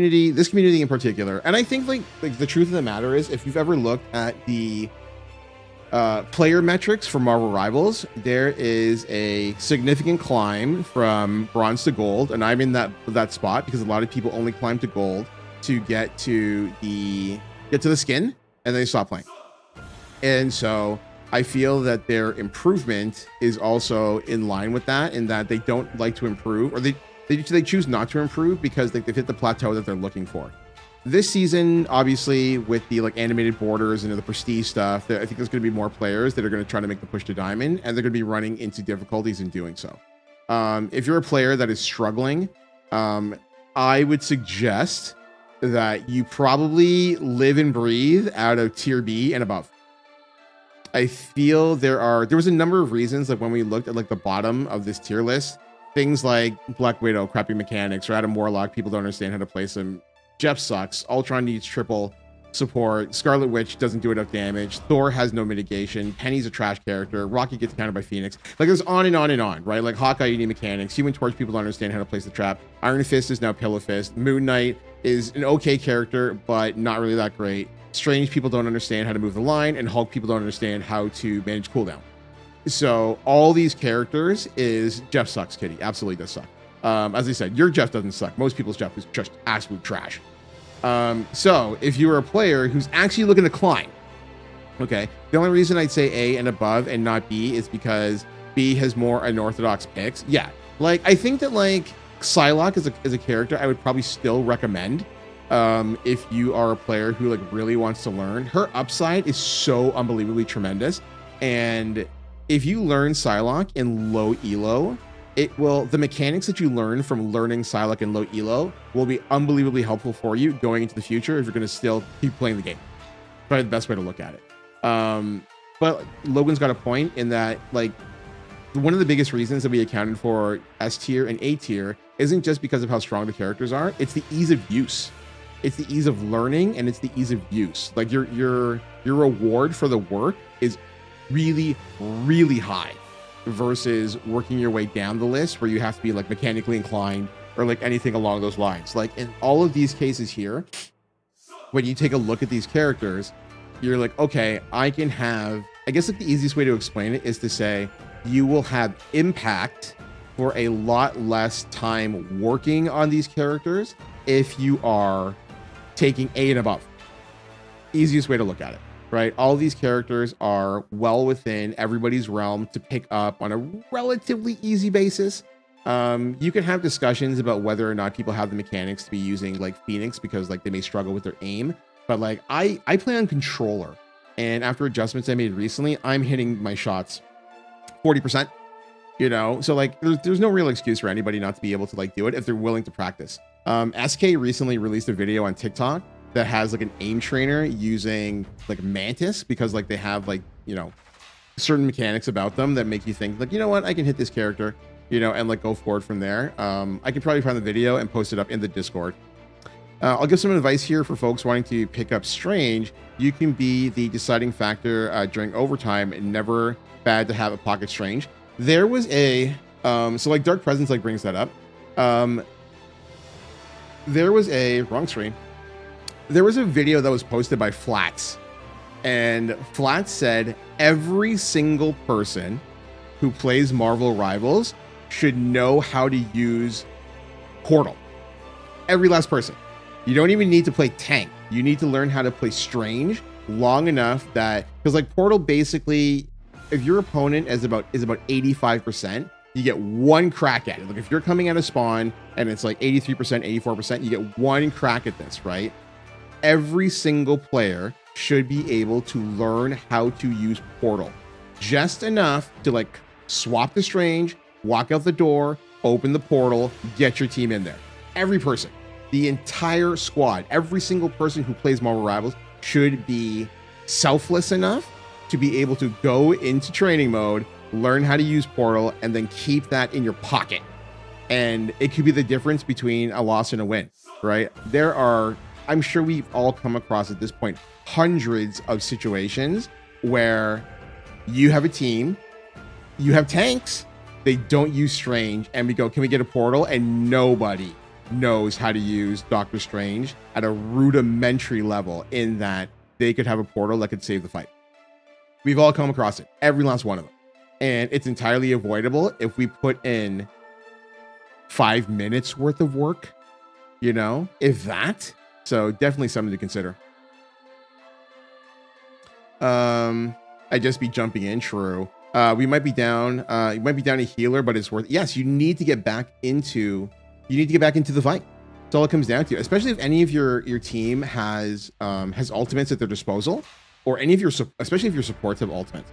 this community in particular, and I think like the truth of the matter is, if you've ever looked at the player metrics for Marvel Rivals, there is a significant climb from bronze to gold, and I'm in that spot because a lot of people only climb to gold to get to the skin, and they stop playing. And so I feel that their improvement is also in line with that, in that they don't like to improve, or they choose not to improve because they've hit the plateau that they're looking for. This season, obviously, with the like animated borders and the prestige stuff, I think there's going to be more players that are going to try to make the push to diamond, and they're going to be running into difficulties in doing so. If you're a player that is struggling, I would suggest that you probably live and breathe out of tier B and above. I feel there was a number of reasons, like when we looked at like the bottom of this tier list, things like Black Widow, crappy mechanics, or Adam Warlock, people don't understand how to place them. Jeff sucks. Ultron needs triple support. Scarlet Witch doesn't do enough damage. Thor has no mitigation. Penny's a trash character. Rocket gets countered by Phoenix. Like, there's on and on and on, right? Like Hawkeye, you need mechanics. Human Torch, people don't understand how to place the trap. Iron Fist is now Pillow Fist. Moon Knight is an okay character, but not really that great. Strange, people don't understand how to move the line, and Hulk, people don't understand how to manage cooldown. So all these characters is Jeff sucks, Kitty. Absolutely does suck. As I said, your Jeff doesn't suck. Most people's Jeff is just absolute trash. So if you're a player who's actually looking to climb, okay, the only reason I'd say A and above and not B is because B has more unorthodox picks. Yeah, like I think that like Psylocke is a character I would probably still recommend if you are a player who like really wants to learn. Her upside is so unbelievably tremendous, and if you learn Psylocke in low elo, the mechanics that you learn from learning Psylocke in low elo will be unbelievably helpful for you going into the future if you're going to still keep playing the game. Probably the best way to look at it. But Logan's got a point in that, like, one of the biggest reasons that we accounted for S tier and A tier isn't just because of how strong the characters are. It's the ease of use. It's the ease of learning, and it's the ease of use. Like your reward for the work is really, really high versus working your way down the list where you have to be like mechanically inclined or like anything along those lines. Like in all of these cases here, when you take a look at these characters, you're like, okay, I guess like the easiest way to explain it is to say you will have impact for a lot less time working on these characters if you are taking A and above. Easiest way to look at it. Right, all these characters are well within everybody's realm to pick up on a relatively easy basis. You can have discussions about whether or not people have the mechanics to be using like Phoenix because like they may struggle with their aim. But like I play on controller, and after adjustments I made recently, I'm hitting my shots 40%. You know, so like there's no real excuse for anybody not to be able to like do it if they're willing to practice. SK recently released a video on TikTok that has like an aim trainer using like Mantis because like they have like, you know, certain mechanics about them that make you think like, you know what, I can hit this character, you know, and like go forward from there. I could probably find the video and post it up in the Discord. I'll give some advice here for folks wanting to pick up Strange. You can be the deciding factor during overtime, and never bad to have a pocket Strange. There was a so like Dark Presence like brings that up. There was a wrong screen. There was a video that was posted by Flats, and Flats said every single person who plays Marvel Rivals should know how to use Portal. Every last person. You don't even need to play tank. You need to learn how to play Strange long enough that, because like Portal basically, if your opponent is about 85%, you get one crack at it. Like if you're coming out of spawn and it's like 83%, 84%, you get one crack at this, right? Every single player should be able to learn how to use Portal just enough to like swap the Strange, walk out the door, open the portal, get your team in there. Every person, the entire squad, every single person who plays Marvel Rivals should be selfless enough to be able to go into training mode, learn how to use Portal, and then keep that in your pocket. And it could be the difference between a loss and a win, right? There are, I'm sure we've all come across at this point, hundreds of situations where you have a team, you have tanks, they don't use Strange, and we go, can we get a Portal? And nobody knows how to use Doctor Strange at a rudimentary level, in that they could have a portal that could save the fight. We've all come across it, every last one of them. And it's entirely avoidable if we put in 5 minutes worth of work, you know, if that. So definitely something to consider. I just be jumping in. True. We might be down. You might be down a healer, but it's worth. Yes, you need to get back into. You need to get back into the fight. That's all it comes down to. Especially if any of your team has ultimates at their disposal, or any of your, especially if your supports have ultimates,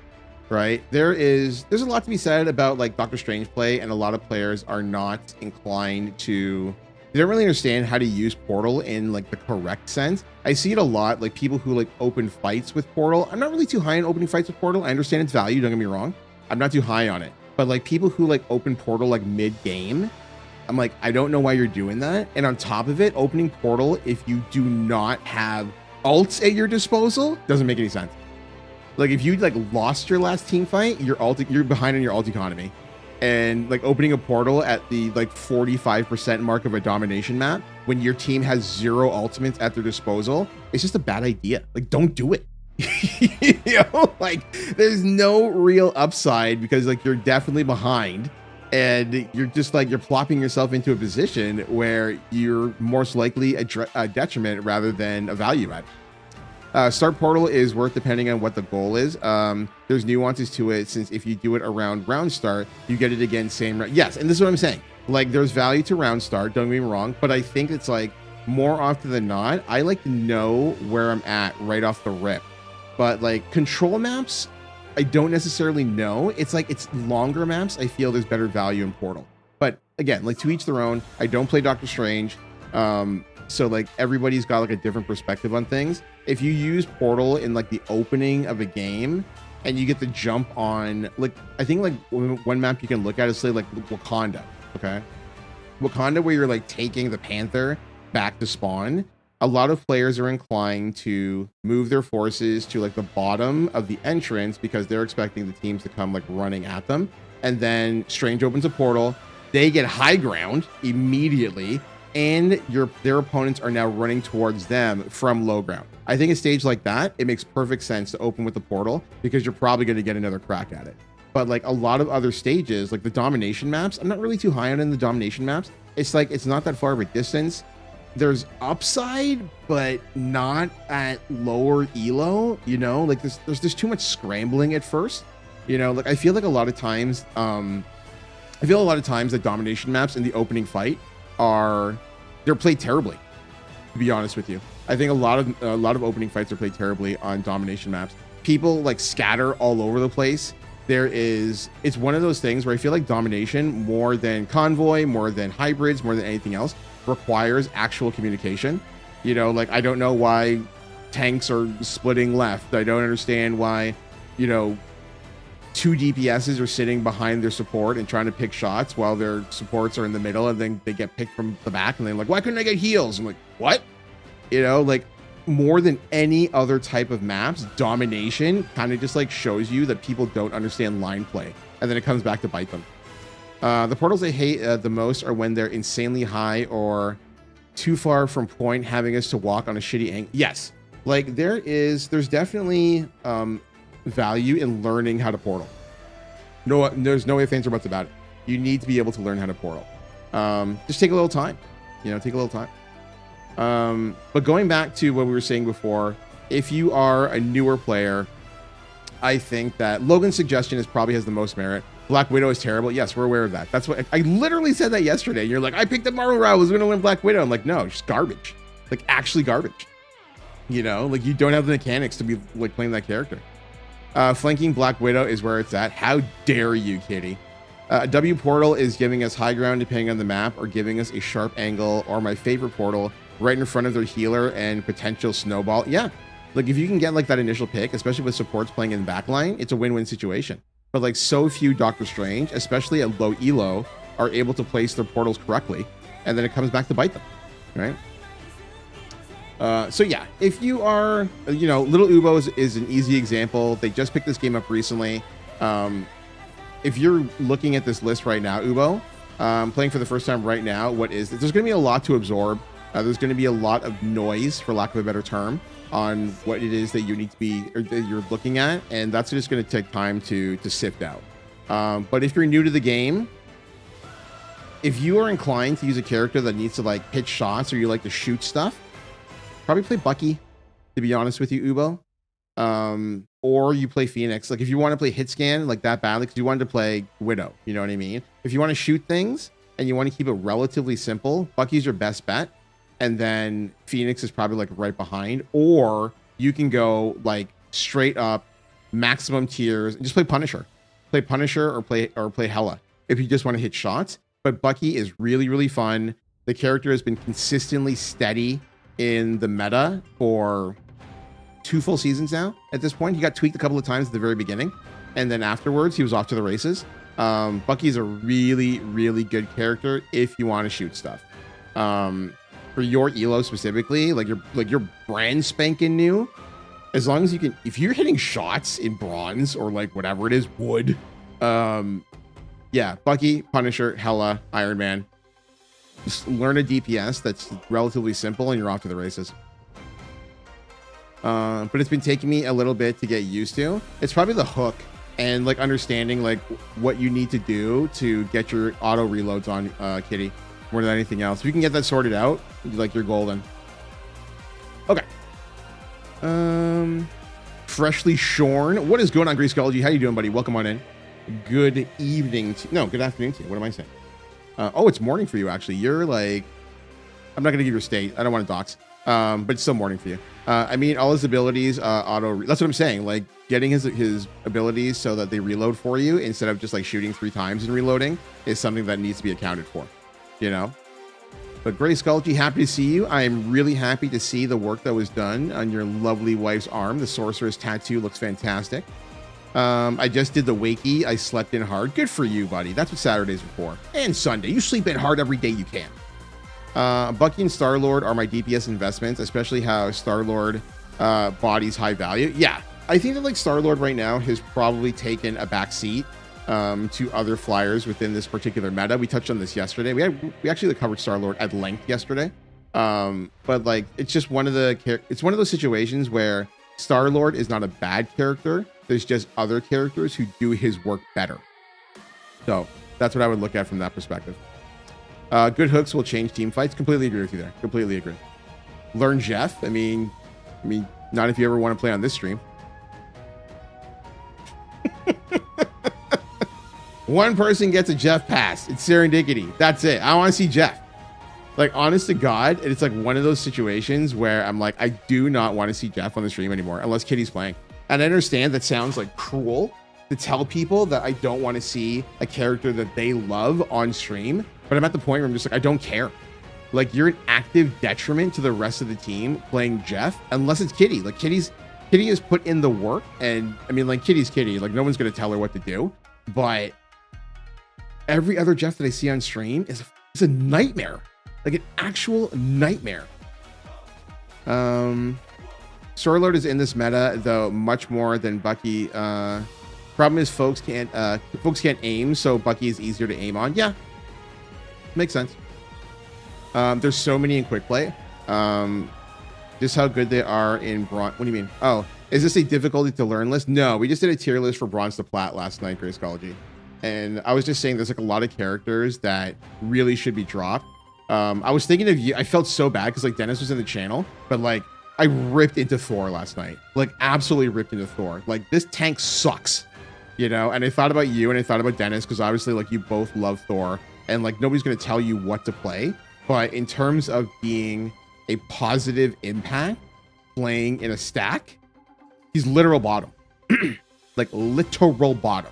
right? There's a lot to be said about like Doctor Strange play, and a lot of players are not inclined to. They don't really understand how to use Portal in like the correct sense. I see it a lot, like people who like open fights with Portal. I'm not really too high on opening fights with Portal. I understand its value, don't get me wrong. I'm not too high on it. But like people who like open Portal like mid-game, I'm like, I don't know why you're doing that. And on top of it, opening Portal if you do not have ults at your disposal doesn't make any sense. Like if you like lost your last team fight, you're behind on your ult economy. And like opening a portal at the like 45% mark of a domination map when your team has 0 ultimates at their disposal, it's just a bad idea. Like, don't do it. You know, like there's no real upside, because like you're definitely behind, and you're just like you're plopping yourself into a position where you're most likely a detriment rather than a value add. Start Portal is worth depending on what the goal is. There's nuances to it, since if you do it around round start, you get it again same round. Yes, and this is what I'm saying. Like there's value to round start, don't get me wrong, but I think it's like more often than not, I like to know where I'm at right off the rip. But like control maps, I don't necessarily know. It's like it's longer maps, I feel there's better value in Portal. But again, like to each their own. I don't play Doctor Strange. So like everybody's got like a different perspective on things. If you use Portal in like the opening of a game and you get the jump on, like, I think like one map you can look at is say like Wakanda. Okay. Wakanda, where you're like taking the Panther back to spawn. A lot of players are inclined to move their forces to like the bottom of the entrance, because they're expecting the teams to come like running at them. And then Strange opens a portal. They get high ground immediately, and their opponents are now running towards them from low ground. I think a stage like that, it makes perfect sense to open with the portal, because you're probably going to get another crack at it. But like a lot of other stages, like the domination maps, I'm not really too high on in the domination maps. It's like it's not that far of a distance. There's upside, but not at lower elo. You know, like there's too much scrambling at first. You know, like I feel like a lot of times, that domination maps in the opening fight they're played terribly, to be honest with you. I think a lot of opening fights are played terribly on domination maps. People like scatter all over the place. It's one of those things where I feel like domination, more than convoy, more than hybrids, more than anything else, requires actual communication. You know, like I don't know why tanks are splitting left. I don't understand why, you know, 2 DPSs are sitting behind their support and trying to pick shots while their supports are in the middle, and then they get picked from the back, and they're like, why couldn't I get heals? I'm like, what? You know, like more than any other type of maps, domination kind of just like shows you that people don't understand line play, and then it comes back to bite them. The portals I hate the most are when they're insanely high or too far from point, having us to walk on a shitty angle. Yes, like there's definitely value in learning how to portal. No, there's no way fans are buts about it. You need to be able to learn how to portal. Just take a little time, you know, take a little time. But going back to what we were saying before, if you are a newer player, I think that Logan's suggestion probably has the most merit. Black Widow is terrible. Yes, we're aware of that. That's what I literally said that yesterday. You're like, I picked up Marvel Rivals, we're gonna win Black Widow. I'm like, no, just garbage. Like actually garbage. You know, like you don't have the mechanics to be like playing that character. Flanking Black Widow is where it's at. How dare you, Kitty? W Portal is giving us high ground depending on the map, or giving us a sharp angle, or my favorite portal, right in front of their healer and potential snowball. Yeah, like if you can get like that initial pick, especially with supports playing in the backline, it's a win-win situation. But like so few Doctor Strange, especially at low elo, are able to place their portals correctly, and then it comes back to bite them, right? So yeah, if you are, you know, Little Ubo is an easy example. They just picked this game up recently. If you're looking at this list right now, Ubo, Playing for the first time right now, what is this? There's going to be a lot to absorb. There's going to be a lot of noise, for lack of a better term, on what it is that you need to be, or that you're looking at, and that's just going to take time to sift out. But if you're new to the game, if you are inclined to use a character that needs to like hit shots, or you like to shoot stuff, probably play Bucky, to be honest with you, Ubo. Or you play Phoenix. Like if you want to play hit scan like that badly, because you wanted to play Widow, you know what I mean? If you want to shoot things and you want to keep it relatively simple, Bucky's your best bet. And then Phoenix is probably like right behind. Or you can go like straight up maximum tiers and just play Punisher. Play Punisher or play Hela if you just want to hit shots. But Bucky is really, really fun. The character has been consistently steady in the meta for 2 full seasons now at this point. He got tweaked a couple of times at the very beginning, and then afterwards he was off to the races. Bucky's a really, really good character if you want to shoot stuff. For your elo specifically, like you're brand spanking new, as long as you can, if you're hitting shots in bronze or like whatever it is, wood, yeah, Bucky, Punisher, Hela, Iron Man. Just learn a DPS that's relatively simple and you're off to the races. But it's been taking me a little bit to get used to. It's probably the hook and like understanding like what you need to do to get your auto reloads on Kitty more than anything else. If you can get that sorted out, like you're golden. Okay. Freshly shorn. What is going on, Greasecology? How you doing, buddy? Welcome on in. Good evening. Good afternoon to you. What am I saying? Oh, it's morning for you, actually. You're like, I'm not going to give your state. I don't want to dox. But it's still morning for you. I mean, all his abilities, that's what I'm saying. Like getting his abilities so that they reload for you instead of just like shooting 3 times and reloading is something that needs to be accounted for, you know? But Greasecology, happy to see you. I am really happy to see the work that was done on your lovely wife's arm. The Sorceress tattoo looks fantastic. I just did the Wakey. I slept in hard. Good for you, buddy. That's what Saturdays are for. And Sunday. You sleep in hard every day you can. Bucky and Star-Lord are my DPS investments, especially how Star-Lord body's high value. Yeah, I think that like Star-Lord right now has probably taken a back seat to other flyers within this particular meta. We touched on this yesterday. We actually covered Star-Lord at length yesterday. But like it's just one of those situations where Star-Lord is not a bad character. There's just other characters who do his work better. So that's what I would look at from that perspective. Good hooks will change team fights. Completely agree with you there. Completely agree. Learn Jeff. I mean, not if you ever want to play on this stream. One person gets a Jeff pass. It's serendipity. That's it. I want to see Jeff. Like, honest to God, it's like one of those situations where I'm like, I do not want to see Jeff on the stream anymore unless Kitty's playing. And I understand that sounds like cruel to tell people that I don't want to see a character that they love on stream. But I'm at the point where I'm just like, I don't care. Like, you're an active detriment to the rest of the team playing Jeff, unless it's Kitty. Like, Kitty has put in the work. And I mean, like, Kitty's Kitty. Like, no one's going to tell her what to do. But every other Jeff that I see on stream is a nightmare. Like, an actual nightmare. Star-Lord is in this meta, though, much more than Bucky. Problem is folks can't aim, so Bucky is easier to aim on. Yeah, makes sense. There's so many in quick play. Just how good they are in bronze. What do you mean? Oh, is this a difficulty to learn list? No, we just did a tier list for bronze to plat last night, Greasecology. And I was just saying there's like a lot of characters that really should be dropped. I was thinking of you. I felt so bad because like Dennis was in the channel, but like I ripped into Thor last night. Like absolutely ripped into Thor. Like this tank sucks, you know? And I thought about you and I thought about Dennis because obviously like you both love Thor and like nobody's going to tell you what to play. But in terms of being a positive impact playing in a stack, he's literal bottom. Like literal bottom.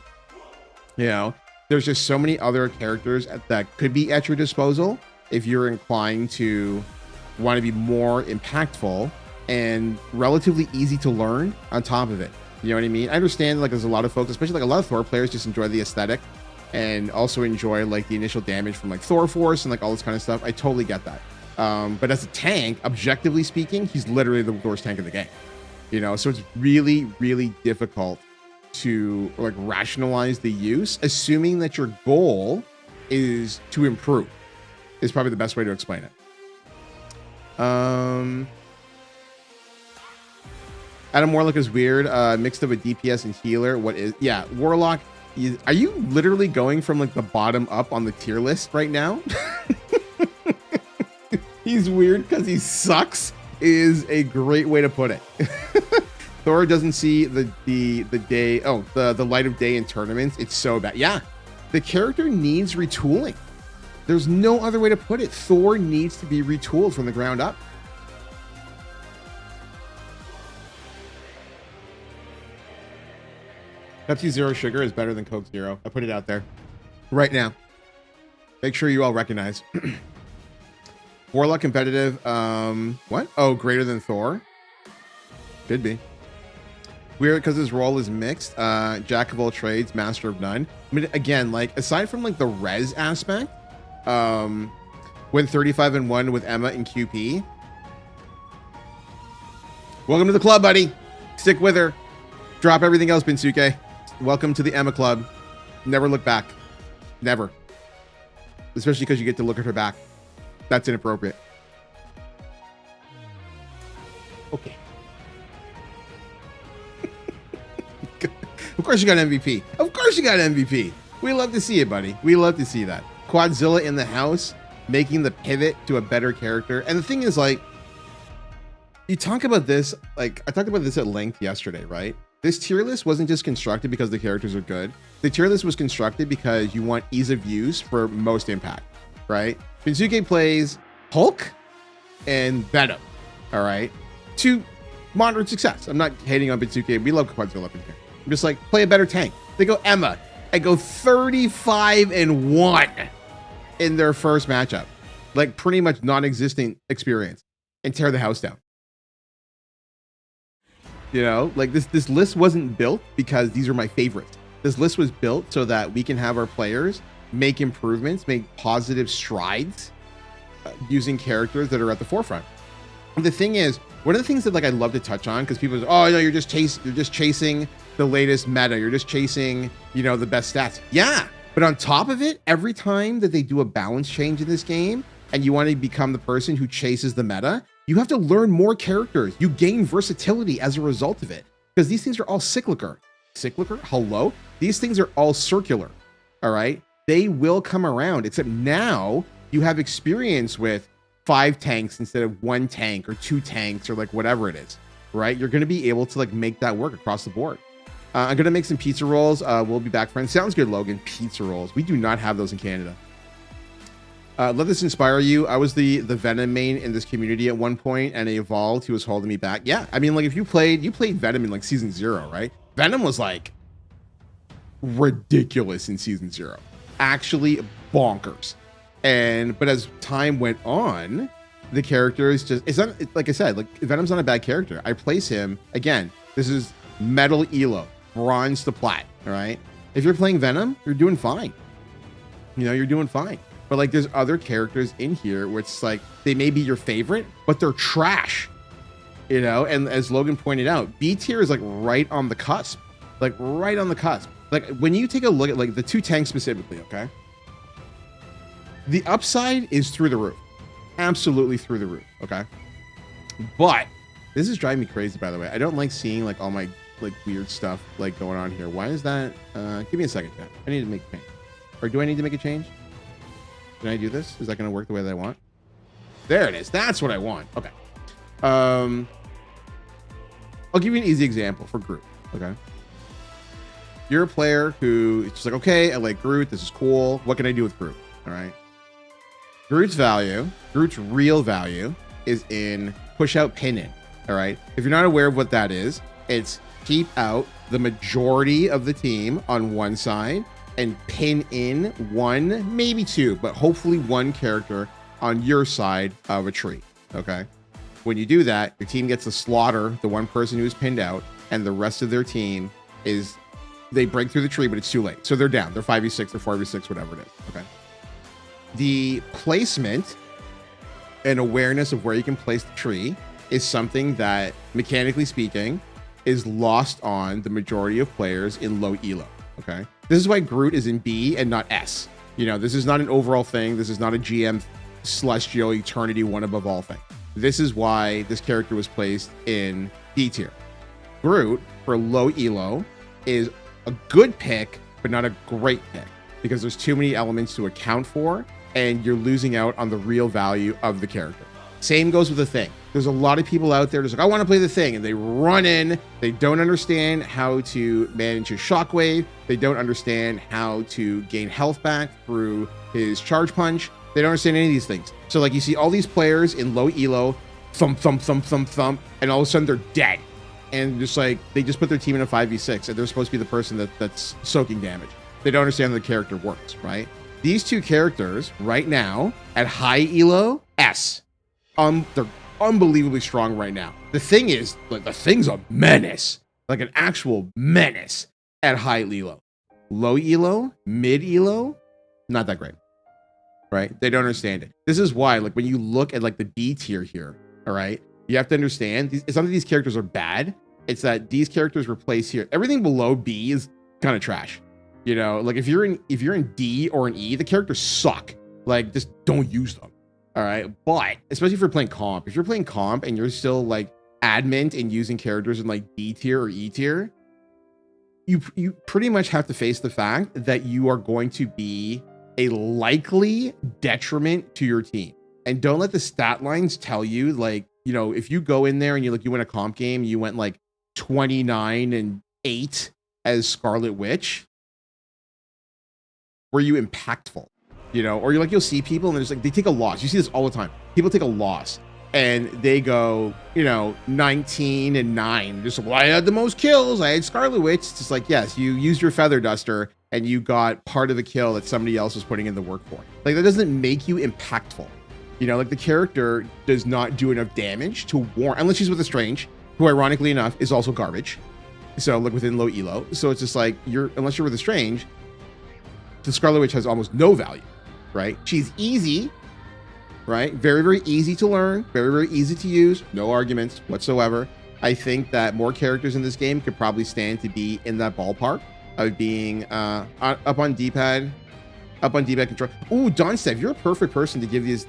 You know, there's just so many other characters that could be at your disposal if you're inclined to want to be more impactful and relatively easy to learn on top of it. You know what I mean? I understand like there's a lot of folks, especially like a lot of Thor players just enjoy the aesthetic and also enjoy like the initial damage from like Thor Force and like all this kind of stuff. I totally get that. But as a tank, objectively speaking, he's literally the worst tank of the game. You know, so it's really, really difficult to like rationalize the use, assuming that your goal is to improve, is probably the best way to explain it. Adam Warlock is weird, mixed up with DPS and healer. What is, yeah, Warlock, are you literally going from like the bottom up on the tier list right now? He's weird because he sucks is a great way to put it. Thor doesn't see the day, the light of day in tournaments. It's so bad. Yeah, the character needs retooling. There's no other way to put it. Thor needs to be retooled from the ground up. Pepsi Zero Sugar is better than Coke Zero. I put it out there right now. Make sure you all recognize. Warlock competitive. What? Oh, greater than Thor? Could be. Weird because his role is mixed. Jack of all trades, master of none. I mean, again, like aside from like the res aspect, went 35-1 with Emma and QP. Welcome to the club, buddy. Stick with her. Drop everything else, Binsuke. Welcome to the Emma club. Never look back. Never. Especially because you get to look at her back. That's inappropriate. Okay. Of course you got MVP. Of course you got MVP. We love to see it, buddy. We love to see that. Quadzilla in the house, making the pivot to a better character. And the thing is, like, you talk about this, like, I talked about this at length yesterday, right? This tier list wasn't just constructed because the characters are good. The tier list was constructed because you want ease of use for most impact, right? Binsuke plays Hulk and Venom, all right? To moderate success. I'm not hating on Binsuke. We love Quadzilla up in here. I'm just like, play a better tank. They go Emma. I go 35-1 in their first matchup. Like pretty much non-existent experience and tear the house down. You know, like this list wasn't built because these are my favorites. This list was built so that we can have our players make improvements, make positive strides using characters that are at the forefront. And the thing is, one of the things that like I love to touch on, because people say, oh no, you're just chasing the latest meta, you're just chasing, you know, the best stats. Yeah, but on top of it, every time that they do a balance change in this game and you want to become the person who chases the meta, you have to learn more characters. You gain versatility as a result of it, because these things are all cyclical. Hello? These things are all circular. All right, they will come around, except now you have experience with 5 tanks instead of 1 tank or 2 tanks or like whatever it is, right? You're going to be able to like make that work across the board. I'm going to make some pizza rolls. We'll be back, friends. Sounds good, Logan. Pizza rolls. We do not have those in Canada. Let this inspire you. I was the Venom main in this community at one point, and it evolved. He was holding me back. Yeah, I mean, like if you played Venom in like season 0, right? Venom was like ridiculous in season 0, actually bonkers. But as time went on, the character is just, it's not, like I said, like Venom's not a bad character. I place him again. This is metal elo, bronze to plat. All right. If you're playing Venom, you're doing fine. You know, you're doing fine. But like there's other characters in here where it's like they may be your favorite, but they're trash. You know, and as Logan pointed out, B tier is like right on the cusp. Like right on the cusp. Like when you take a look at like the 2 tanks specifically, okay? The upside is through the roof. Absolutely through the roof, okay? But this is driving me crazy, by the way. I don't like seeing like all my like weird stuff like going on here. Why is that? Give me a second, chat. I need to make a change. Or do I need to make a change? Can I do this? Is that going to work the way that I want? There it is. That's what I want. Okay. I'll give you an easy example for Groot. Okay. You're a player who is just like, okay, I like Groot. This is cool. What can I do with Groot? All right. Groot's real value is in push out, pin in. All right. If you're not aware of what that is, it's keep out the majority of the team on one side and pin in 1, maybe 2, but hopefully 1 character on your side of a tree. Okay. When you do that, your team gets to slaughter the 1 person who's pinned out, and the rest of their team is, they break through the tree, but it's too late. So they're down. They're 5v6 or 4v6, whatever it is. Okay. The placement and awareness of where you can place the tree is something that, mechanically speaking, is lost on the majority of players in low elo. Okay. This is why Groot is in B and not S. You know, this is not an overall thing. This is not a GM celestial eternity one above all thing. This is why this character was placed in D tier. Groot for low elo is a good pick, but not a great pick because there's too many elements to account for and you're losing out on the real value of the character. Same goes with the Thing. There's a lot of people out there just like, I want to play the Thing, and they run in. They don't understand how to manage his shockwave. They don't understand how to gain health back through his charge punch. They don't understand any of these things. So like you see all these players in low elo, thump, thump, thump, thump, thump, and all of a sudden they're dead. And just like, they just put their team in a 5v6, and they're supposed to be the person that's soaking damage. They don't understand how the character works, right? These two characters right now at high elo, S. They're unbelievably strong right now. The Thing is, like, the Thing's a menace, like an actual menace at high elo. Low elo, mid elo, not that great, right? They don't understand it. This is why, like, when you look at like the B tier here, all right, you have to understand some of these characters are bad. It's that these characters were placed here. Everything below B is kind of trash. You know, like if you're in D or an E, the characters suck. Like, just don't use them. All right. But especially if you're playing comp, if you're playing comp and you're still like adamant in using characters in like D tier or E tier, you pretty much have to face the fact that you are going to be a likely detriment to your team. And don't let the stat lines tell you, like, you know, if you go in there and you win a comp game, you went like 29-8 as Scarlet Witch. Were you impactful? You know, or you'll see people and they're just like, they take a loss. You see this all the time. People take a loss and they go, you know, 19-9. Just, well, I had the most kills. I had Scarlet Witch. It's just like, yes, you used your feather duster and you got part of the kill that somebody else was putting in the work for. Like, that doesn't make you impactful. You know, like the character does not do enough damage to warrant, unless she's with a Strange, who ironically enough is also garbage. So look within low elo. So it's just like, unless you're with a Strange, the Scarlet Witch has almost no value. Right? She's easy, right? Very, very easy to learn, very, very easy to use, no arguments whatsoever. I think that more characters in this game could probably stand to be in that ballpark of being up on D-pad control. Ooh, Donstev, you're a perfect person to give these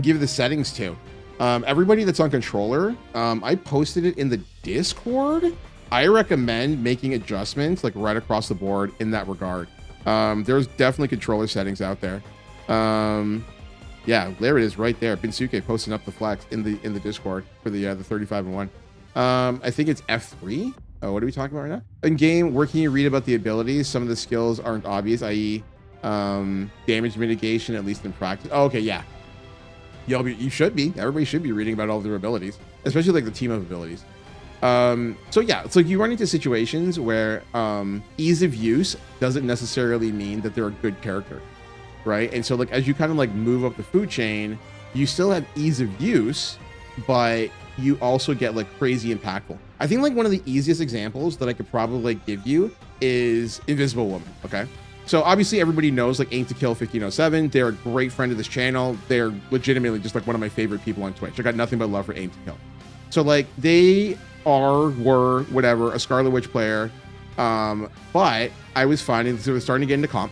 give the settings to. Everybody that's on controller, I posted it in the Discord. I recommend making adjustments like right across the board in that regard. There's definitely controller settings out there. Yeah, there it is right there. Binsuke posting up the flex in the Discord for the 35-1. I think it's F3. Oh, what are we talking about right now? In game, where can you read about the abilities? Some of the skills aren't obvious, i.e. Damage mitigation, at least in practice. Oh, okay, yeah. You should be. Everybody should be reading about all their abilities, especially like the team of abilities. So yeah, it's like you run into situations where ease of use doesn't necessarily mean that they're a good character, right? And so like as you kind of like move up the food chain, you still have ease of use, but you also get like crazy impactful. I think like one of the easiest examples that I could probably like give you is Invisible Woman. Okay, so obviously everybody knows like Aim to Kill 1507. They're a great friend of this channel. They're legitimately just like one of my favorite people on Twitch. I got nothing but love for Aim to Kill. So like they were whatever, a Scarlet Witch player, but I was finding they were starting to get into comp,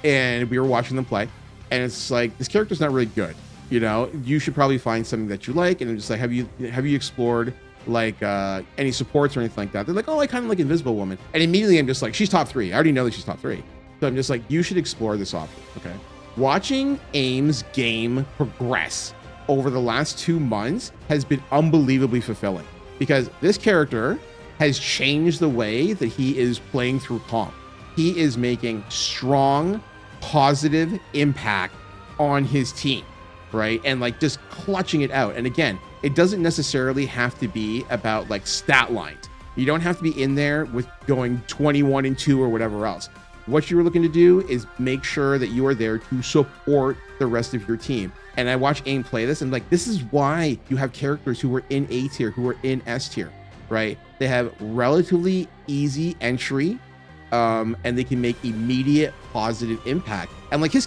and we were watching them play, and it's like, this character's not really good. You know, you should probably find something that you like. And I'm just like, have you explored like any supports or anything like that? They're like, oh, I kind of like Invisible Woman, and immediately I'm just like, she's top 3. I already know that she's top 3, so I'm just like, you should explore this option. Okay, watching Aim's game progress over the last 2 months has been unbelievably fulfilling, because this character has changed the way that he is playing through comp. He is making strong, positive impact on his team, right? And like just clutching it out. And again, it doesn't necessarily have to be about like stat lines. You don't have to be in there with going 21-2 or whatever else. What you're looking to do is make sure that you are there to support the rest of your team. And I watch Aim play this, and like, this is why you have characters who are in A tier, who are in S tier, right? They have relatively easy entry, and they can make immediate positive impact. And like his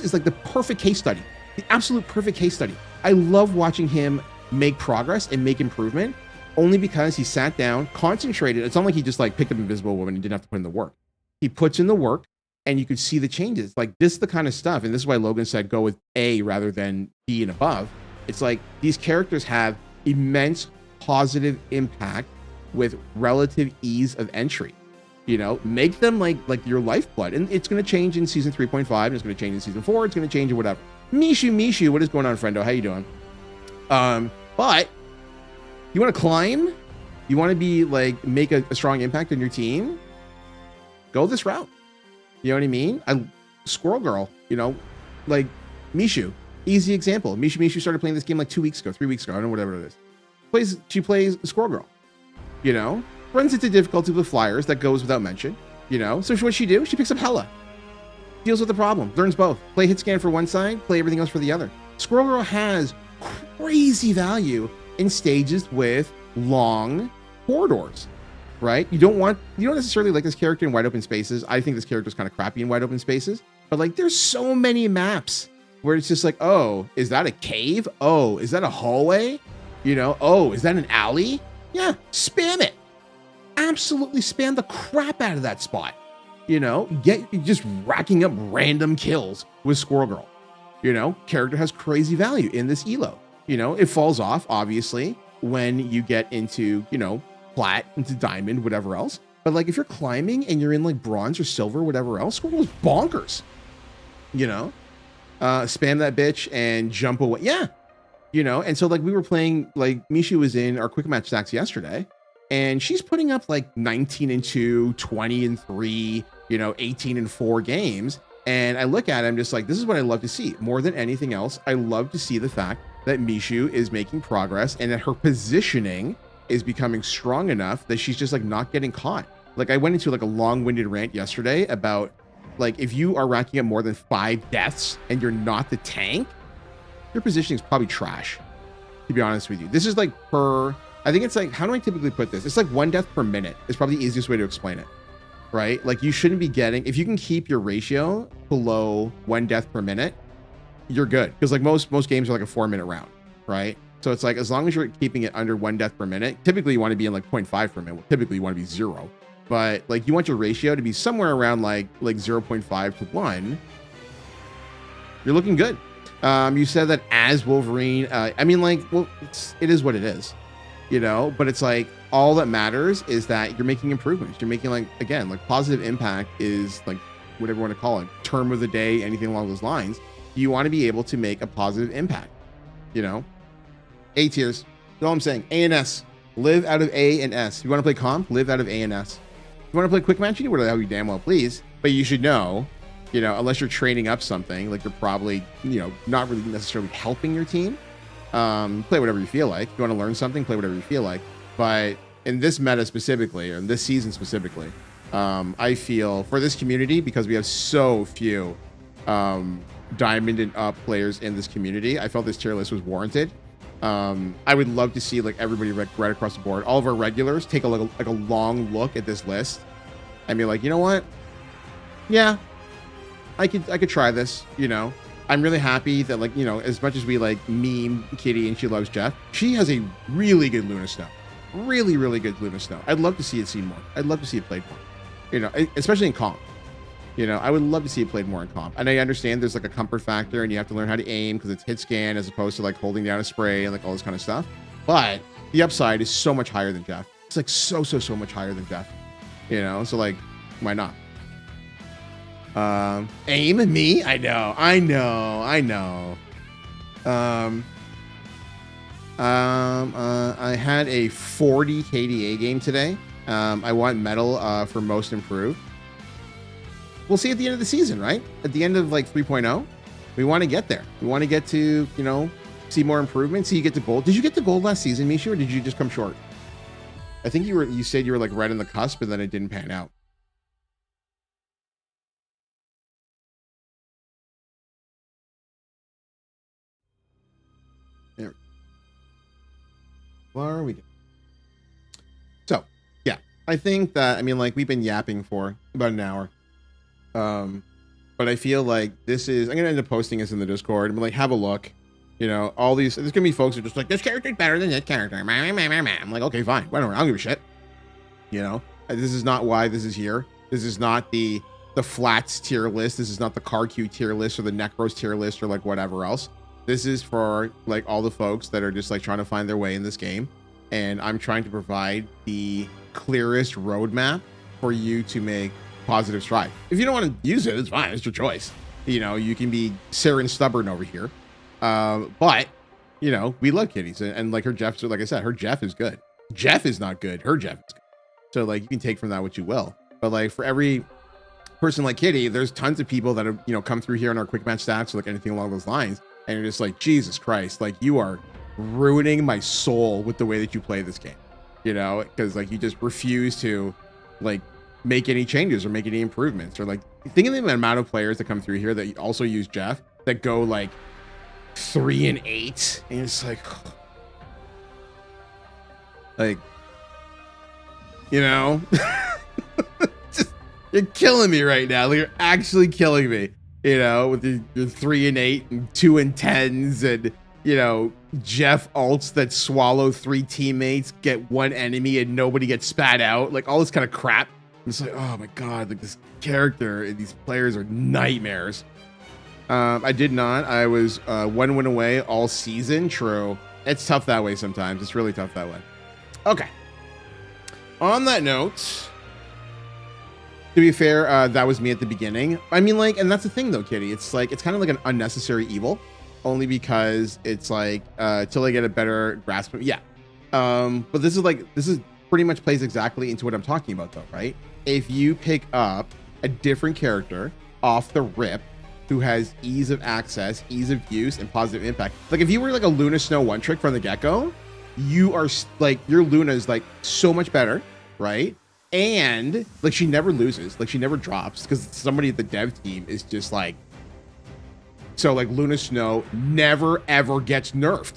is like the perfect case study, the absolute perfect case study. I love watching him make progress and make improvement, only because he sat down, concentrated. It's not like he just like picked up Invisible Woman and didn't have to put in the work. He puts in the work, and you could see the changes. Like, this is the kind of stuff, and this is why Logan said go with A rather than B and above. It's like these characters have immense positive impact with relative ease of entry. You know, make them like your lifeblood, and it's going to change in season 3.5, and it's going to change in season 4. It's going to change in whatever. Mishu, what is going on, friendo? How you doing? But you want to climb, you want to be like make a strong impact on your team. Go this route. You know what I mean? Squirrel Girl, you know, like Mishu, easy example. Mishu started playing this game like 2 weeks ago, 3 weeks ago. I don't know, whatever it is. She plays Squirrel Girl, you know, runs into difficulty with flyers. That goes without mention, you know. So what she do? She picks up Hela, deals with the problem, learns both. Play hit scan for one side, play everything else for the other. Squirrel Girl has crazy value in stages with long corridors. Right? You don't necessarily like this character in wide open spaces. I think this character is kind of crappy in wide open spaces, but like there's so many maps where it's just like, oh, is that a cave? Oh, is that a hallway? You know, oh, is that an alley? Yeah, spam it. Absolutely spam the crap out of that spot. You know, get just racking up random kills with Squirrel Girl. You know, character has crazy value in this elo. You know, it falls off obviously when you get into, you know, plat into diamond, whatever else. But like if you're climbing and you're in like bronze or silver, whatever else, Squirrel is bonkers. You know, spam that bitch and jump away. Yeah, you know. And so like we were playing, like Mishu was in our quick match stacks yesterday, and she's putting up like 19-2, 20-3, you know, 18-4 games. And I look at it, I'm just like, this is what I love to see. More than anything else, I love to see the fact that Mishu is making progress and that her positioning is becoming strong enough that she's just like not getting caught. Like I went into like a long-winded rant yesterday about like if you are racking up more than 5 deaths and you're not the tank, your positioning is probably trash, to be honest with you. This is like I think it's like, how do I typically put this? It's like 1 death per minute is probably the easiest way to explain it, right? Like you shouldn't be getting, if you can keep your ratio below 1 death per minute, you're good. Because like most games are like a 4-minute round, right? So it's like, as long as you're keeping it under 1 death per minute, typically you want to be in like 0.5 per minute. Well, typically you want to be 0, but like you want your ratio to be somewhere around like 0.5 to 1. You're looking good. You said that as Wolverine, I mean like, well, it is what it is, you know, but it's like, all that matters is that you're making improvements. You're making like, again, like positive impact is like, whatever you want to call it, term of the day, anything along those lines. You want to be able to make a positive impact, you know? A tiers. That's all I'm saying. A and S. Live out of A and S. If you want to play comp, live out of A and S. If you want to play quick match, you do whatever the hell you damn well please. But you should know, you know, unless you're training up something, like you're probably, you know, not really necessarily helping your team. Play whatever you feel like. If you want to learn something, play whatever you feel like. But in this meta specifically, or in this season specifically, I feel for this community, because we have so few diamond and up players in this community, I felt this tier list was warranted. I would love to see like everybody right across the board, all of our regulars, take a long look at this list and be like, you know what? Yeah, I could try this. You know, I'm really happy that like, you know, as much as we like meme Kitty and she loves Jeff, she has a really good Luna Snow, really good Luna Snow. I'd love to see it seen more. I'd love to see it played more. You know, especially in comp. You know, I would love to see it played more in comp. And I understand there's like a comfort factor and you have to learn how to aim because it's hit scan as opposed to like holding down a spray and like all this kind of stuff. But the upside is so much higher than Jeff. It's like so much higher than Jeff. You know, so like, why not? Aim me? I know. I had a 40 KDA game today. I want medal for most improved. We'll see at the end of the season, right? At the end of like 3.0, we want to get there. We want to get to, you know, see more improvement. See you get to gold. Did you get to gold last season, Mishu, or did you just come short? I think you said you were like right on the cusp, but then it didn't pan out. There. Where are we? So, yeah, I think that, I mean, like we've been yapping for about an hour. But I feel like this is, I'm gonna end up posting this in the Discord and be like, have a look. You know, all these, there's gonna be folks who are just like, this character's better than this character. I'm like, okay, fine, whatever, I don't give a shit. You know, this is not why this is here. This is not the the Flats tier list. This is not the CarQ tier list or the Necros tier list or like whatever else. This is for like all the folks that are just like trying to find their way in this game. And I'm trying to provide the clearest roadmap for you to make positive stride. If you don't want to use it, it's fine. It's your choice. You know, you can be Sarah and stubborn over here. But, you know, we love kitties. And like her Jeff, so like I said, her Jeff is good. Jeff is not good. Her Jeff is good. So like you can take from that what you will. But like for every person like Kitty, there's tons of people that have, you know, come through here in our quick match stats or like anything along those lines. And you're just like, Jesus Christ, like you are ruining my soul with the way that you play this game, you know, because like you just refuse to like make any changes or make any improvements, or like think of the amount of players that come through here that also use Jeff that go like 3 and 8, and it's like you know, just, you're killing me right now. Like, you're actually killing me, you know, with your 3 and 8 and 2 and 10s and, you know, Jeff ults that swallow 3 teammates, get 1 enemy, and nobody gets spat out. Like all this kind of crap. It's like, oh my God, like this character and these players are nightmares. I did not. I was 1 win away all season. True. It's tough that way sometimes. It's really tough that way. Okay. On that note, to be fair, that was me at the beginning. I mean, like, and that's the thing though, Kitty. It's like, it's kind of like an unnecessary evil, only because it's like, till I get a better grasp of, yeah. But this is pretty much plays exactly into what I'm talking about though, right? If you pick up a different character off the rip who has ease of access, ease of use, and positive impact. Like if you were like a Luna Snow one trick from the get-go, you are like, your Luna is like so much better, right? And like she never loses, like she never drops, because somebody at the dev team is just like, so like Luna Snow never ever gets nerfed,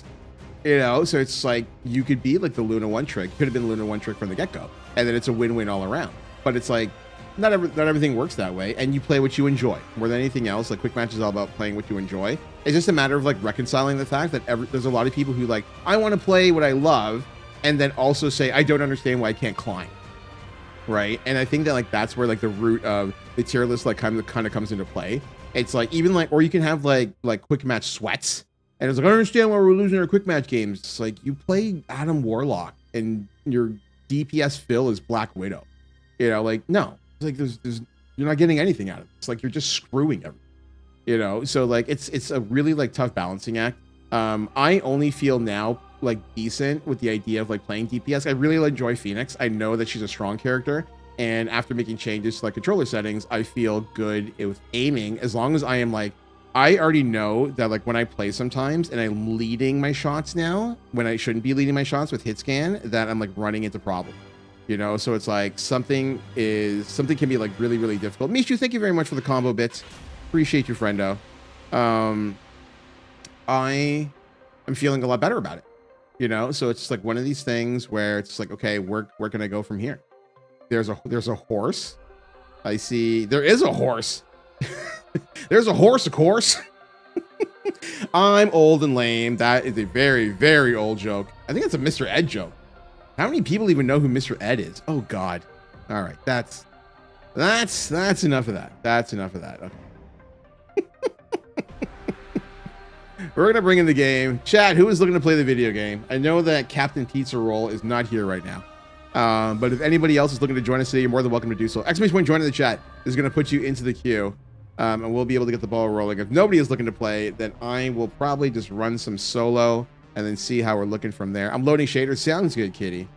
you know? So it's like you could be like the Luna one trick, could have been Luna one trick from the get-go, and then it's a win-win all around. But it's like not everything works that way, and you play what you enjoy more than anything else. Like quick match is all about playing what you enjoy. It's just a matter of like reconciling the fact that there's a lot of people who like, I want to play what I love, and then also say I don't understand why I can't climb, right? And I think that like that's where like the root of the tier list like kind of comes into play. It's like even like, or you can have like quick match sweats, and it's like I don't understand why we're losing our quick match games. It's like you play Adam Warlock and your DPS fill is Black Widow, you know? Like no, it's like there's you're not getting anything out of it. It's like you're just screwing everything, you know? So like it's a really like tough balancing act. I only feel now like decent with the idea of like playing DPS. I really enjoy Phoenix. I know that she's a strong character, and after making changes to like controller settings, I feel good with aiming, as long as I am like, I already know that like when I play sometimes and I'm leading my shots now when I shouldn't be leading my shots with hit scan, that I'm like running into problems, you know? So it's like something can be like really, really difficult. Mishu, thank you very much for the combo bits. Appreciate you, friendo. I am feeling a lot better about it, you know? So it's like one of these things where it's like, okay, where can I go from here? There's a horse. I see there is a horse. There's a horse, of course. I'm old and lame. That is a very, very old joke. I think it's a Mr. Ed joke. How many people even know who Mr. Ed is? Oh God. All right. That's enough of that. That's enough of that. Okay. We're going to bring in the game. Chat, who is looking to play the video game? I know that Captain Pizza Roll is not here right now. But if anybody else is looking to join us today, you're more than welcome to do so. Exclamation point, join in the chat is going to put you into the queue. And we'll be able to get the ball rolling. If nobody is looking to play, then I will probably just run some solo and then see how we're looking from there. I'm loading shaders. Sounds good, Kitty.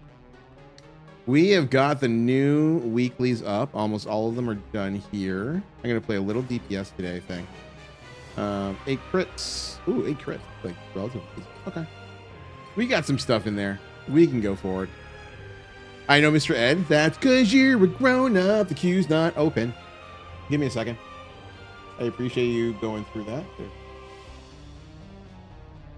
We have got the new weeklies up. Almost all of them are done here. I'm going to play a little DPS today, I think. 8 crits. Ooh, 8 crits. Like, relatively. Okay. We got some stuff in there. We can go forward. I know, Mr. Ed. That's because you're a grown-up. The queue's not open. Give me a second. I appreciate you going through that.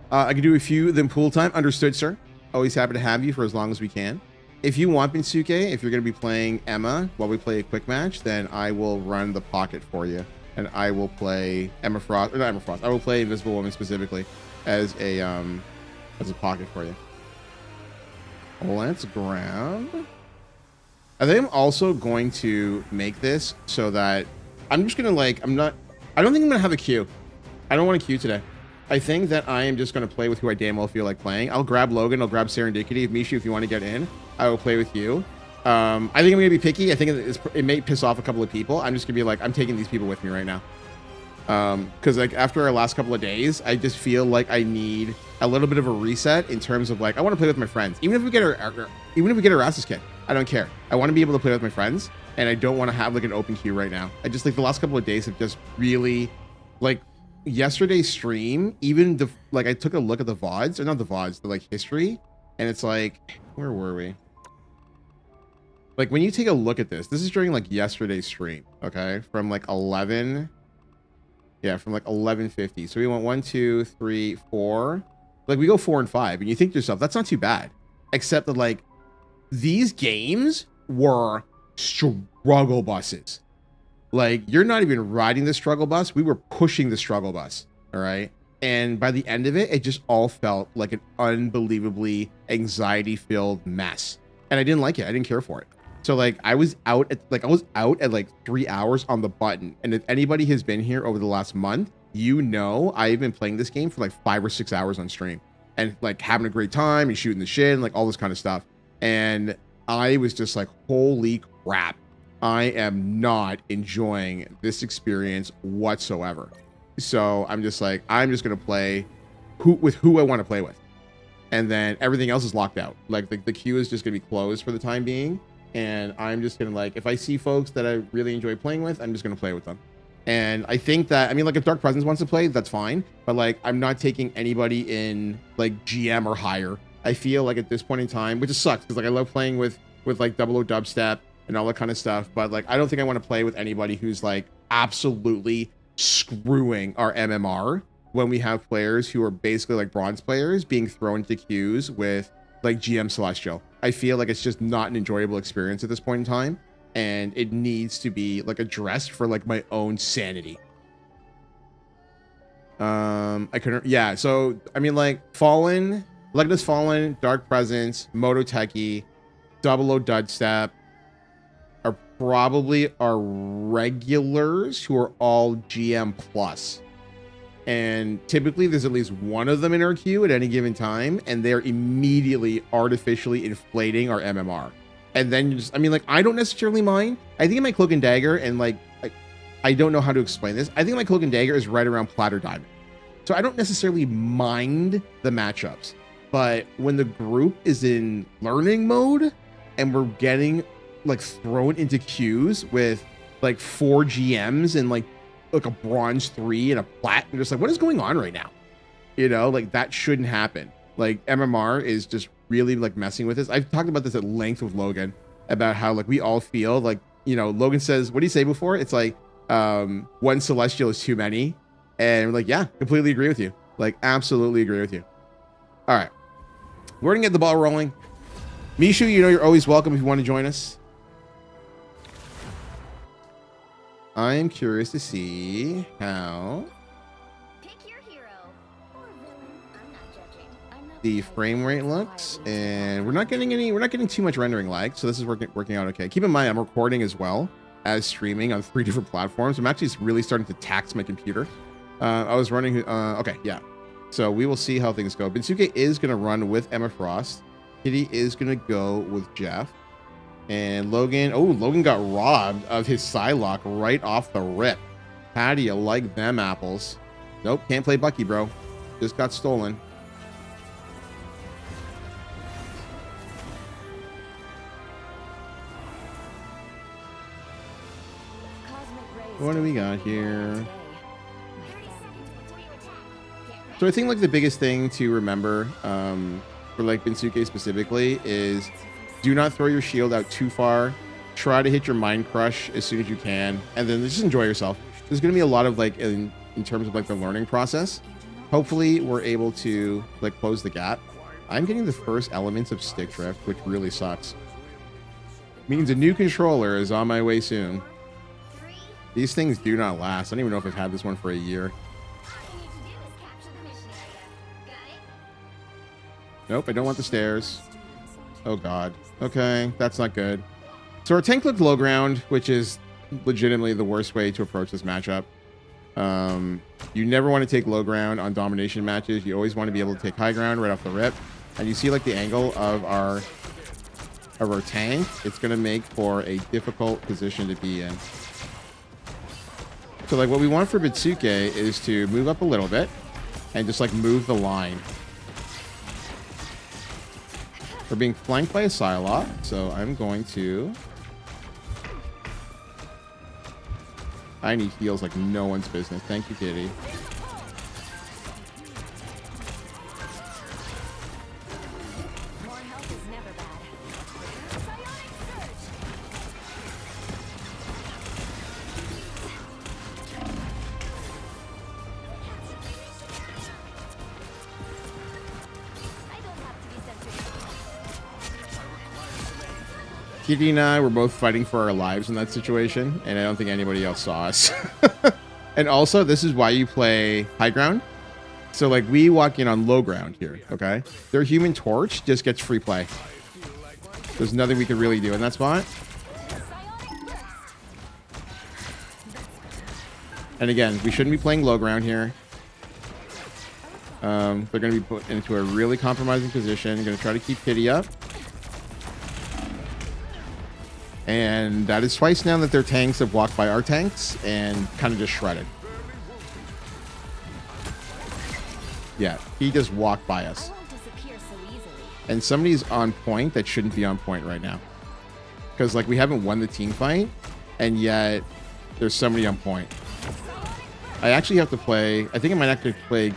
I can do a few, then pool time. Understood, sir. Always happy to have you for as long as we can. If you want, Binsuke, if you're going to be playing Emma while we play a quick match, then I will run the pocket for you. And I will play Emma Frost, or not Emma Frost. I will play Invisible Woman specifically as a pocket for you. Let's grab. I think I'm also going to make this so that I'm just gonna like, I don't think I'm gonna have a queue. I don't want a queue today. I think that I am just gonna play with who I damn well feel like playing. I'll grab Logan, I'll grab Serendipity. Mishu, if you want to get in, I will play with you. I think I'm gonna be picky. I think it may piss off a couple of people. I'm just gonna be like, I'm taking these people with me right now. Because like after our last couple of days, I just feel like I need a little bit of a reset in terms of like, I want to play with my friends. Even if we get our asses kicked, I don't care. I want to be able to play with my friends, and I don't want to have like an open queue right now. I just like the last couple of days have just really, like yesterday's stream, even the like I took a look at the VODs, or not the VODs, the like history, and it's like, where were we? Like when you take a look at this is during like yesterday's stream, okay, from like 11. Yeah, from like 11:50. So we went 1, 2, 3, 4. Like we go 4 and 5, and you think to yourself, that's not too bad. Except that like these games were struggle buses. Like you're not even riding the struggle bus. We were pushing the struggle bus. All right. And by the end of it, it just all felt like an unbelievably anxiety-filled mess. And I didn't like it. I didn't care for it. So like I was out at like 3 hours on the button. And if anybody has been here over the last month, you know I've been playing this game for like 5 or 6 hours on stream and like having a great time and shooting the shit and like all this kind of stuff. And I was just like, holy crap, I am not enjoying this experience whatsoever. So I'm just like, I'm just gonna play with who I want to play with. And then everything else is locked out. Like the queue is just gonna be closed for the time being. And I'm just gonna like, if I see folks that I really enjoy playing with, I'm just gonna play with them. And I think that, I mean, like if Dark Presence wants to play, that's fine. But like, I'm not taking anybody in like GM or higher. I feel like at this point in time, which just sucks because like I love playing with like 00 dubstep and all that kind of stuff. But like, I don't think I want to play with anybody who's like absolutely screwing our MMR when we have players who are basically like bronze players being thrown into queues with like GM Celestial. I feel like it's just not an enjoyable experience at this point in time, and it needs to be like addressed for like my own sanity. I couldn't, yeah. So I mean, like Fallen, Legatus Fallen, Dark Presence, Mototeki, 00 Dubstep are probably our regulars who are all GM plus. And typically there's at least one of them in our queue at any given time, and they're immediately artificially inflating our MMR. And then you just, I mean, like, I don't necessarily mind. I think my Cloak and Dagger, and like, I don't know how to explain this. I think my Cloak and Dagger is right around Platter Diamond. So I don't necessarily mind the matchups. But when the group is in learning mode and we're getting like thrown into queues with like 4 GMs and like a bronze 3 and a plat, and just like, what is going on right now? You know, like that shouldn't happen. Like MMR is just really like messing with this. I've talked about this at length with Logan about how like we all feel like, you know, Logan says, what did he say before? It's like one Celestial is too many. And we're like, yeah, completely agree with you. Like absolutely agree with you. All right, we're gonna get the ball rolling. Mishu, you know you're always welcome if you want to join us. I am curious to see how the frame rate looks, and we're not getting too much rendering lag, so this is working out okay. Keep in mind I'm recording as well as streaming on 3 different platforms. I'm actually really starting to tax my computer. I was running okay, yeah, so we will see how things go. Bensuke is gonna run with Emma Frost. Kitty is gonna go with Jeff. And Logan, oh, Logan got robbed of his Psylocke right off the rip. How do you like them apples? Nope, can't play Bucky, bro. Just got stolen. What do we got here? So I think like the biggest thing to remember for like Bensuke specifically is do not throw your shield out too far. Try to hit your Mind Crush as soon as you can, and then just enjoy yourself. There's going to be a lot of like in terms of like the learning process. Hopefully we're able to like close the gap. I'm getting the first elements of stick drift, which really sucks. Means a new controller is on my way soon. These things do not last. I don't even know if I've had this one for a year. Nope, I don't want the stairs. Oh god. Okay, that's not good. So our tank looked low ground, which is legitimately the worst way to approach this matchup. You never want to take low ground on domination matches. You always want to be able to take high ground right off the rip. And you see like the angle of our tank, it's going to make for a difficult position to be in. So like what we want for Bitsuke is to move up a little bit and just like move the line. We're being flanked by a Psylocke, so I'm going to... I need heals like no one's business. Thank you, Kitty. Kitty and I were both fighting for our lives in that situation, and I don't think anybody else saw us. And also, this is why you play high ground. So, like, we walk in on low ground here, okay? Their Human Torch just gets free play. There's nothing we can really do in that spot. And again, we shouldn't be playing low ground here. They're going to be put into a really compromising position. Going to try to keep Kitty up. And that is twice now that their tanks have walked by our tanks and kind of just shredded. Yeah, he just walked by us. And somebody's on point that shouldn't be on point right now. Because, like, we haven't won the team fight, and yet there's somebody on point. I actually have to play... I think I might actually play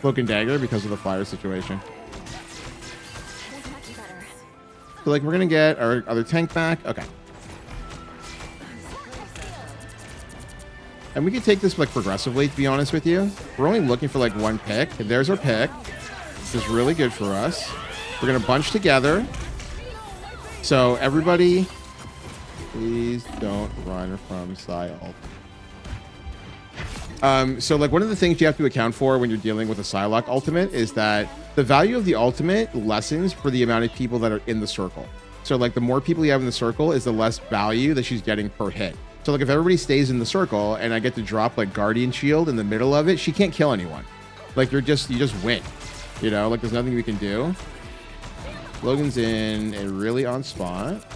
Cloak and Dagger because of the fire situation. So, like, we're going to get our other tank back. Okay. And we can take this, like, progressively, to be honest with you. We're only looking for, like, one pick. And there's our pick. This is really good for us. We're going to bunch together. So, everybody, please don't run from Psy ult. So, like, one of the things you have to account for when you're dealing with a Psylocke ultimate is that the value of the ultimate lessens for the amount of people that are in the circle. So, like, the more people you have in the circle is the less value that she's getting per hit. So, like, if everybody stays in the circle and I get to drop, like, Guardian Shield in the middle of it, she can't kill anyone. Like, you just win. You know, like, there's nothing we can do. Logan's in a really on spot.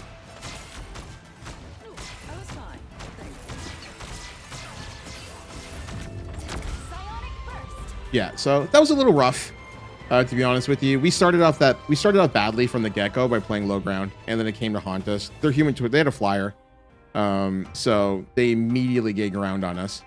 Yeah, so that was a little rough, to be honest with you. We started off badly from the get-go by playing low ground, and then it came to haunt us. They're human to it. They had a flyer, so they immediately gig around on us.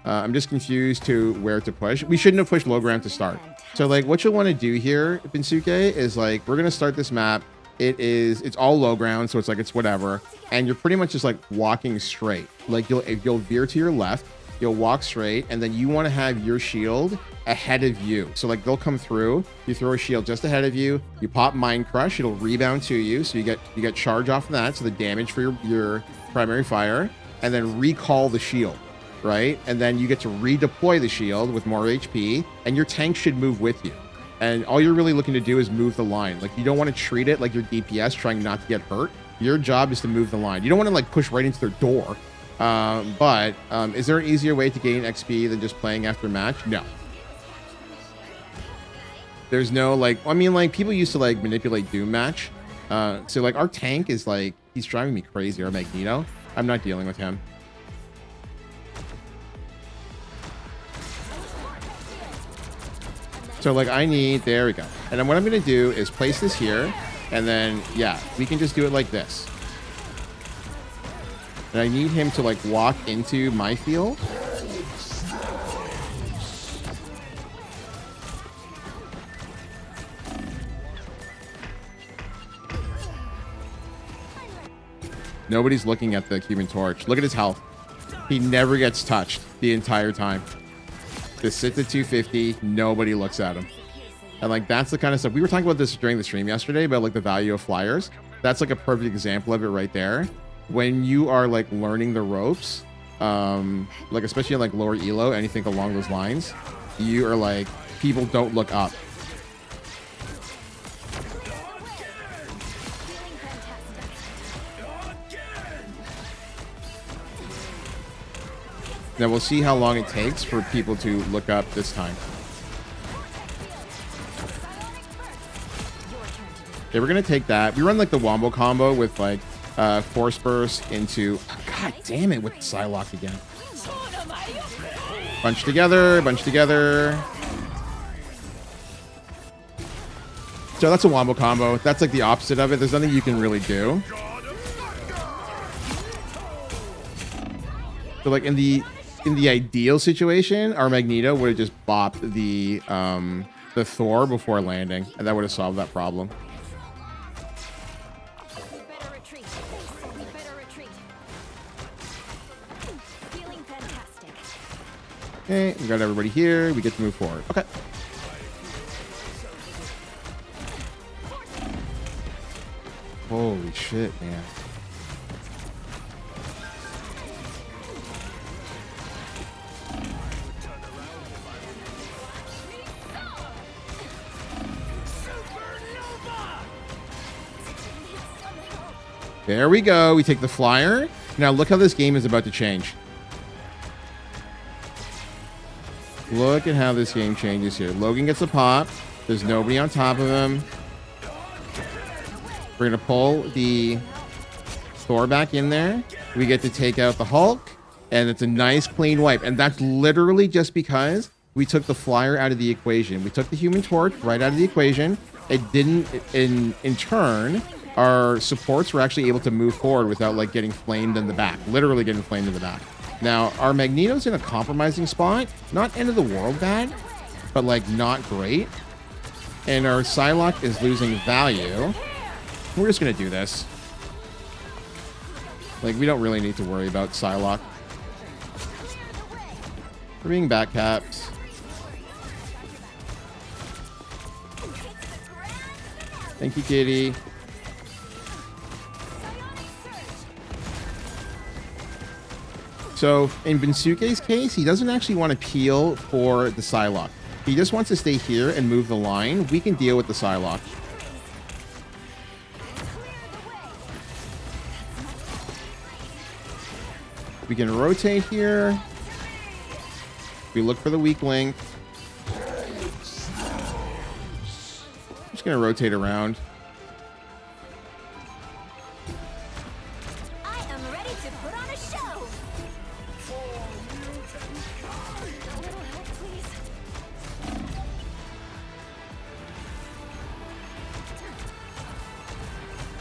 I'm just confused to where to push. We shouldn't have pushed low ground to start. So, like, what you'll want to do here, Binsuke, is, like, we're gonna start this map. It's all low ground, so it's whatever, and you're pretty much just like walking straight. Like, you'll veer to your left. You'll walk straight, and then you want to have your shield ahead of you. So, like, they'll come through, you throw a shield just ahead of you, you pop Mind Crush, it'll rebound to you, so you get charge off of that, so the damage for your primary fire, and then recall the shield, right? And then you get to redeploy the shield with more HP, and your tank should move with you. And all you're really looking to do is move the line. Like, you don't want to treat it like your DPS trying not to get hurt. Your job is to move the line. You don't want to, like, push right into their door. But is there an easier way to gain XP than just playing after match? No. There's no, like, I mean, like, people used to, like, manipulate Doom match. So, like, our tank is, like, he's driving me crazy, our Magneto. I'm not dealing with him. So, like, there we go. And then what I'm going to do is place this here, and then, yeah, we can just do it like this. And I need him to, like, walk into my field. Nobody's looking at the Human Torch. Look at his health. He never gets touched the entire time. Just sits at 250. Nobody looks at him. And, like, that's the kind of stuff. We were talking about this during the stream yesterday about, like, the value of flyers. That's, like, a perfect example of it right there. When you are, like, learning the ropes, like, especially in, like, lower elo, anything along those lines, you are, like, people don't look up. Now we'll see how long it takes for people to look up this time. Okay, we're gonna take that. We run like the wombo combo with like force burst into. God damn it with the Psylocke again. Bunch together, bunch together. So that's a wombo combo. That's like the opposite of it. There's nothing you can really do. So like in the ideal situation, our Magneto would have just bopped the Thor before landing, and that would have solved that problem. Okay, we got everybody here. We get to move forward. Okay. Holy shit, man. There we go. We take the flyer. Now look how this game is about to change. Look at how this game changes here. Logan gets a pop. There's nobody on top of him. We're going to pull the Thor back in there. We get to take out the Hulk. And it's a nice clean wipe. And that's literally just because we took the flyer out of the equation. We took the Human Torch right out of the equation. It didn't, in turn, our supports were actually able to move forward without like getting flamed in the back. Literally getting flamed in the back. Now, our Magneto's in a compromising spot. Not end of the world bad, but like not great. And our Psylocke is losing value. We're just going to do this. Like, we don't really need to worry about Psylocke. We're being backcapped. Thank you, Kitty. So in Binsuke's case, he doesn't actually want to peel for the Psylocke. He just wants to stay here and move the line. We can deal with the Psylocke. We can rotate here. We look for the weak link. I'm just going to rotate around.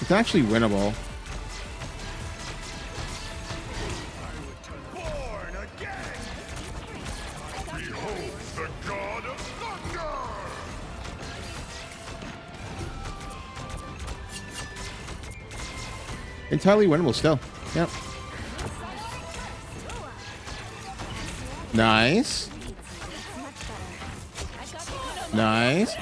It's actually winnable. Entirely winnable still. Yep. Nice. Nice.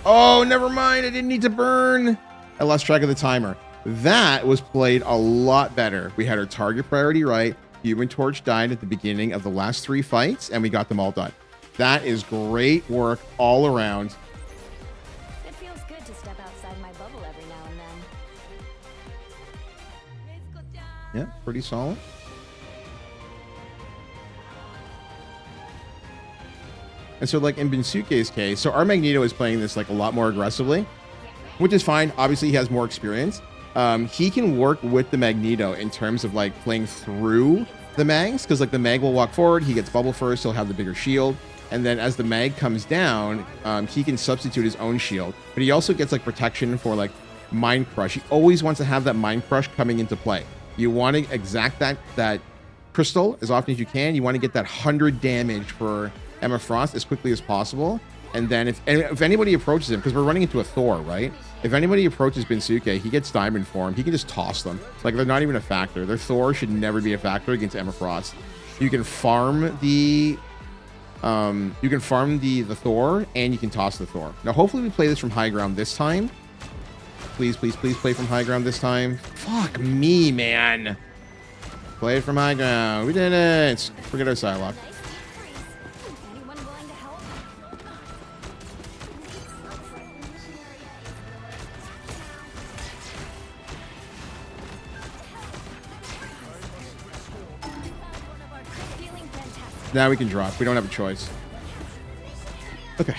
Oh, never mind. I didn't need to burn. I lost track of the timer. That was played a lot better. We had our target priority right. Human Torch died at the beginning of the last 3 fights, and we got them all done. That is great work all around. It feels good to step outside my bubble every now and then. Yeah, pretty solid. And so like in Binsuke's case, so our Magneto is playing this like a lot more aggressively, which is fine. Obviously, he has more experience. He can work with the Magneto in terms of like playing through the mags, because like the mag will walk forward, he gets bubble first, he'll have the bigger shield, and then as the mag comes down, he can substitute his own shield. But he also gets like protection for like Mind Crush. He always wants to have that Mind Crush coming into play. You want to exact that crystal as often as you can. You want to get that 100 damage for Emma Frost as quickly as possible. And then if anybody approaches him, because we're running into a Thor, right? If anybody approaches Binsuke, he gets Diamond Form. He can just toss them. Like, they're not even a factor. Their Thor should never be a factor against Emma Frost. You can farm the Thor, and you can toss the Thor. Now, hopefully we play this from high ground this time. Please, please, please play from high ground this time. Fuck me, man. Play it from high ground. We did it. Forget our Psylocke. Now we can drop. We don't have a choice. Okay.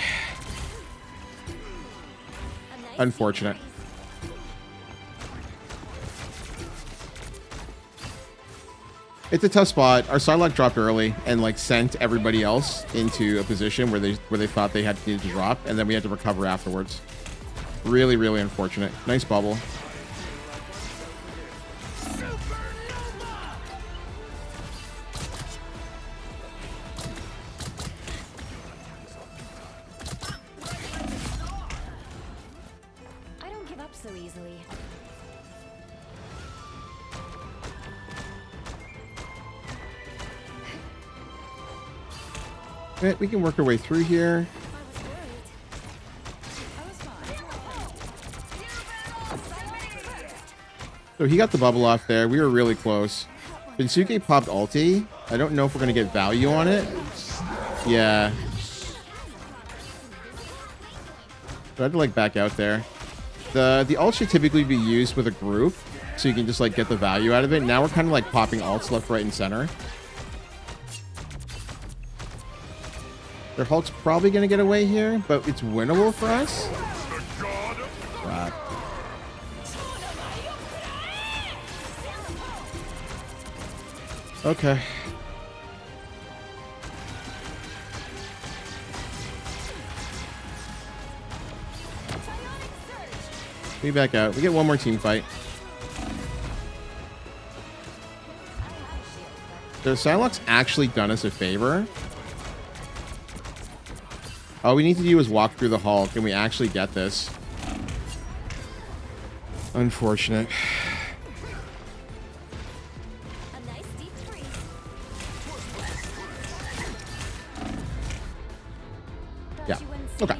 Unfortunate. It's a tough spot. Our Psylocke dropped early and like sent everybody else into a position where they thought they had to drop, and then we had to recover afterwards. Really, really unfortunate. Nice bubble. I don't give up so easily. Okay, we can work our way through here. So he got the bubble off there. We were really close. Binsuke popped ulti. I don't know if we're going to get value on it. Yeah. So I had to like back out there. The ult should typically be used with a group, so you can just like get the value out of it. Now we're kind of like popping ults left, right, and center. Their Hulk's probably going to get away here, but it's winnable for us. Crap. Okay. We back out. We get one more team fight. So Psylocke's actually done us a favor. All we need to do is walk through the Hulk, and we actually get this. Unfortunate. A nice deep freeze. Yeah. Don't you win Okay.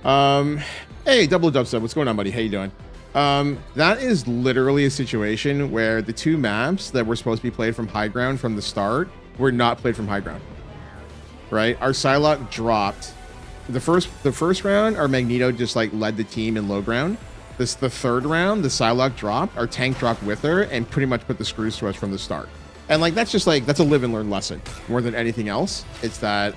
again? Hey, Double Dubstep, what's going on, buddy? How you doing? That is literally a situation where the two maps that were supposed to be played from high ground from the start were not played from high ground. Right? Our Psylocke dropped. The first round, our Magneto just like led the team in low ground. The third round, the Psylocke dropped, our tank dropped with her, and pretty much put the screws to us from the start. And like that's just like that's a live and learn lesson more than anything else. It's that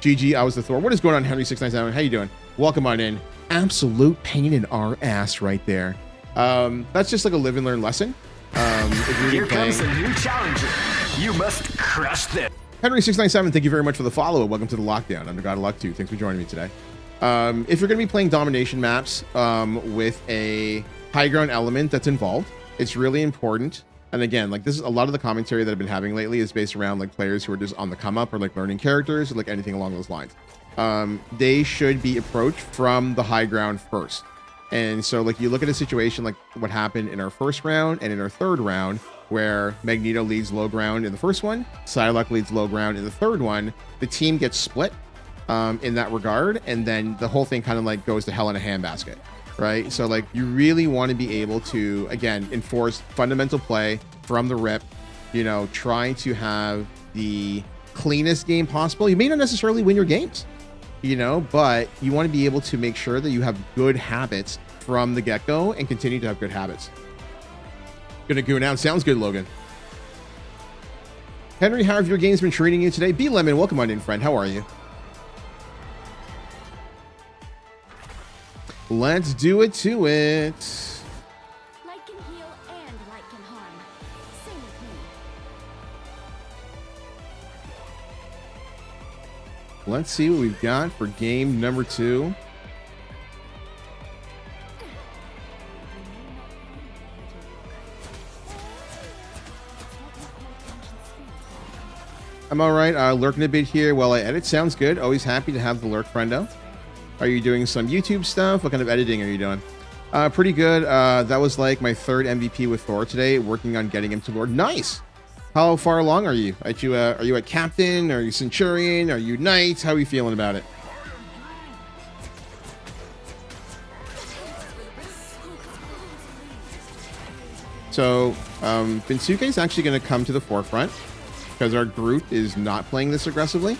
GG, I was the Thor. What is going on, Henry697? How you doing? Welcome on in. Absolute pain in our ass right there. That's just like a live and learn lesson. Here comes a new challenger. You must crush them. Henry697, thank you very much for the follow. Welcome to the lockdown. I'm the God of Luck 2. Thanks for joining me today. If you're going to be playing domination maps with a high ground element that's involved, it's really important. And again, like this is a lot of the commentary that I've been having lately is based around like players who are just on the come up or like learning characters or like anything along those lines. They should be approached from the high ground first. And so like you look at a situation like what happened in our first round and in our third round, where Magneto leads low ground in the first one, Psylocke leads low ground in the third one, the team gets split in that regard, and then the whole thing kind of like goes to hell in a handbasket, right? So like you really want to be able to, again, enforce fundamental play from the rip, you know, try to have the cleanest game possible. You may not necessarily win your games, you know, but you want to be able to make sure that you have good habits from the get-go and continue to have good habits. Gonna goon out. Sounds good, Logan. Henry, how have your games been treating you today? B Lemon, welcome on in, friend. How are you? Let's do it to it. Light can heal and light can harm. Same with me. Let's see what we've got for game number 2. I'm all right. Lurking a bit here while I edit. Sounds good. Always happy to have the lurk, friendo. Are you doing some YouTube stuff? What kind of editing are you doing? Pretty good. That was like my 3rd MVP with Thor today, working on getting him to Lord. Nice. How far along are you? Are you at Captain? Are you Centurion? Are you Knight? How are you feeling about it? So, Binsuke is actually going to come to the forefront because our Groot is not playing this aggressively.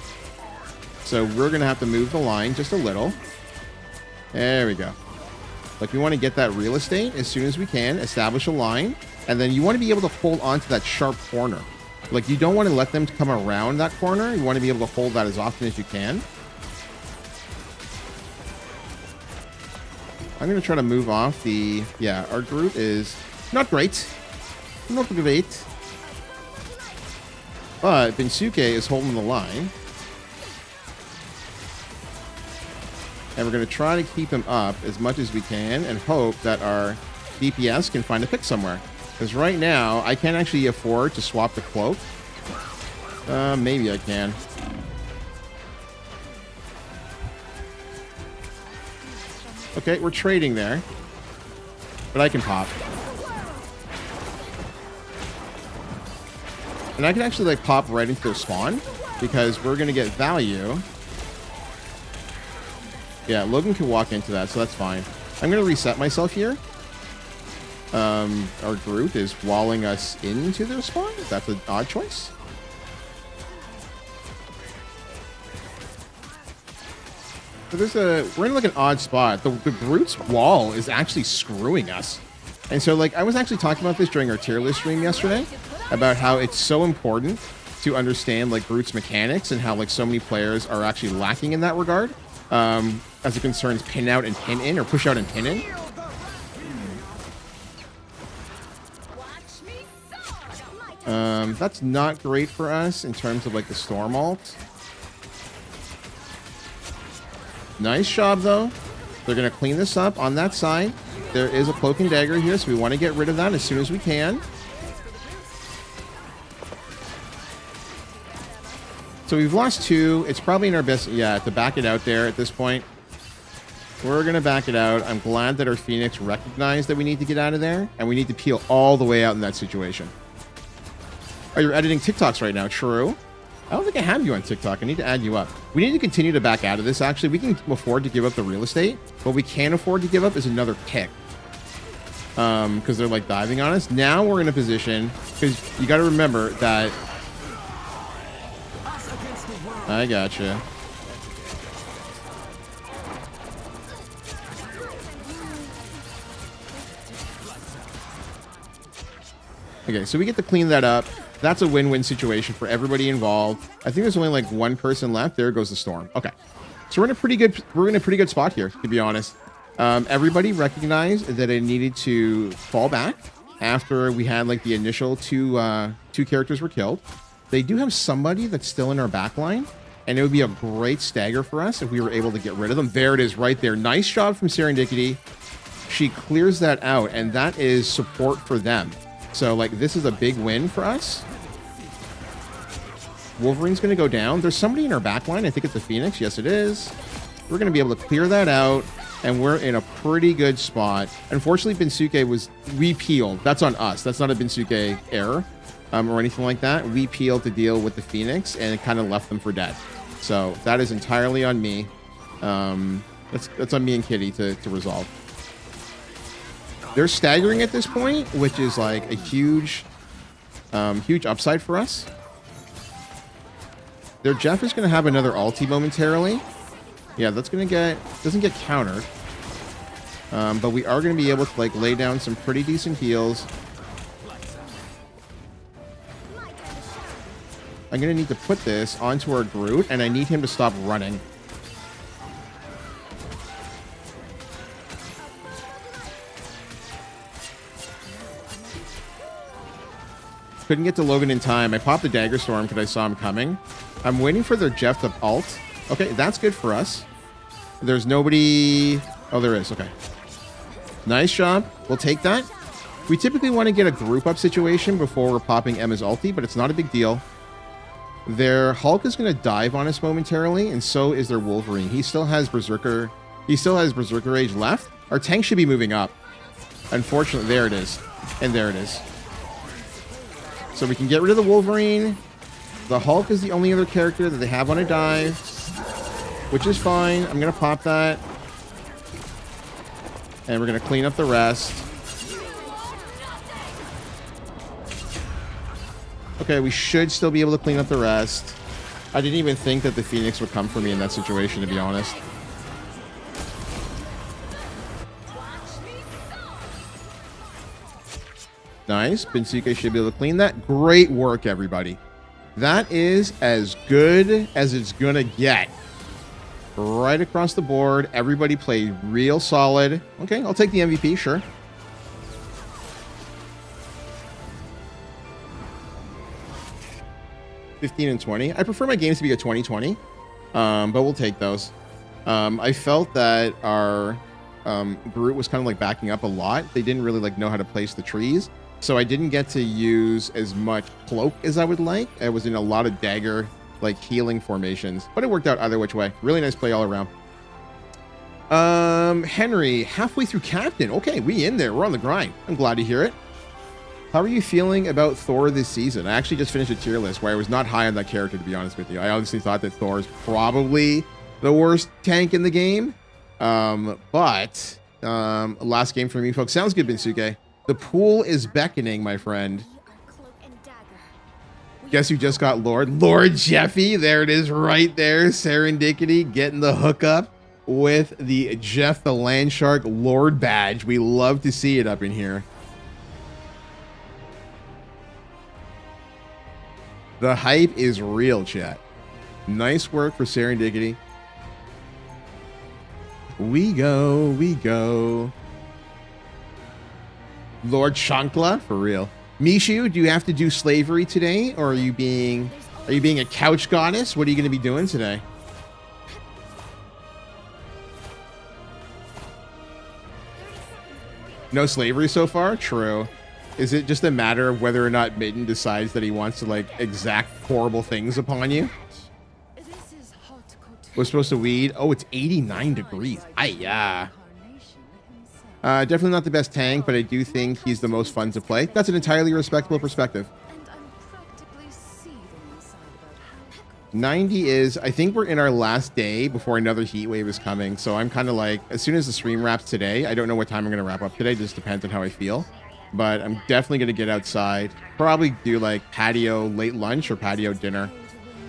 So we're going to have to move the line just a little. There we go. Like we want to get that real estate as soon as we can, establish a line, and then you want to be able to hold on to that sharp corner Like, you don't want to let them come around that corner. You want to be able to hold that as often as you can. I'm going to try to move off the... Yeah, our Groot is not great. Not great. But Binsuke is holding the line. And we're going to try to keep him up as much as we can and hope that our DPS can find a pick somewhere. Because right now, I can't actually afford to swap the cloak. Maybe I can. Okay, we're trading there. But I can pop. And I can actually, like, pop right into their spawn. Because we're going to get value. Yeah, Logan can walk into that, so that's fine. I'm going to reset myself here. Our Groot is walling us into their spawn. That's an odd choice. So we're in like an odd spot. The Groot's wall is actually screwing us. And so, like, I was actually talking about this during our tier list stream yesterday about how it's so important to understand like Groot's mechanics and how like so many players are actually lacking in that regard. As it concerns pin out and pin in, or push out and pin in. That's not great for us in terms of like the Storm ult. Nice job though. They're going to clean this up on that side. There is a Cloak and Dagger here, so we want to get rid of that as soon as we can. So we've lost 2. It's probably in our best, yeah, to back it out there at this point. We're going to back it out. I'm glad that our Phoenix recognized that we need to get out of there, and we need to peel all the way out in that situation. Oh, you're editing TikToks right now. True. I don't think I have you on TikTok. I need to add you up. We need to continue to back out of this, actually. We can afford to give up the real estate. What we can't afford to give up is another pick. Because they're, like, diving on us. Now we're in a position, because you got to remember that... I gotcha. Okay, so we get to clean that up. That's a win-win situation for everybody involved. I think there's only like one person left. There goes the Storm. Okay, so we're in a pretty good spot here, to be honest. Everybody recognized that it needed to fall back after we had like the initial two characters were killed. They do have somebody that's still in our backline, and it would be a great stagger for us if we were able to get rid of them. There it is right there. Nice job from Serendipity. She clears that out, and that is support for them. So, like, this is a big win for us. Wolverine's going to go down. There's somebody in our backline. I think it's a Phoenix. Yes, it is. We're going to be able to clear that out, and we're in a pretty good spot. Unfortunately, Binsuke was... We peeled. That's on us. That's not a Binsuke error or anything like that. We peeled to deal with the Phoenix, and it kind of left them for dead. So, that is entirely on me. That's on me and Kitty to resolve. They're staggering at this point, which is like a huge upside for us. Their Jeff is going to have another ulti momentarily. Yeah, that's going to doesn't get countered. But we are going to be able to like lay down some pretty decent heals. I'm going to need to put this onto our Groot, and I need him to stop running. Couldn't get to Logan in time. I popped the Dagger Storm because I saw him coming. I'm waiting for their Jeff to ult. Okay, that's good for us. There's nobody... Oh, there is. Okay. Nice job. We'll take that. We typically want to get a group up situation before we're popping Emma's ulti, but it's not a big deal. Their Hulk is going to dive on us momentarily, and so is their Wolverine. He still has Berserker... He still has Berserker Rage left. Our tank should be moving up. Unfortunately, there it is. And there it is. So we can get rid of the Wolverine. The Hulk is the only other character that they have on a dive, which is fine. I'm going to pop that. And we're going to clean up the rest. Okay, we should still be able to clean up the rest. I didn't even think that the Phoenix would come for me in that situation, to be honest. Nice. Binsuke should be able to clean that. Great work, everybody. That is as good as it's going to get. Right across the board. Everybody played real solid. Okay, I'll take the MVP, sure. $15 and $20. I prefer my games to be a 20-20, but we'll take those. I felt that our Groot was kind of like backing up a lot. They didn't really like know how to place the trees, so I didn't get to use as much cloak as I would like. I was in a lot of dagger like healing formations, but it worked out either which way. Really nice play all around. Henry, halfway through captain. Okay, we in there. We're on the grind. I'm glad to hear it. How are you feeling about Thor this season? I actually just finished a tier list where I was not high on that character, to be honest with you. I honestly thought that Thor is probably the worst tank in the game. But last game for me, folks. Sounds good, Binsuke. The pool is beckoning, my friend. Cloak and dagger. Guess who just got Lord? Lord Jeffy. There it is right there. Serendipity getting the hookup with the Jeff the Landshark Lord badge. We love to see it up in here. The hype is real, chat. Nice work for Serendipity. We go, we go. Lord Shankla, for real. Mishu, do you have to do slavery today, or are you being a couch goddess? What are you going to be doing today? No slavery so far? True. Is it just a matter of whether or not Mitten decides that he wants to like exact horrible things upon you? We're supposed to weed. Oh, it's 89 degrees. Aiyah. Definitely not the best tank, but I do think he's the most fun to play. That's an entirely respectable perspective. 90 is, I think we're in our last day before another heat wave is coming. So I'm kind of like, as soon as the stream wraps today, I don't know what time I'm going to wrap up today. Just depends on how I feel. But I'm definitely going to get outside. Probably do like patio late lunch or patio dinner.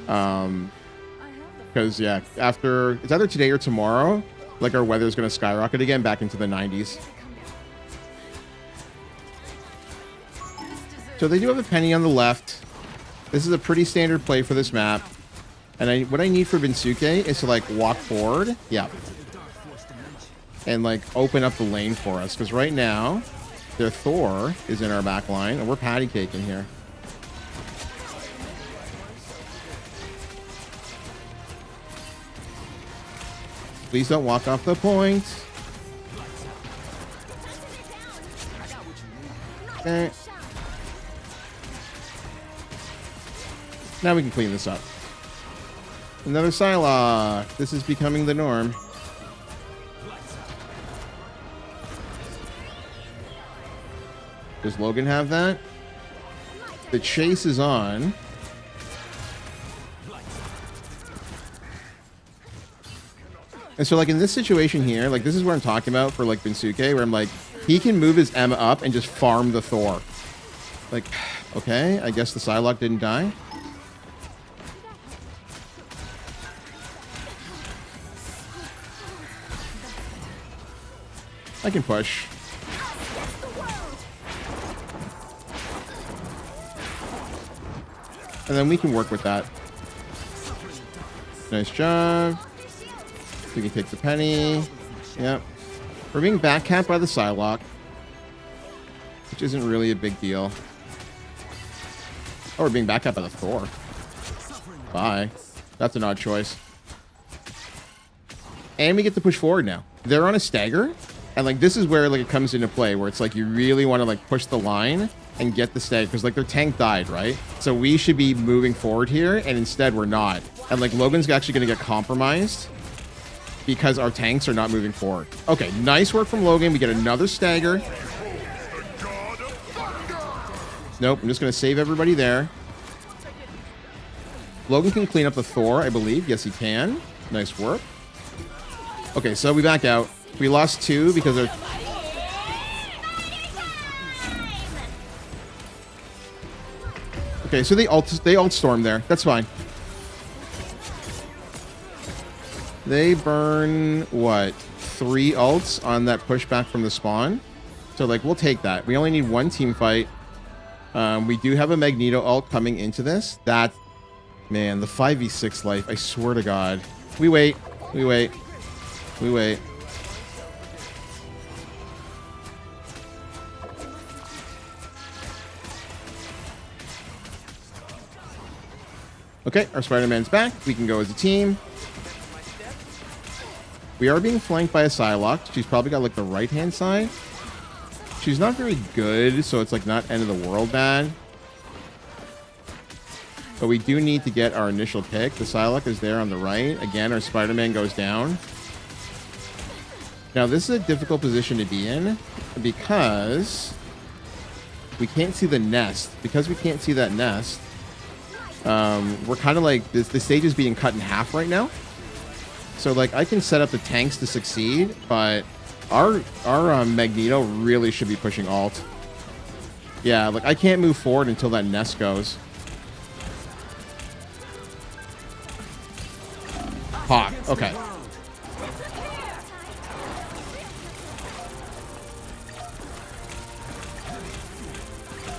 Because, yeah, after, it's either today or tomorrow, like our weather is going to skyrocket again back into the 90s. So they do have a penny on the left. This is a pretty standard play for this map. And what I need for Binsuke is to like walk forward. Yeah. And like open up the lane for us. Because right now, their Thor is in our back line and we're patty caking here. Please don't walk off the point. Okay. Now we can clean this up. Another Psylocke. This is becoming the norm. Does Logan have that? The chase is on. And so, like, in this situation here, like, this is what I'm talking about for, like, Binsuke, where I'm like, he can move his Emma up and just farm the Thor. Like, okay, I guess the Psylocke didn't die. I can push. And then we can work with that. Nice job. We can take the penny. Yep. We're being backcapped by the Psylocke, which isn't really a big deal. Oh, we're being backcapped by the Thor. Bye. That's an odd choice. And we get to push forward now. They're on a stagger. And like this is where like it comes into play, where it's like you really want to like push the line and get the stag, because like their tank died, right? So we should be moving forward here, and instead we're not. And like Logan's actually going to get compromised because our tanks are not moving forward. Okay, nice work from Logan. We get another stagger. Nope, I'm just going to save everybody there. Logan can clean up the Thor, I believe. Yes, he can. Nice work. Okay, so we back out. We lost 2 because they're... Okay, so they ult storm there. That's fine. They burn, what, 3 ults on that pushback from the spawn? So, like, we'll take that. We only need 1 team fight. We do have a Magneto ult coming into this. That, man, the 5v6 life, I swear to God. We wait. We wait. We wait. Okay, our Spider-Man's back. We can go as a team. We are being flanked by a Psylocke. She's probably got like the right-hand side. She's not very good, so it's like not end of the world bad. But we do need to get our initial pick. The Psylocke is there on the right. Again, our Spider-Man goes down. Now, this is a difficult position to be in because we can't see the nest. Because we can't see that nest, we're kind of like, the stage is being cut in half right now. So, like, I can set up the tanks to succeed, but our Magneto really should be pushing alt. Yeah, like, I can't move forward until that nest goes. Hawk, okay.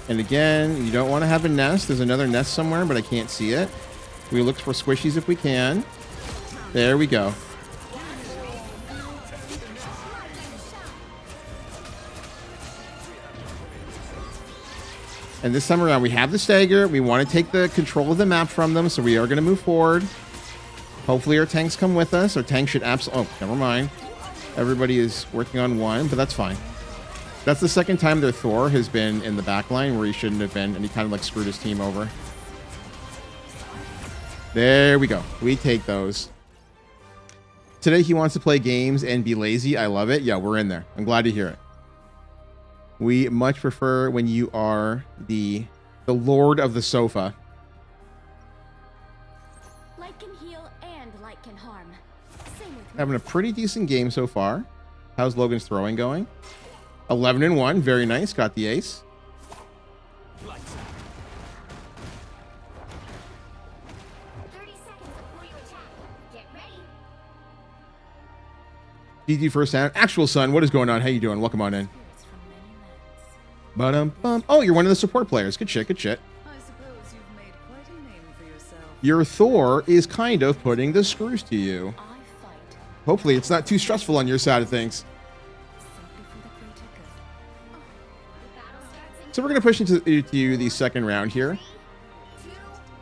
And again, you don't want to have a nest. There's another nest somewhere, but I can't see it. We look for squishies if we can. There we go. And this time around, we have the stagger. We want to take the control of the map from them, so we are going to move forward. Hopefully our tanks come with us. Our tanks should absolutely... Oh, never mind. Everybody is working on one, but that's fine. That's the second time their Thor has been in the back line where he shouldn't have been, and he kind of like screwed his team over. There we go. We take those. Today he wants to play games and be lazy. I love it. Yeah, we're in there. I'm glad to hear it. We much prefer when you are the lord of the sofa. Light can heal and light can harm. Same with me. Having a pretty decent game so far. How's Logan's throwing going? 11-1. Very nice. Got the ace. 30 seconds before you attack. Get ready. GG first down. Actual Sun, what is going on? How you doing? Welcome on in. Spirits from many lands. Ba-dum-bum. Oh, you're one of the support players. Good shit, good shit. I suppose you've made quite a name for yourself. Your Thor is kind of putting the screws to you. I fight Hopefully it's not too stressful on your side of things. simply for the greater good. The battle starts in So we're going to push into the second round here.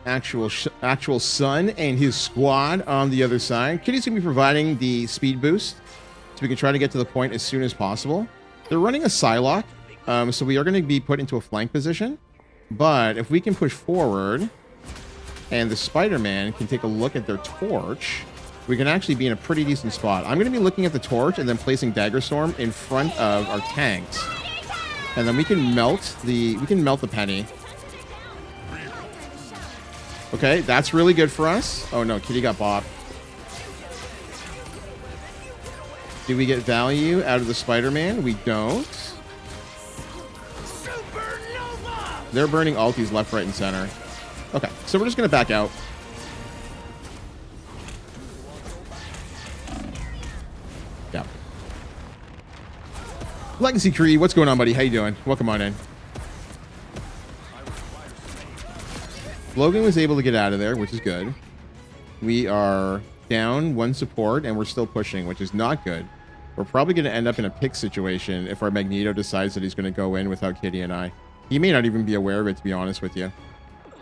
Actual Sun and his squad on the other side. Kitty's going to be providing the speed boost, so we can try to get to the point as soon as possible. They're running a Psylocke, so we are going to be put into a flank position. But if we can push forward and the Spider-Man can take a look at their torch, we can actually be in a pretty decent spot. I'm going to be looking at the torch and then placing Dagger Storm in front of our tanks. And then we can melt the penny. Okay, that's really good for us. Oh no, Kitty got bopped. Do we get value out of the Spider-Man? We don't. They're burning ultis left, right, and center. Okay, so we're just going to back out. Yeah. Legacy Cree, what's going on, buddy? How you doing? Welcome on in. Logan was able to get out of there, which is good. We are down one support, and we're still pushing, which is not good. We're probably going to end up in a pick situation if our Magneto decides that he's going to go in without Kitty and I. He may not even be aware of it, to be honest with you.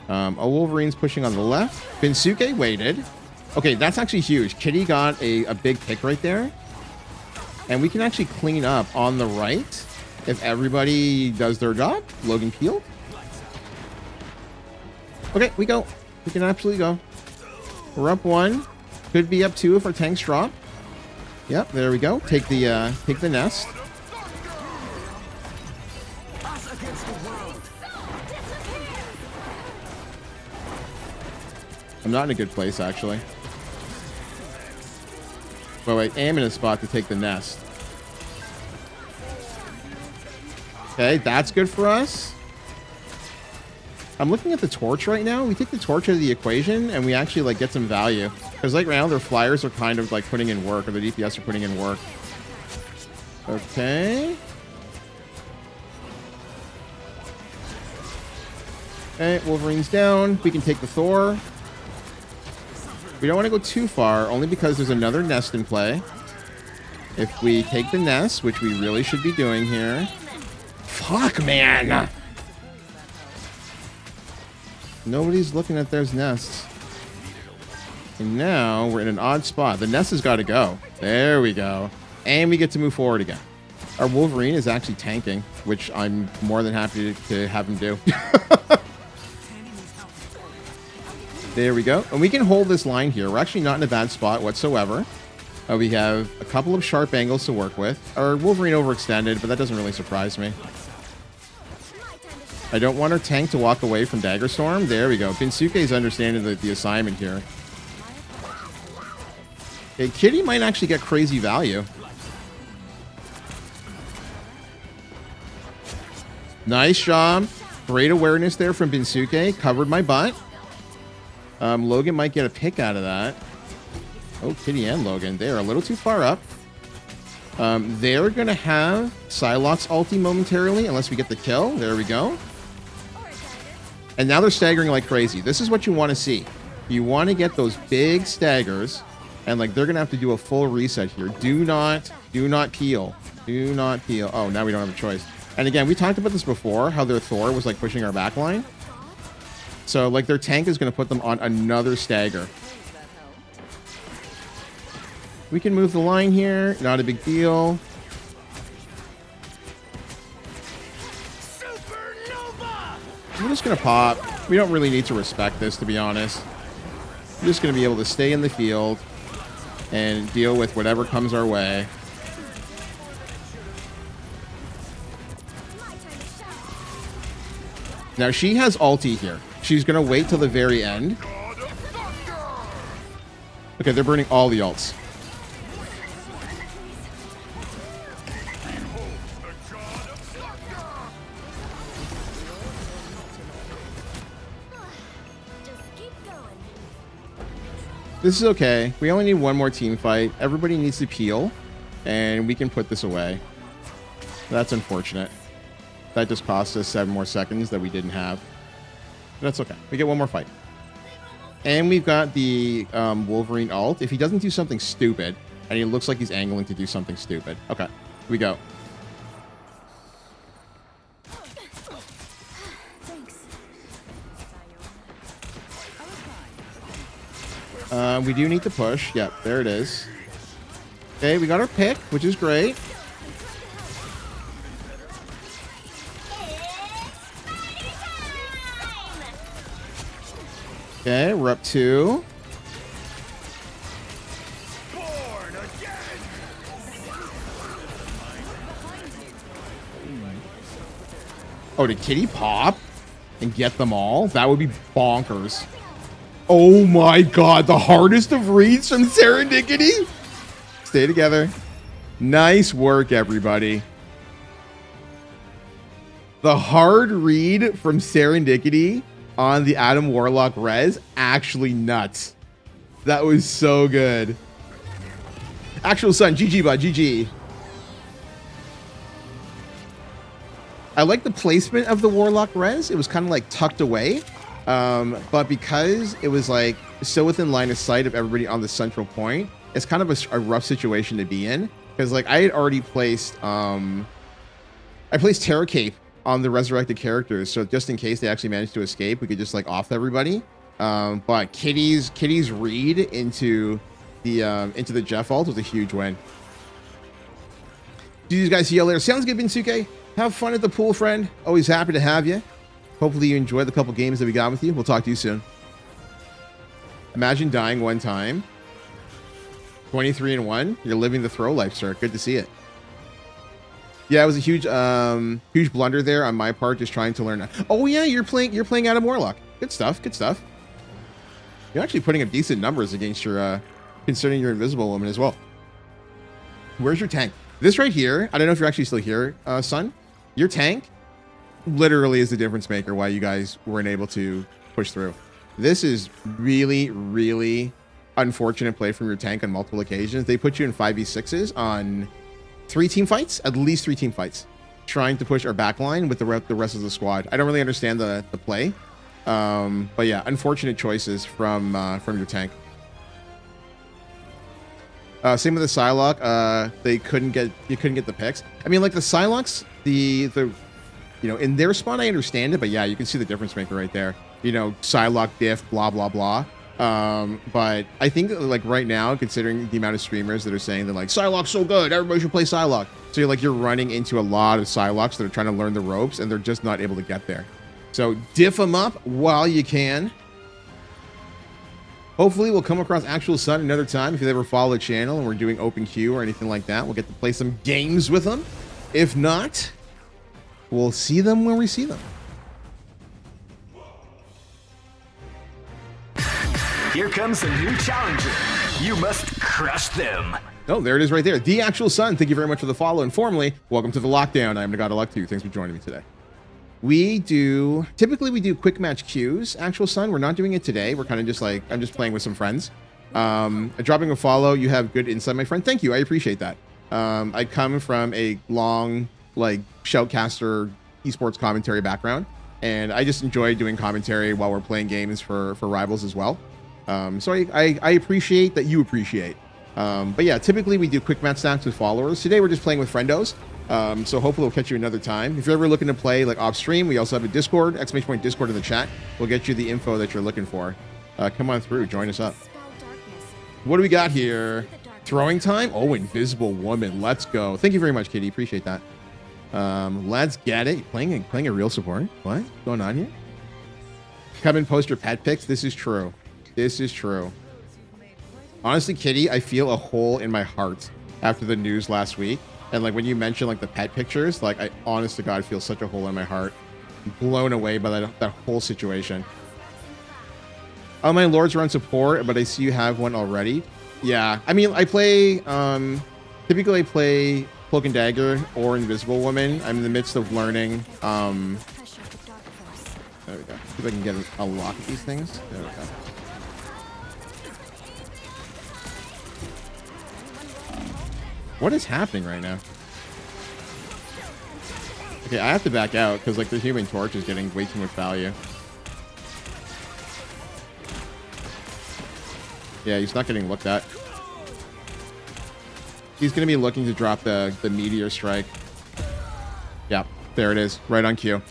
A Wolverine's pushing on the left. Binsuke waited. Okay, that's actually huge. Kitty got a big pick right there. And we can actually clean up on the right if everybody does their job. Logan peeled. Okay, we go. We can absolutely go. We're up one. Could be up two if our tanks drop. Yep, there we go. Take the nest. I'm not in a good place, actually. But wait, I am in a spot to take the nest. Okay, that's good for us. I'm looking at the torch right now. We take the torch out of the equation, and we actually like get some value. Because right now, their flyers are kind of like putting in work, or the DPS are putting in work. Okay. Okay, Wolverine's down. We can take the Thor. We don't want to go too far, only because there's another nest in play. If we take the nest, which we really should be doing here. Fuck, man! Nobody's looking at those nests. And now we're in an odd spot. The nest has got to go. There we go. And we get to move forward again. Our Wolverine is actually tanking, which I'm more than happy to have him do. There we go. And we can hold this line here. We're actually not in a bad spot whatsoever. We have a couple of sharp angles to work with. Our Wolverine overextended, but that doesn't really surprise me. I don't want our tank to walk away from Dagger Storm. There we go. Binsuke is understanding the assignment here. Okay, Kitty might actually get crazy value. Nice job. Great awareness there from Binsuke. Covered my butt. Logan might get a pick out of that. Oh, Kitty and Logan. They're a little too far up. They're going to have Psylocke's ulti momentarily, unless we get the kill. There we go. And now they're staggering like crazy. This is what you want to see. You want to get those big staggers, and like they're going to have to do a full reset here. Do not peel. Do not peel. Oh, now we don't have a choice. And again, we talked about this before, how their Thor was like pushing our back line. So like their tank is going to put them on another stagger. We can move the line here. Not a big deal. We're just going to pop. We don't really need to respect this, to be honest. We're just going to be able to stay in the field and deal with whatever comes our way. Now, she has ulti here. She's going to wait till the very end. Okay, they're burning all the ults. This is okay. We only need one more team fight. Everybody needs to peel, and we can put this away. That's unfortunate. That just cost us 7 more seconds that we didn't have. But that's okay. We get one more fight. And we've got the Wolverine ult. If he doesn't do something stupid, and he looks like he's angling to do something stupid. Okay, here we go. We do need to push. Yep, there it is. Okay, we got our pick, which is great. Okay, we're up 2. Oh, did Kitty pop and get them all? That would be bonkers. Oh my god, the hardest of reads from Serendipity. Stay together. Nice work, everybody. The hard read from Serendipity on the Adam Warlock res, actually nuts. That was so good. Actual Sun, GG bud, GG. I like the placement of the Warlock res. It was kind of like tucked away. But because it was like so within line of sight of everybody on the central point, it's kind of a rough situation to be in. Because like I had already placed, I placed Terror Cape on the resurrected characters, so just in case they actually managed to escape, we could just like off everybody. But Kitty's read into the Jeff ult was a huge win. Do you guys see you later? Sounds good, Binsuke. Have fun at the pool, friend. Always happy to have you. Hopefully you enjoyed the couple games that we got with you. We'll talk to you soon. Imagine dying one time. 23-1. You're living the throw life, sir. Good to see it. Yeah, it was a huge blunder there on my part, just trying to learn. Oh yeah, you're playing Adam Warlock. Good stuff. Good stuff. You're actually putting up decent numbers against your considering your Invisible Woman as well. Where's your tank? This right here. I don't know if you're actually still here, son. Your tank literally is the difference maker why you guys weren't able to push through. This is really, really unfortunate play from your tank on multiple occasions. They put you in 5v6s on 3 team fights, at least 3 team fights, trying to push our back line with the rest of the squad. I don't really understand the play. But yeah, unfortunate choices from your tank. Same with the Psylocke. You couldn't get the picks. I mean, like the Psylocks, the in their spawn, I understand it, but yeah, you can see the difference maker right there. Psylocke diff, blah blah blah. But I think like right now, considering the amount of streamers that are saying that like Psylocke's so good, everybody should play Psylocke. So you're running into a lot of Psylocks that are trying to learn the ropes and they're just not able to get there. So diff them up while you can. Hopefully we'll come across Actual Sun another time. If you ever follow the channel and we're doing open queue or anything like that, we'll get to play some games with them. If not, we'll see them when we see them. Here comes a new challenger. You must crush them. Oh, there it is right there. The Actual Sun, thank you very much for the follow. And formally, welcome to the Lockdown. I'm Nagata Luck 2. Thanks for joining me today. Typically we do quick match queues, Actual Sun. We're not doing it today. We're kind of just like, I'm just playing with some friends. Dropping a follow, you have good insight, my friend. Thank you, I appreciate that. I come from a long, like, shoutcaster esports commentary background, and I just enjoy doing commentary while we're playing games for Rivals as well. So I appreciate that you appreciate. But yeah, typically we do quick match stacks with followers. Today we're just playing with friendos. So hopefully we'll catch you another time. If you're ever looking to play like off stream, we also have a Discord, ! Discord in the chat. We'll get you the info that you're looking for. Come on through, join us up. What do we got here? Throwing time? Oh, Invisible Woman. Let's go. Thank you very much, Kitty. Appreciate that. Let's get it. Playing a real support. What's going on here? Come and post your pet pics. This is true. This is true. Honestly, Kitty, I feel a hole in my heart after the news last week. And like when you mentioned like the pet pictures, like I honest to God feel such a hole in my heart. I'm blown away by that whole situation. Oh, my lords run support, but I see you have one already. Yeah, I mean I play typically I play Cloak and Dagger or Invisible Woman. I'm in the midst of learning. There we go. See if I can get a lock at these things. There we go. What is happening right now? Okay, I have to back out because like the Human Torch is getting way too much value. Yeah, he's not getting looked at. He's going to be looking to drop the Meteor Strike. Yeah, there it is. Right on cue.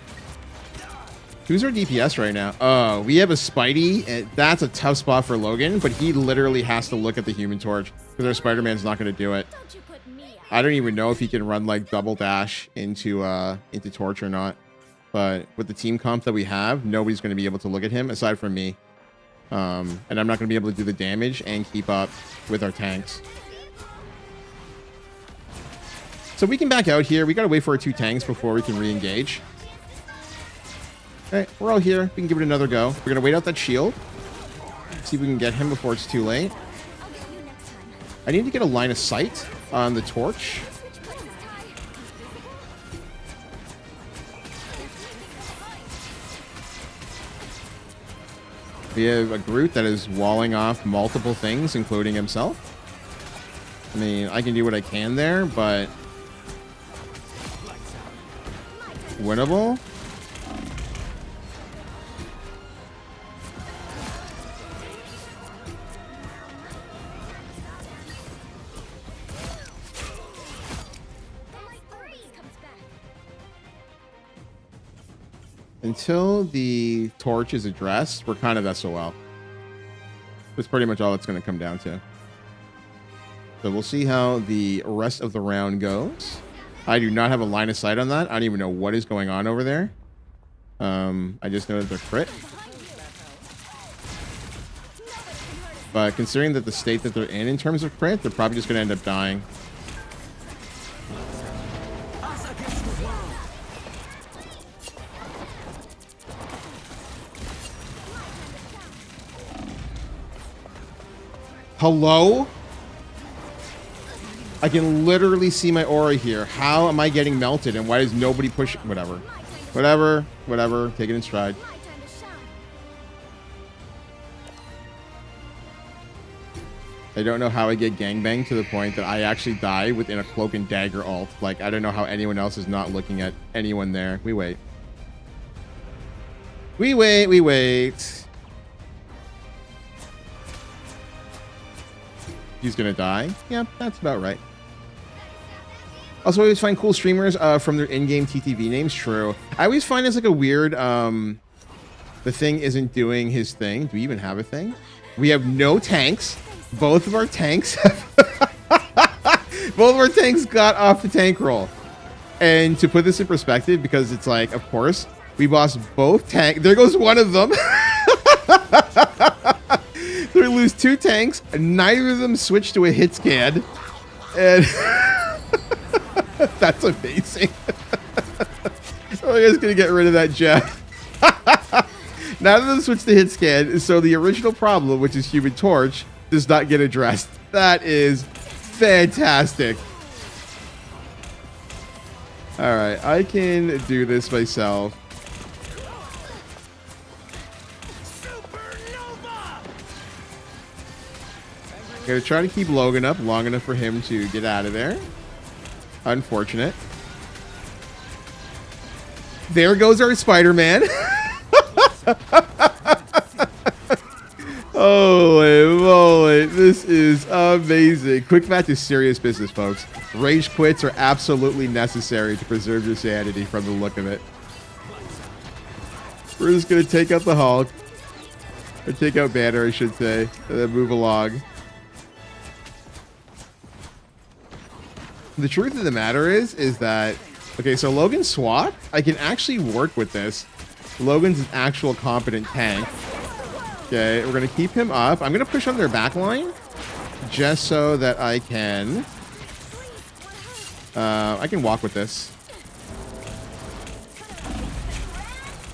Who's our DPS right now? Oh, we have a Spidey. And that's a tough spot for Logan, but he literally has to look at the Human Torch because our Spider-Man's not going to do it. I don't even know if he can run like double dash into Torch or not. But with the team comp that we have, nobody's going to be able to look at him aside from me. And I'm not going to be able to do the damage and keep up with our tanks. So we can back out here. We got to wait for our two tanks before we can re-engage. Okay, we're all here. We can give it another go. We're going to wait out that shield. See if we can get him before it's too late. I need to get a line of sight on the Torch. We have a Groot that is walling off multiple things, including himself. I mean, I can do what I can there, but winnable. Until the Torch is addressed, we're kind of SOL. That's pretty much all it's going to come down to. So we'll see how the rest of the round goes. I do not have a line of sight on that. I don't even know what is going on over there. I just know that they're crit. But considering that the state that they're in terms of crit, they're probably just going to end up dying. Hello? I can literally see my aura here. How am I getting melted and why is nobody pushing? Whatever. Whatever. Take it in stride. I don't know how I get gangbanged to the point that I actually die within a Cloak and Dagger ult. Like, I don't know how anyone else is not looking at anyone there. We wait. We wait, we wait. He's gonna die. Yep, that's about right. Also, I always find cool streamers from their in-game TTV names. True. I always find it's like a weird, the thing isn't doing his thing. Do we even have a thing? We have no tanks. Both of our tanks both of our tanks got off the tank roll. And to put this in perspective, because it's like, of course, we lost both tanks. There goes one of them. So we lose 2 tanks. Neither of them switch to a hit scan. And that's amazing. Oh, you guys gonna get rid of that Jeff. None of them switch to hit scan, so the original problem, which is Human Torch, does not get addressed. That is fantastic. All right, I can do this myself. I'm gonna try to keep Logan up long enough for him to get out of there. Unfortunate. There goes our Spider-Man. Holy moly, this is amazing. Quick match is serious business, folks. Rage quits are absolutely necessary to preserve your sanity from the look of it. We're just gonna take out the Hulk. Or take out Banner, I should say. And then move along. The truth of the matter is that, okay, so Logan's SWAT, I can actually work with this. Logan's an actual competent tank. Okay, we're going to keep him up. I'm going to push on their back line just so that I can walk with this.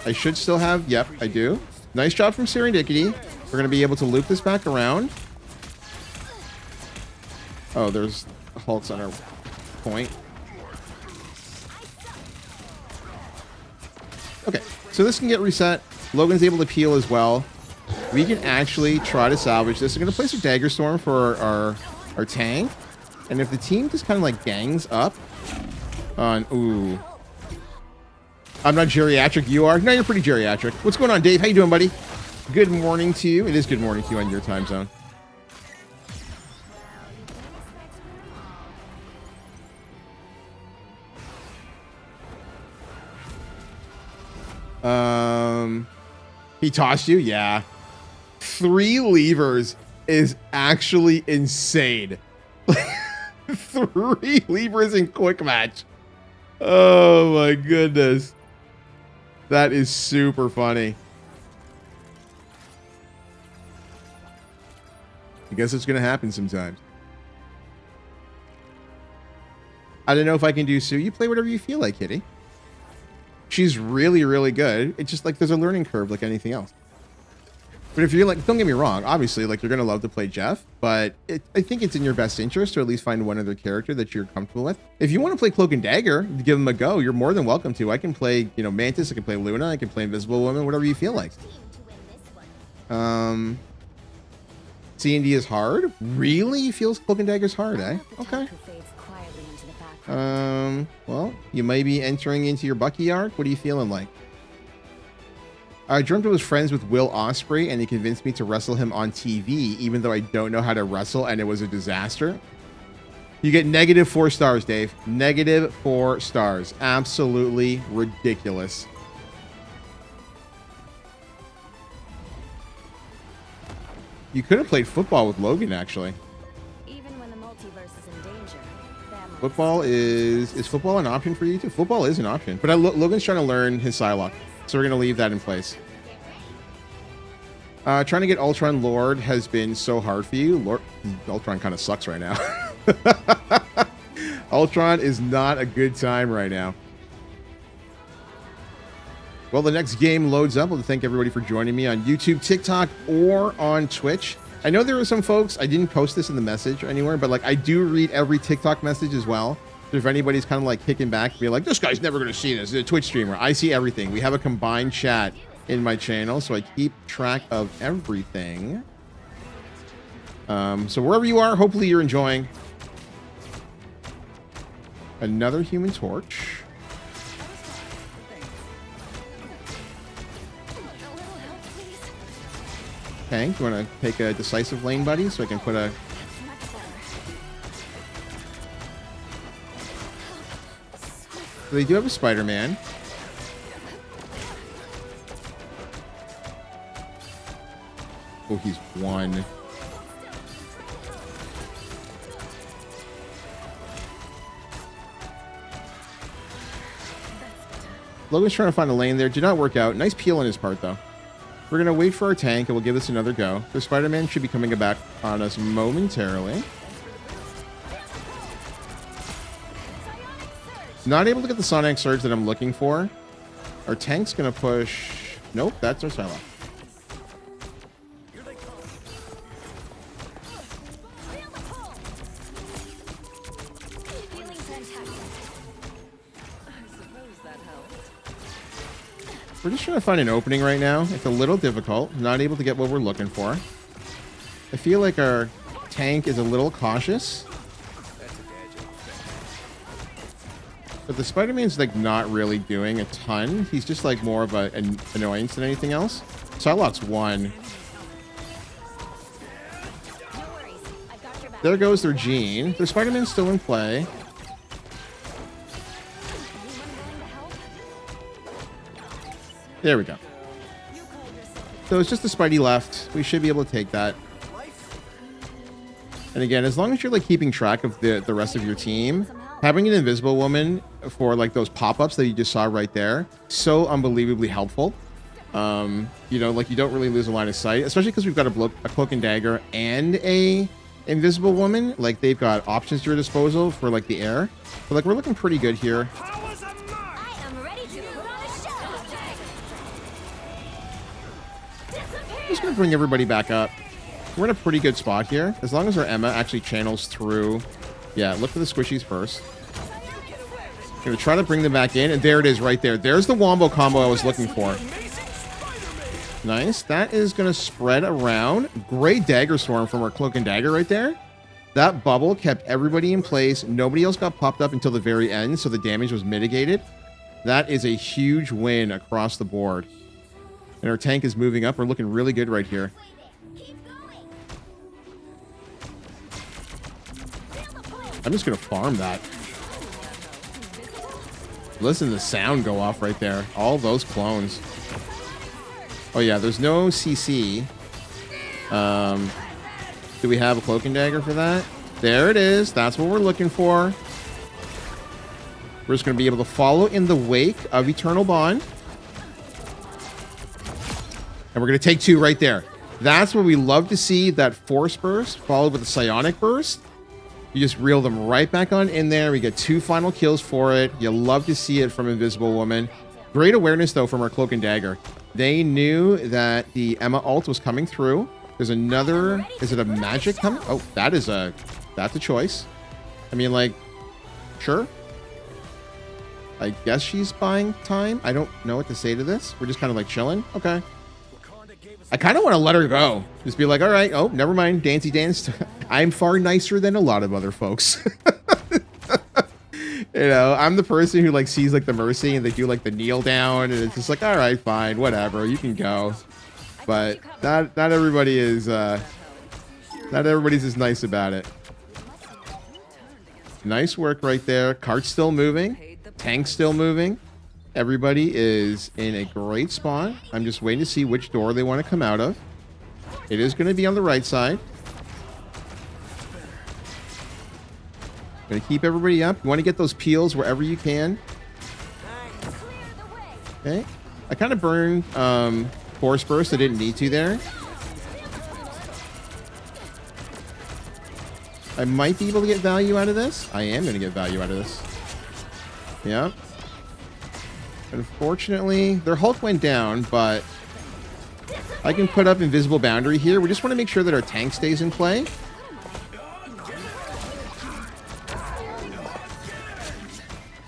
I should still have, yep, I do. Nice job from Serendipity. We're going to be able to loop this back around. Oh, there's Hulks on our point. Okay, so this can get reset. Logan's able to peel as well. We can actually try to salvage this. I'm going to place a Dagger Storm for our tank. And if the team just kind of like gangs up on... Ooh. I'm not geriatric. You are? No, you're pretty geriatric. What's going on, Dave? How you doing, buddy? Good morning to you. It is good morning to you on your time zone. He tossed you? Yeah. 3 levers is actually insane. 3 levers in quick match. Oh my goodness. That is super funny. I guess it's gonna happen sometimes. I don't know if I can do Sue. You play whatever you feel like, Kitty. She's really, really good. It's just like there's a learning curve like anything else. But if you're like, don't get me wrong, obviously, like you're going to love to play Jeff, but I think it's in your best interest to at least find one other character that you're comfortable with. If you want to play Cloak and Dagger, give them a go, you're more than welcome to. I can play, you know, Mantis, I can play Luna, I can play Invisible Woman, whatever you feel like. C&D is hard? Really? You feel Cloak and Dagger's hard, eh? Okay. Well, you may be entering into your Bucky arc. What are you feeling like? I dreamt I was friends with Will Ospreay, and he convinced me to wrestle him on TV, even though I don't know how to wrestle, and it was a disaster. You get -4 stars, Dave. -4 stars. Absolutely ridiculous. You could have played football with Logan, actually. Even when the multiverse is in danger, family Football is football an option for you too? Football is an option, but Logan's trying to learn his Psylocke, so we're gonna leave that in place. Trying to get Ultron Lord has been so hard for you. Ultron kind of sucks right now. Ultron is not a good time right now. Well, the next game loads up. I want to thank everybody for joining me on YouTube, TikTok, or on Twitch. I know there are some folks, I didn't post this in the message anywhere, but like I do read every TikTok message as well. So if anybody's kind of like kicking back, be like, this guy's never going to see this. He's a Twitch streamer. I see everything. We have a combined chat in my channel, so I keep track of everything. So wherever you are, hopefully you're enjoying. Another Human Torch. Tank, you want to take a decisive lane, buddy, so I can put a... Much better. So they do have a Spider-Man. Oh, he's one. Logan's trying to find a lane there. Did not work out. Nice peel on his part, though. We're going to wait for our tank, and we'll give this another go. The Spider-Man should be coming back on us momentarily. Not able to get the Sonic Surge that I'm looking for. Our tank's going to push... Nope, that's our Psylocke. Feeling fantastic. I suppose that helped. We're just trying to find an opening right now. It's a little difficult. Not able to get what we're looking for. I feel like our tank is a little cautious. But the Spider-Man's like not really doing a ton. He's just like more of an annoyance than anything else. Psylocke's one. No worries. I've got your back. There goes their Gene. Their Spider-Man's still in play. Anyone willing to help? There we go. You called yourself So it's just the Spidey left. We should be able to take that. And again, as long as you're like keeping track of the rest of your team, having an Invisible Woman for like those pop-ups that you just saw right there, so unbelievably helpful. You know, like you don't really lose a line of sight, especially because we've got a Cloak and Dagger and a Invisible Woman. Like they've got options to your disposal for like the air. But like we're looking pretty good here. I am ready to put on a show. Just gonna bring everybody back up. We're in a pretty good spot here. As long as our Emma actually channels through. Yeah, look for the squishies first. Gonna try to bring them back in, and there it is right there. There's the wombo combo I was looking for. Nice. That is gonna spread around. Great dagger storm from our Cloak and Dagger right there. That bubble kept everybody in place. Nobody else got popped up until the very end, so the damage was mitigated. That is a huge win across the board. And our tank is moving up. We're looking really good right here. I'm just going to farm that. Listen to the sound go off right there. All those clones. Oh, yeah. There's no CC. Do we have a Cloak and Dagger for that? There it is. That's what we're looking for. We're just going to be able to follow in the wake of Eternal Bond. And we're going to take two right there. That's what we love to see. That Force Burst followed with a Psionic Burst. You just reel them right back on in there. We get two final kills for it. You love to see it from Invisible Woman. Great awareness, though, from our Cloak and Dagger. They knew that the Emma ult was coming through. There's another... Is it a magic coming? Oh, that's a choice. I mean, like, sure. I guess she's buying time. I don't know what to say to this. We're just kind of like chilling. Okay. I kind of want to let her go. Just be like, all right. Oh, never mind. Dancey dance. I'm far nicer than a lot of other folks. You know, I'm the person who like sees like the Mercy and they do like the kneel down and it's just like, all right, fine, whatever, you can go. But not everybody is not everybody's as nice about it. Nice work right there. Cart's still moving. Tank's still moving. Everybody is in a great spot. I'm just waiting to see which door they want to come out of. It is going to be on the right side. Going to keep everybody up. You want to get those peels wherever you can. Okay. I kind of burned Force Burst. I didn't need to there. I might be able to get value out of this. I am going to get value out of this. Yeah. Unfortunately, their Hulk went down, but I can put up Invisible Boundary here. We just want to make sure that our tank stays in play.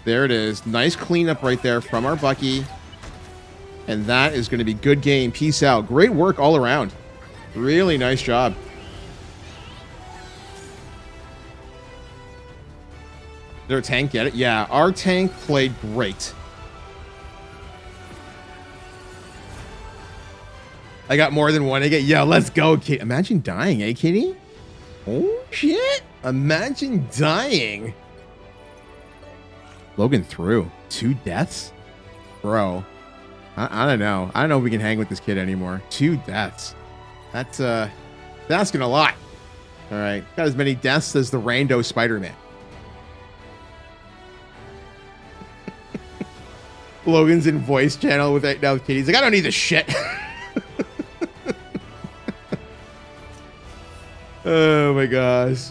There it is. Nice cleanup right there from our Bucky. And that is going to be good game. Peace out. Great work all around. Really nice job. Did our tank get it? Yeah, our tank played great. I got more than one again. Yeah, let's go, kid. Imagine dying, eh, kitty? Oh, shit. Imagine dying. Logan threw 2 deaths? Bro, I don't know. I don't know if we can hang with this kid anymore. 2 deaths. That's asking a lot. All right. Got as many deaths as the Rando Spider-Man. Logan's in voice channel with now Kitty. He's like, I don't need this shit. Oh my gosh.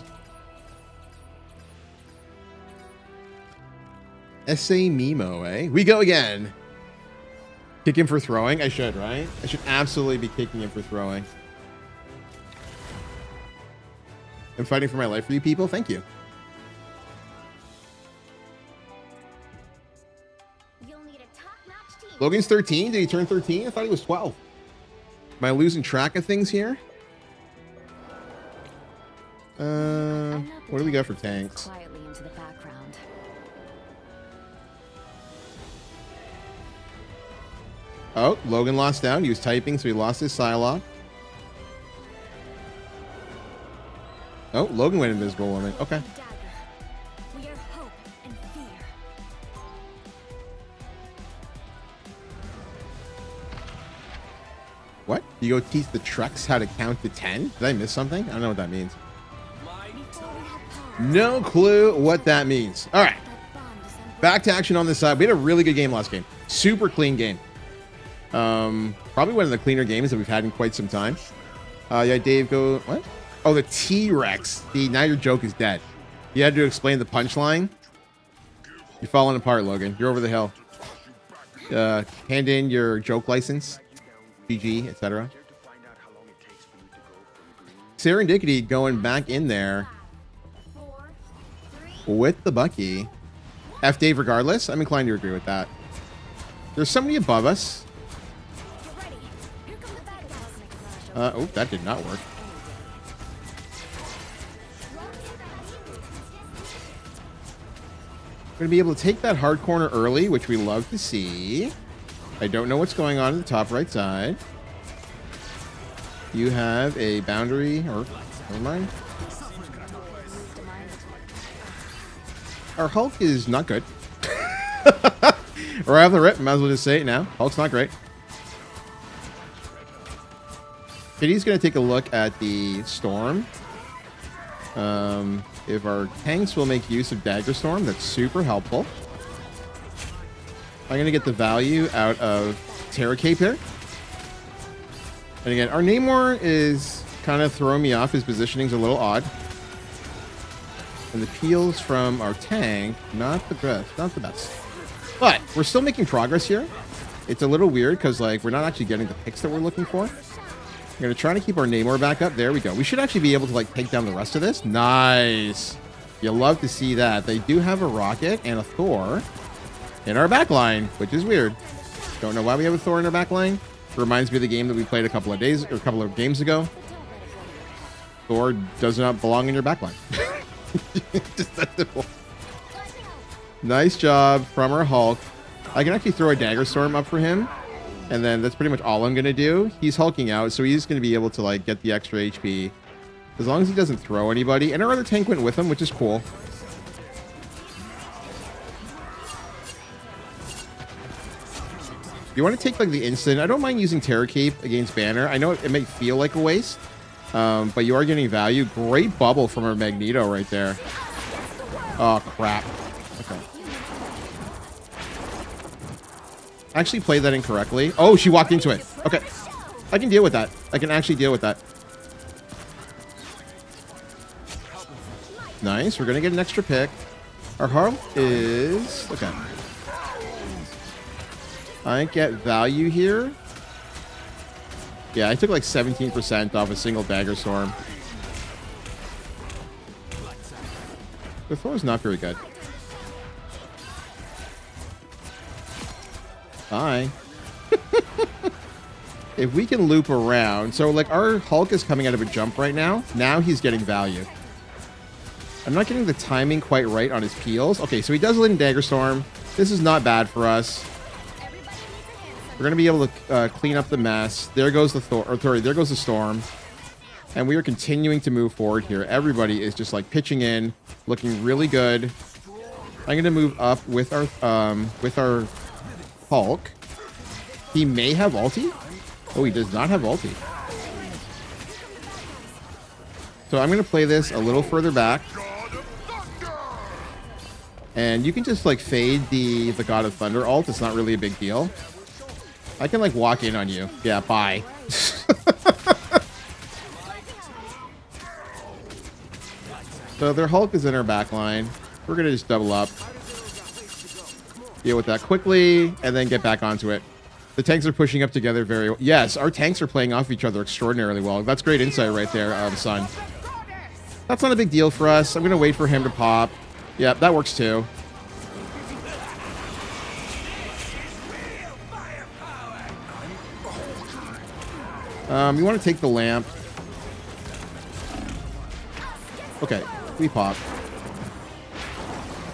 SA Mimo, eh? We go again. Kick him for throwing? I should, right? I should absolutely be kicking him for throwing. I'm fighting for my life for you people. Thank you. You'll need a top-notch team. Logan's 13. Did he turn 13? I thought he was 12. Am I losing track of things here? What do we got for tanks? Quietly into the background. Oh, Logan lost down. He was typing, so he lost his Psylocke. Oh, Logan went invisible woman. Okay. Dagger. We are hope and fear. What? You go teach the Trex how to count to 10? Did I miss something? I don't know what that means. Before we have power, No clue what that means. All right. that bond is unbreakable. Back to action on this side. We had a really good game last game. Super clean game. Probably one of the cleaner games that we've had in quite some time. Yeah, Dave, go... What? Oh, the T-Rex. Now your joke is dead. You had to explain the punchline. You're falling apart, Logan. You're over the hill. Hand in your joke license. GG, etc. Serendipity going back in there 4, 3, with the Bucky. F Dave regardless. I'm inclined to agree with that. There's somebody above us. get ready. Here come the bad guys. Oh, that did not work. We're going to be able to take that hard corner early, which we love to see. I don't know what's going on in the top right side. You have a boundary, or never mind. Our Hulk is not good. Right off the rip, might as well just say it now. Hulk's not great. Kitty's going to take a look at the storm. If our tanks will make use of Dagger Storm, that's super helpful. I'm going to get the value out of Terra Cape here. And again, our Namor is kind of throwing me off. His positioning's a little odd. And the peels from our tank, not the best. Not the best. But we're still making progress here. It's a little weird because like we're not actually getting the picks that we're looking for. We're going to try to keep our Namor back up. There we go. We should actually be able to like take down the rest of this. Nice. You'll love to see that. They do have a Rocket and a Thor in our back line, which is weird. Don't know why we have a Thor in our back line. Reminds me of the game that we played a couple of games ago. Thor does not belong in your back line. Just that simple. Nice job from our Hulk. I can actually throw a Dagger Storm up for him. And then that's pretty much all I'm going to do. He's hulking out, so he's going to be able to like get the extra HP. As long as he doesn't throw anybody. And our other tank went with him, which is cool. You want to take like the instant. I don't mind using Terra Cape against Banner. I know it may feel like a waste. But you are getting value. Great bubble from our Magneto right there. Oh, crap. Okay. I actually played that incorrectly. Oh, she walked into it. Okay. I can deal with that. I can actually deal with that. Nice. We're going to get an extra pick. Our Harl is... Okay. I get value here. Yeah, I took like 17% off a single Dagger Storm. The Thor is not very good. Bye. If we can loop around. So, like, our Hulk is coming out of a jump right now. Now he's getting value. I'm not getting the timing quite right on his peels. Okay, so he does lead in Dagger Storm. This is not bad for us. We're gonna be able to clean up the mess. There goes the there goes the storm. And we are continuing to move forward here. Everybody is just like pitching in, looking really good. I'm gonna move up with our Hulk. He may have ulti. Oh, he does not have ulti. So I'm gonna play this a little further back. And you can just like fade the God of Thunder ult. It's not really a big deal. I can like walk in on you. Yeah, bye. So their Hulk is in our back line. We're going to just double up. Deal with that quickly, and then get back onto it. The tanks are pushing up together very well. Yes, our tanks are playing off each other extraordinarily well. That's great insight right there, Sun. That's not a big deal for us. I'm going to wait for him to pop. Yep, that works too. You want to take the lamp. Okay. We pop.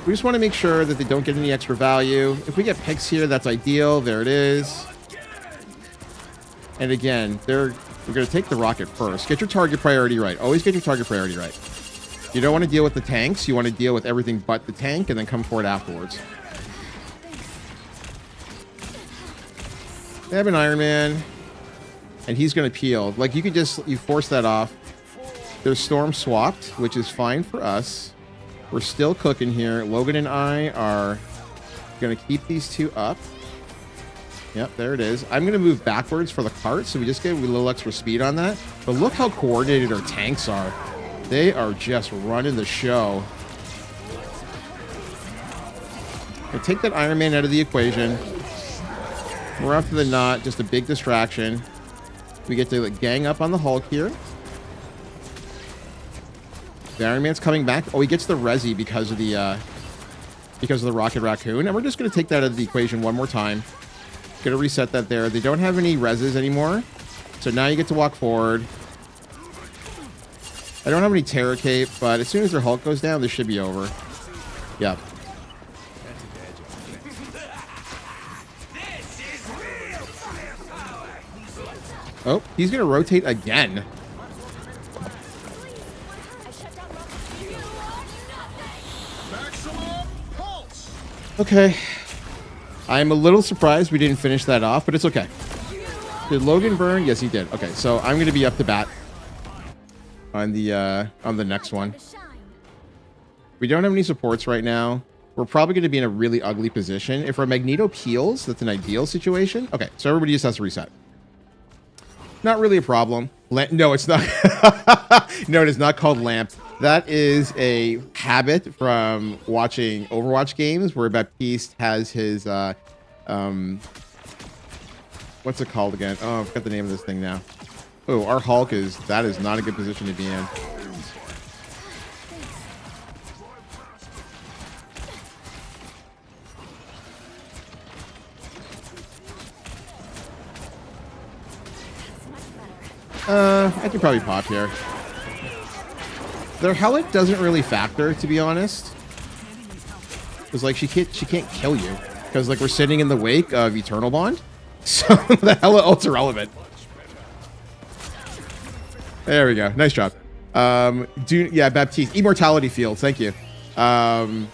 We just want to make sure that they don't get any extra value. If we get picks here, that's ideal. There it is. And again, we're going to take the rocket first. Get your target priority right. Always get your target priority right. You don't want to deal with the tanks. You want to deal with everything but the tank and then come forward afterwards. They have an Iron Man. And he's going to peel. Like, you force that off. There's Storm swapped, which is fine for us. We're still cooking here. Logan and I are going to keep these two up. Yep, there it is. I'm going to move backwards for the cart, so we just get a little extra speed on that. But look how coordinated our tanks are. They are just running the show. We'll take that Iron Man out of the equation. We're after the knot, just a big distraction. We get to gang up on the Hulk here. The Iron Man's coming back. Oh, he gets the Resi because of the Rocket Raccoon. And we're just going to take that out of the equation one more time. Going to reset that there. They don't have any reses anymore. So now you get to walk forward. I don't have any Terror Cape, but as soon as their Hulk goes down, this should be over. Yep. Oh, he's going to rotate again. Okay. I'm a little surprised we didn't finish that off, but it's okay. Did Logan burn? Yes, he did. Okay, so I'm going to be up to bat on the next one. We don't have any supports right now. We're probably going to be in a really ugly position. If our Magneto peels, that's an ideal situation. Okay, so everybody just has to reset. Not really a problem. No, it's not. No, it is not called lamp. That is a habit from watching Overwatch games where Baptiste has his what's it called again? Oh, I forgot the name of this thing now. Oh, our Hulk that is not a good position to be in. I could probably pop here. Their Hellic doesn't really factor, to be honest. Because like she can't kill you. Because like we're sitting in the wake of Eternal Bond. So the Hella ult's irrelevant. There we go. Nice job. Yeah, Baptiste. Immortality field, thank you. The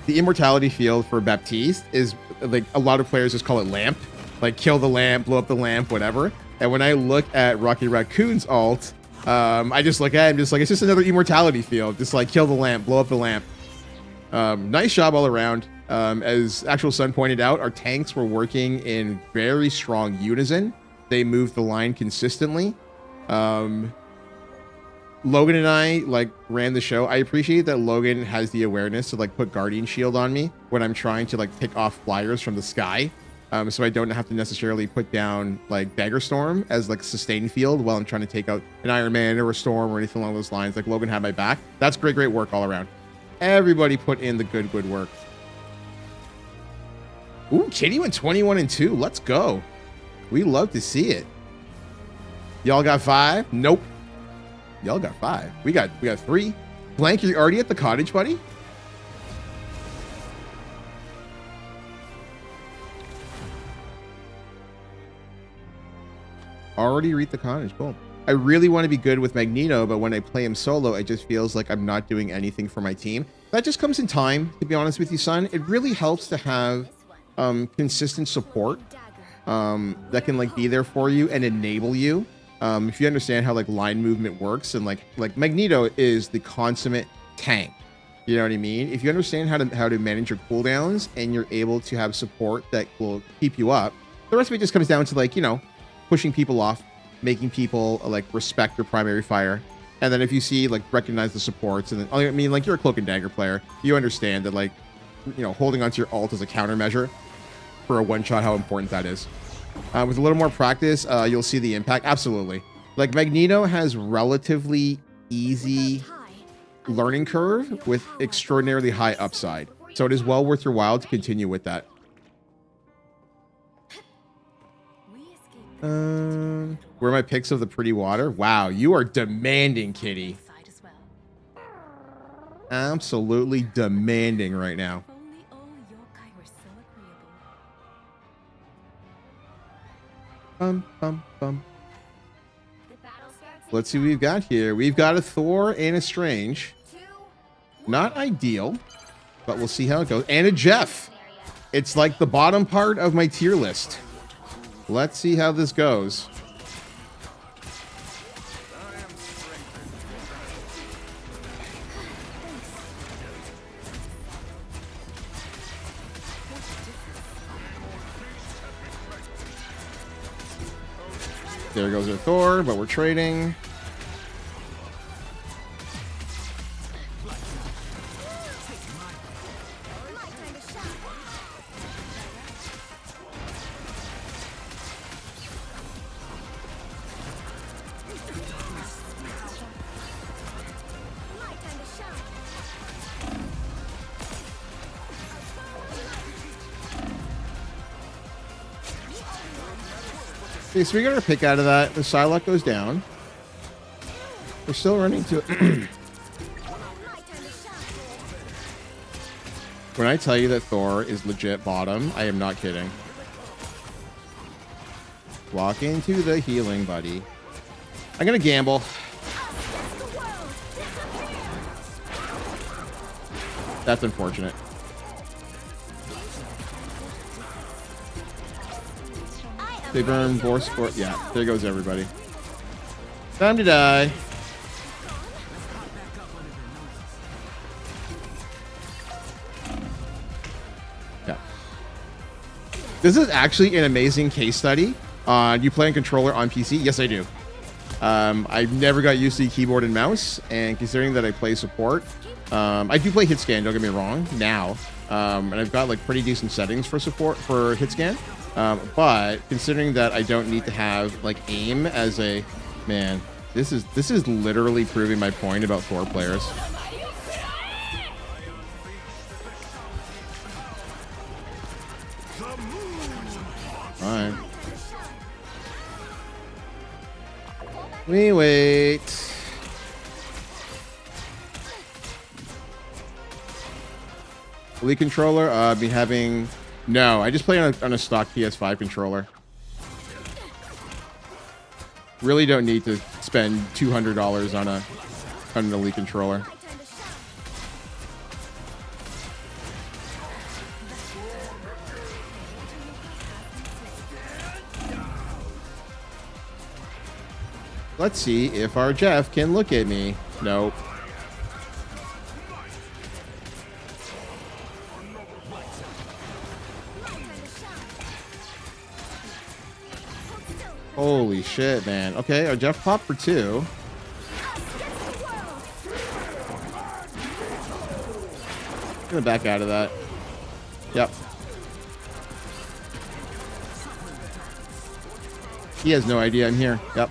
immortality field for Baptiste is like a lot of players just call it lamp. Like kill the lamp, blow up the lamp, whatever. And when I look at Rocky Raccoon's ult, I just look at him, just like, it's just another immortality field. Just like kill the lamp, blow up the lamp. Nice job all around. As Actual Sun pointed out, our tanks were working in very strong unison. They moved the line consistently. Logan and I like ran the show. I appreciate that Logan has the awareness to like put Guardian Shield on me when I'm trying to like pick off flyers from the sky. So I don't have to necessarily put down like Dagger Storm as like a sustained field while I'm trying to take out an Iron Man or a Storm or anything along those lines. Like Logan had my back. That's great work all around. Everybody put in the good work. Ooh, Kitty went 21-2. Let's go. We love to see it. Y'all got 5? Nope. Y'all got 5. We got 3. Blank, you're already at the cottage, buddy? Already read the Carnage. Cool. I really want to be good with Magneto, but when I play him solo, it just feels like I'm not doing anything for my team. That just comes in time, to be honest with you, son. It really helps to have consistent support that can like be there for you and enable you. If you understand how like line movement works, and like Magneto is the consummate tank. You know what I mean? If you understand how to manage your cooldowns and you're able to have support that will keep you up, the rest of it just comes down to like, you know, pushing people off, making people like respect your primary fire. And then if you see like recognize the supports, and then I mean like you're a cloak and dagger player, you understand that like, you know, holding onto your ult as a countermeasure for a one shot, how important that is. With a little more practice, you'll see the impact. Absolutely. Like Magneto has relatively easy learning curve with extraordinarily high upside. So it is well worth your while to continue with that. Where are my pics of the pretty water? Wow, you are demanding, kitty. Absolutely demanding right now. Bum, bum, bum. Let's see what we've got here. We've got a Thor and a Strange. Not ideal, but we'll see how it goes. And a Jeff. It's like the bottom part of my tier list. Let's see how this goes. There goes our Thor, but we're trading. Okay, so we got our pick out of that. The Psylocke goes down. We're still running to it. When I tell you that Thor is legit bottom, I am not kidding. Walk into the healing, buddy. I'm gonna gamble. That's unfortunate. They burn more sport. Yeah, there goes everybody. Time to die. Yeah. This is actually an amazing case study. You playing controller on PC? Yes, I do. I've never got used to keyboard and mouse, and considering that I play support, I do play hitscan, don't get me wrong, now. And I've got like pretty decent settings for support for hitscan. But considering that I don't need to have like aim as a man, this is literally proving my point about Thor players. Alright. We wait. Elite controller, I've been having. No, I just play on a stock PS5 controller. Really don't need to spend $200 on an Elite controller. Let's see if our Jeff can look at me. Nope. Holy shit, man. Okay, our Jeff popped for 2. Gonna back out of that. Yep. He has no idea I'm here. Yep.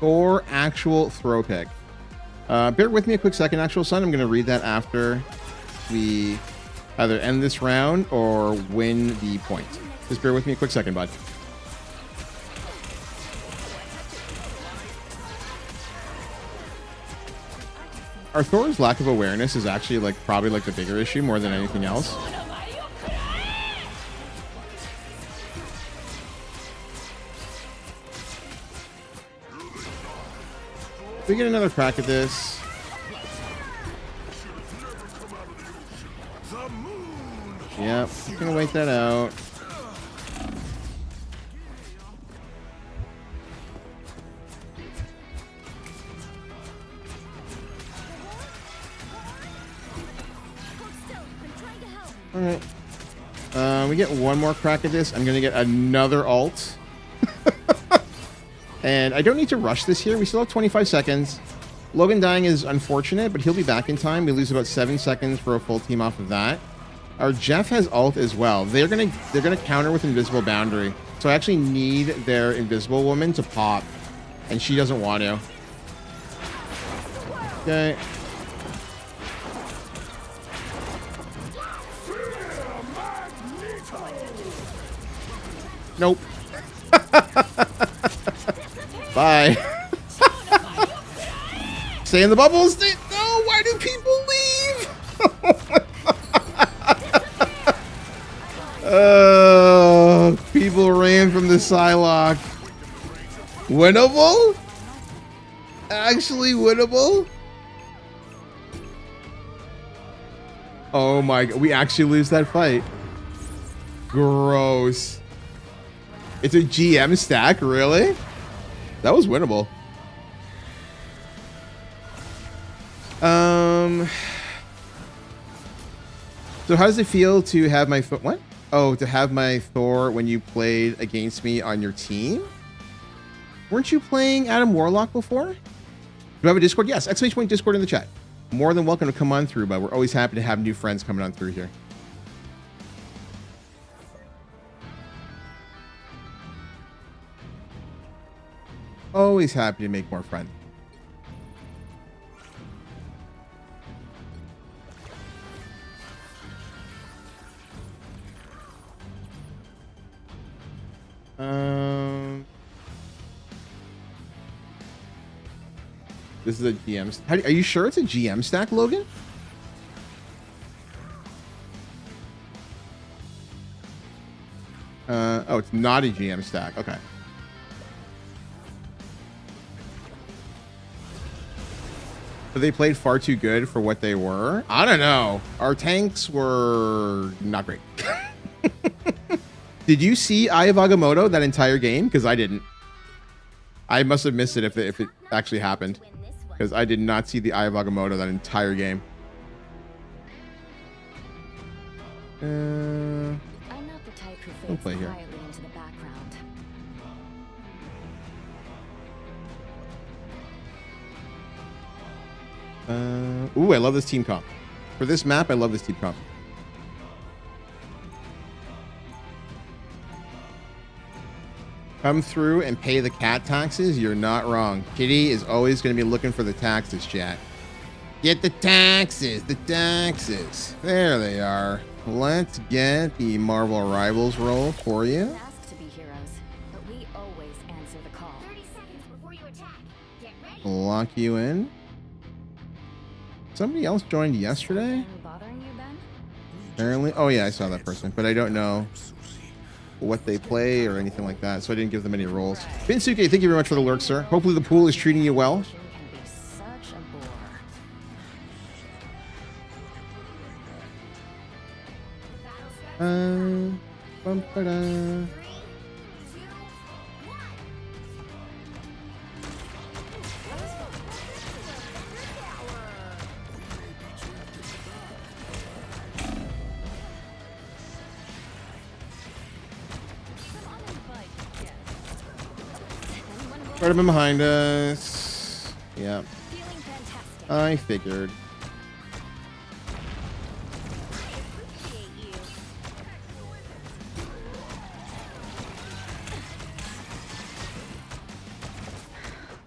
Or actual throw pick. Bear with me a quick second, Actual Son. I'm going to read that after we either end this round or win the point. Just bear with me a quick second, bud. Our Thor's lack of awareness is actually like probably like the bigger issue more than anything else. We get another crack at this. Yep, gonna wait that out. All right. We get one more crack at this. I'm gonna get another ult. And I don't need to rush this here. We still have 25 seconds. Logan dying is unfortunate, but he'll be back in time. We lose about 7 seconds for a full team off of that. Our Jeff has ult as well. They're gonna counter with Invisible Boundary. So I actually need their Invisible Woman to pop, and she doesn't want to. Okay. Nope. Bye. Stay in the bubbles. Stay. No, why do people leave? People ran from the Psylocke. Winnable? Actually winnable? Oh my god. We actually lose that fight. Gross. It's a GM stack, really? That was winnable. So how does it feel to have my what? Oh, to have my Thor when you played against me on your team? Weren't you playing Adam Warlock before? Do you have a Discord? Yes, ! Discord in the chat. More than welcome to come on through, but we're always happy to have new friends coming on through here. Always happy to make more friends. This is a GM. Are you sure it's a GM stack, Logan? Oh, it's not a GM stack. Okay. But they played far too good for what they were. I don't know. Our tanks were not great. Did you see Eye of Agamotto that entire game? Because I didn't. I must have missed it if it actually happened. Because I did not see the Eye of Agamotto that entire game. I'm not the type who fades play here. quietly into the background. Ooh, I love this team comp. For this map, I love this team comp. Come through and pay the cat taxes. You're not wrong. Kitty is always going to be looking for the taxes, chat. Get the taxes, the taxes. There they are. Let's get the Marvel Rivals roll for you. Asked to be heroes, but we always answer the call. 30 seconds before you attack. Get ready. Lock you in. Somebody else joined yesterday? Anything bothering you, Ben? Apparently. Oh, yeah, I saw that person, but I don't know what they play or anything like that, so I didn't give them any roles. Binsuke, thank you very much for the lurk, sir. Hopefully the pool is treating you well. Can be such a bore. Bum-ba-da. Right up in behind us. Yep. Feeling fantastic. I figured. Appreciate you.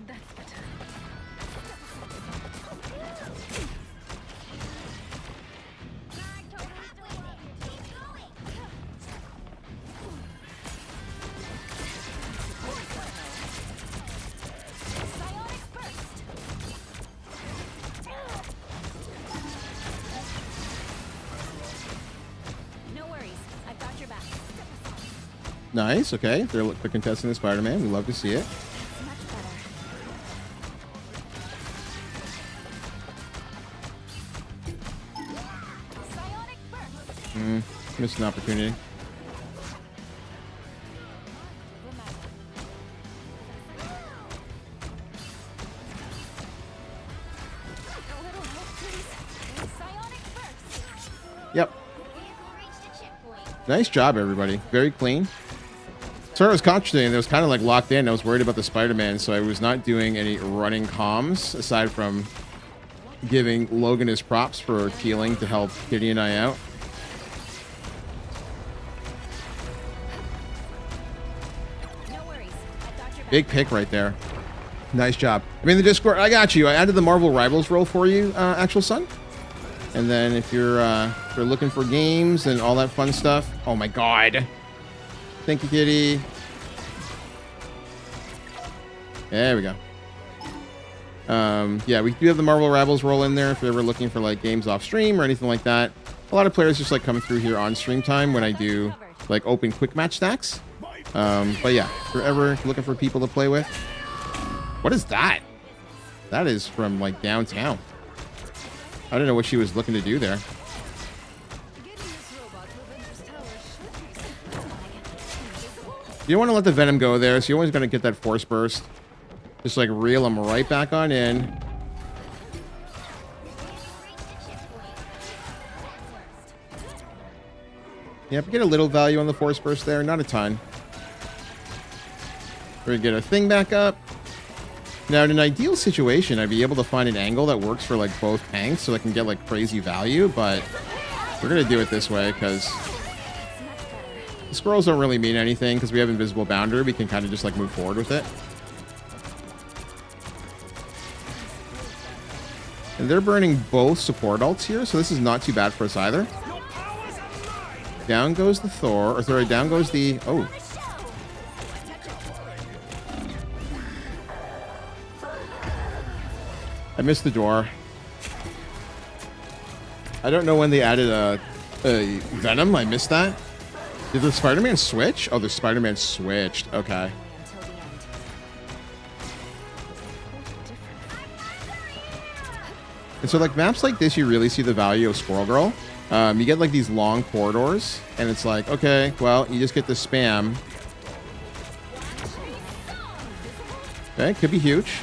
That's better. Nice. Okay. They're contesting the Spider-Man. We love to see it. Much better. Psionic burst. Missed an opportunity. A little help, please. Psionic burst. Yep. Vehicle reached a checkpoint. Nice job, everybody. Very clean. Sorry, I was concentrating. It was kind of like locked in. I was worried about the Spider-Man, so I was not doing any running comms aside from giving Logan his props for healing to help Kitty and I out. No worries. I got your back. Big pick right there. Nice job. I mean, the Discord, I got you. I added the Marvel Rivals role for you, actual son. And then if you're looking for games and all that fun stuff, oh my god. Thank you, Kitty. There we go. Yeah, we do have the Marvel Rivals role in there if you're ever looking for like games off stream or anything like that. A lot of players just like coming through here on stream time when I do like open quick match stacks. But yeah, if you're ever looking for people to play with. What is that? That is from like downtown. I don't know what she was looking to do there. Getting this robot to Avengers Tower should be You don't want to let the Venom go there, so you're always going to get that Force Burst. Just like reel him right back on in. Yep, get a little value on the Force Burst there, not a ton. We're going to get our thing back up. Now, in an ideal situation, I'd be able to find an angle that works for like both tanks so I can get like crazy value, but we're going to do it this way because the squirrels don't really mean anything because we have invisible boundary. We can kind of just like move forward with it. And they're burning both support ults here, so this is not too bad for us either. Down goes the Thor, or sorry, down goes the... Oh. I missed the door. I don't know when they added a Venom. I missed that. Did the Spider-Man switch? Oh, the Spider-Man switched. Okay. Until the end. And so like maps like this, you really see the value of Squirrel Girl. You get like these long corridors and it's like, okay, well, you just get the spam. Okay, could be huge.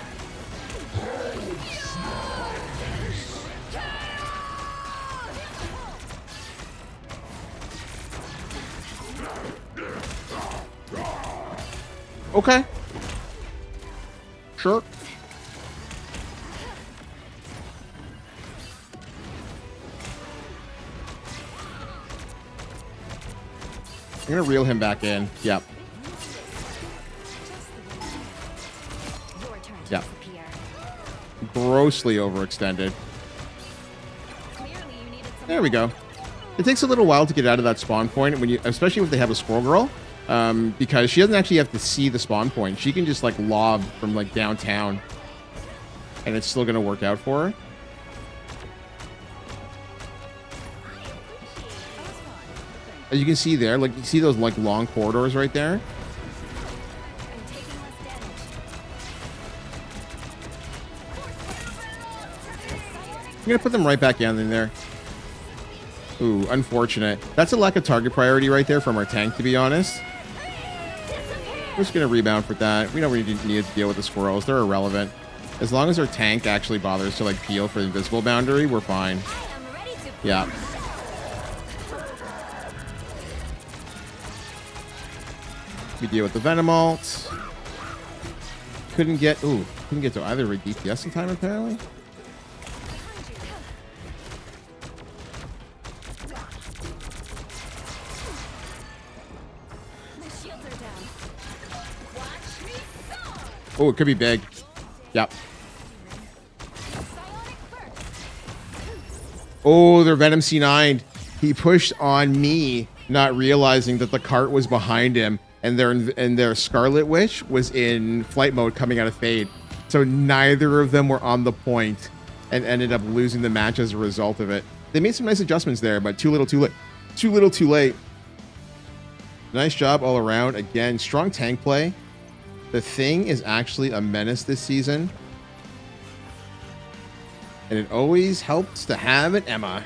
Okay. Sure. I'm gonna reel him back in. Yep. Your turn to Yeah. disappear. Grossly overextended. Clearly, you needed some There we go. It takes a little while to get out of that spawn point when you, especially if they have a Squirrel Girl, because she doesn't actually have to see the spawn point. She can just like lob from like downtown, and it's still gonna work out for her. As you can see there, like you see those like long corridors right there. and taking less damage. I'm gonna put them right back in there. Ooh, unfortunate. That's a lack of target priority right there from our tank, to be honest. We're just gonna rebound for that. We don't really need to deal with the squirrels. They're irrelevant. As long as our tank actually bothers to like peel for the invisible boundary, we're fine. I am ready to Yeah. We deal with the Venom ult. Couldn't get to either a DPS in time apparently. My shields are down. Watch me soar! Oh, it could be big. Yep. Psionic burst. Oh, their Venom C9. He pushed on me, not realizing that the cart was behind him, and their Scarlet Witch was in flight mode coming out of Fade. So neither of them were on the point, and ended up losing the match as a result of it. They made some nice adjustments there, but too little, too late. Too little, too late. Nice job all around. Again, strong tank play. The Thing is actually a menace this season. And it always helps to have an Emma.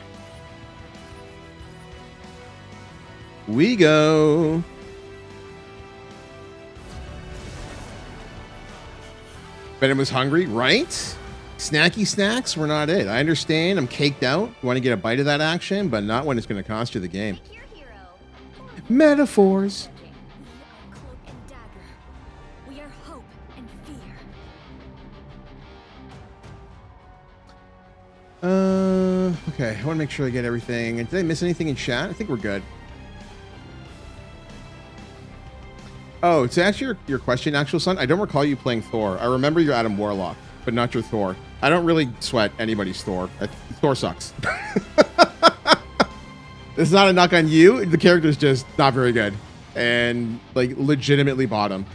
We go. Venom was hungry, right? Snacky snacks were not it. I understand. I'm caked out. You want to get a bite of that action, but not when it's going to cost you the game. Pick your hero. Metaphors. We are cloak and dagger. We are hope and fear. Okay. I want to make sure I get everything. Did I miss anything in chat? I think we're good. Oh, to answer your question, Actual Son, I don't recall you playing Thor. I remember you're Adam Warlock, but not your Thor. I don't really sweat anybody's Thor. Thor sucks. It's not a knock on you. The character's just not very good. And, like, legitimately bottom.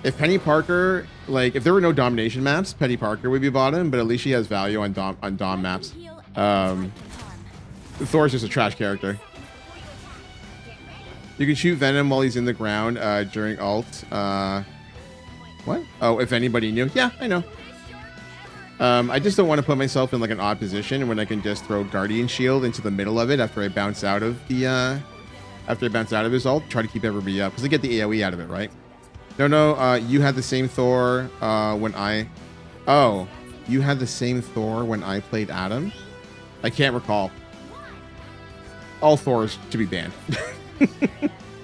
If Penny Parker, like, if there were no domination maps, Penny Parker would be bottom, but at least she has value on dom maps. Heal and light can harm. Thor's just a trash character. You can shoot Venom while he's in the ground during ult. What? Oh, if anybody knew. Yeah, I know. I just don't want to put myself in like an odd position when I can just throw Guardian Shield into the middle of it after I bounce out of the his ult. Try to keep everybody up because I get the AoE out of it, right? No. You had the same Thor when I. Oh, you had the same Thor when I played Adam. I can't recall. All Thors to be banned.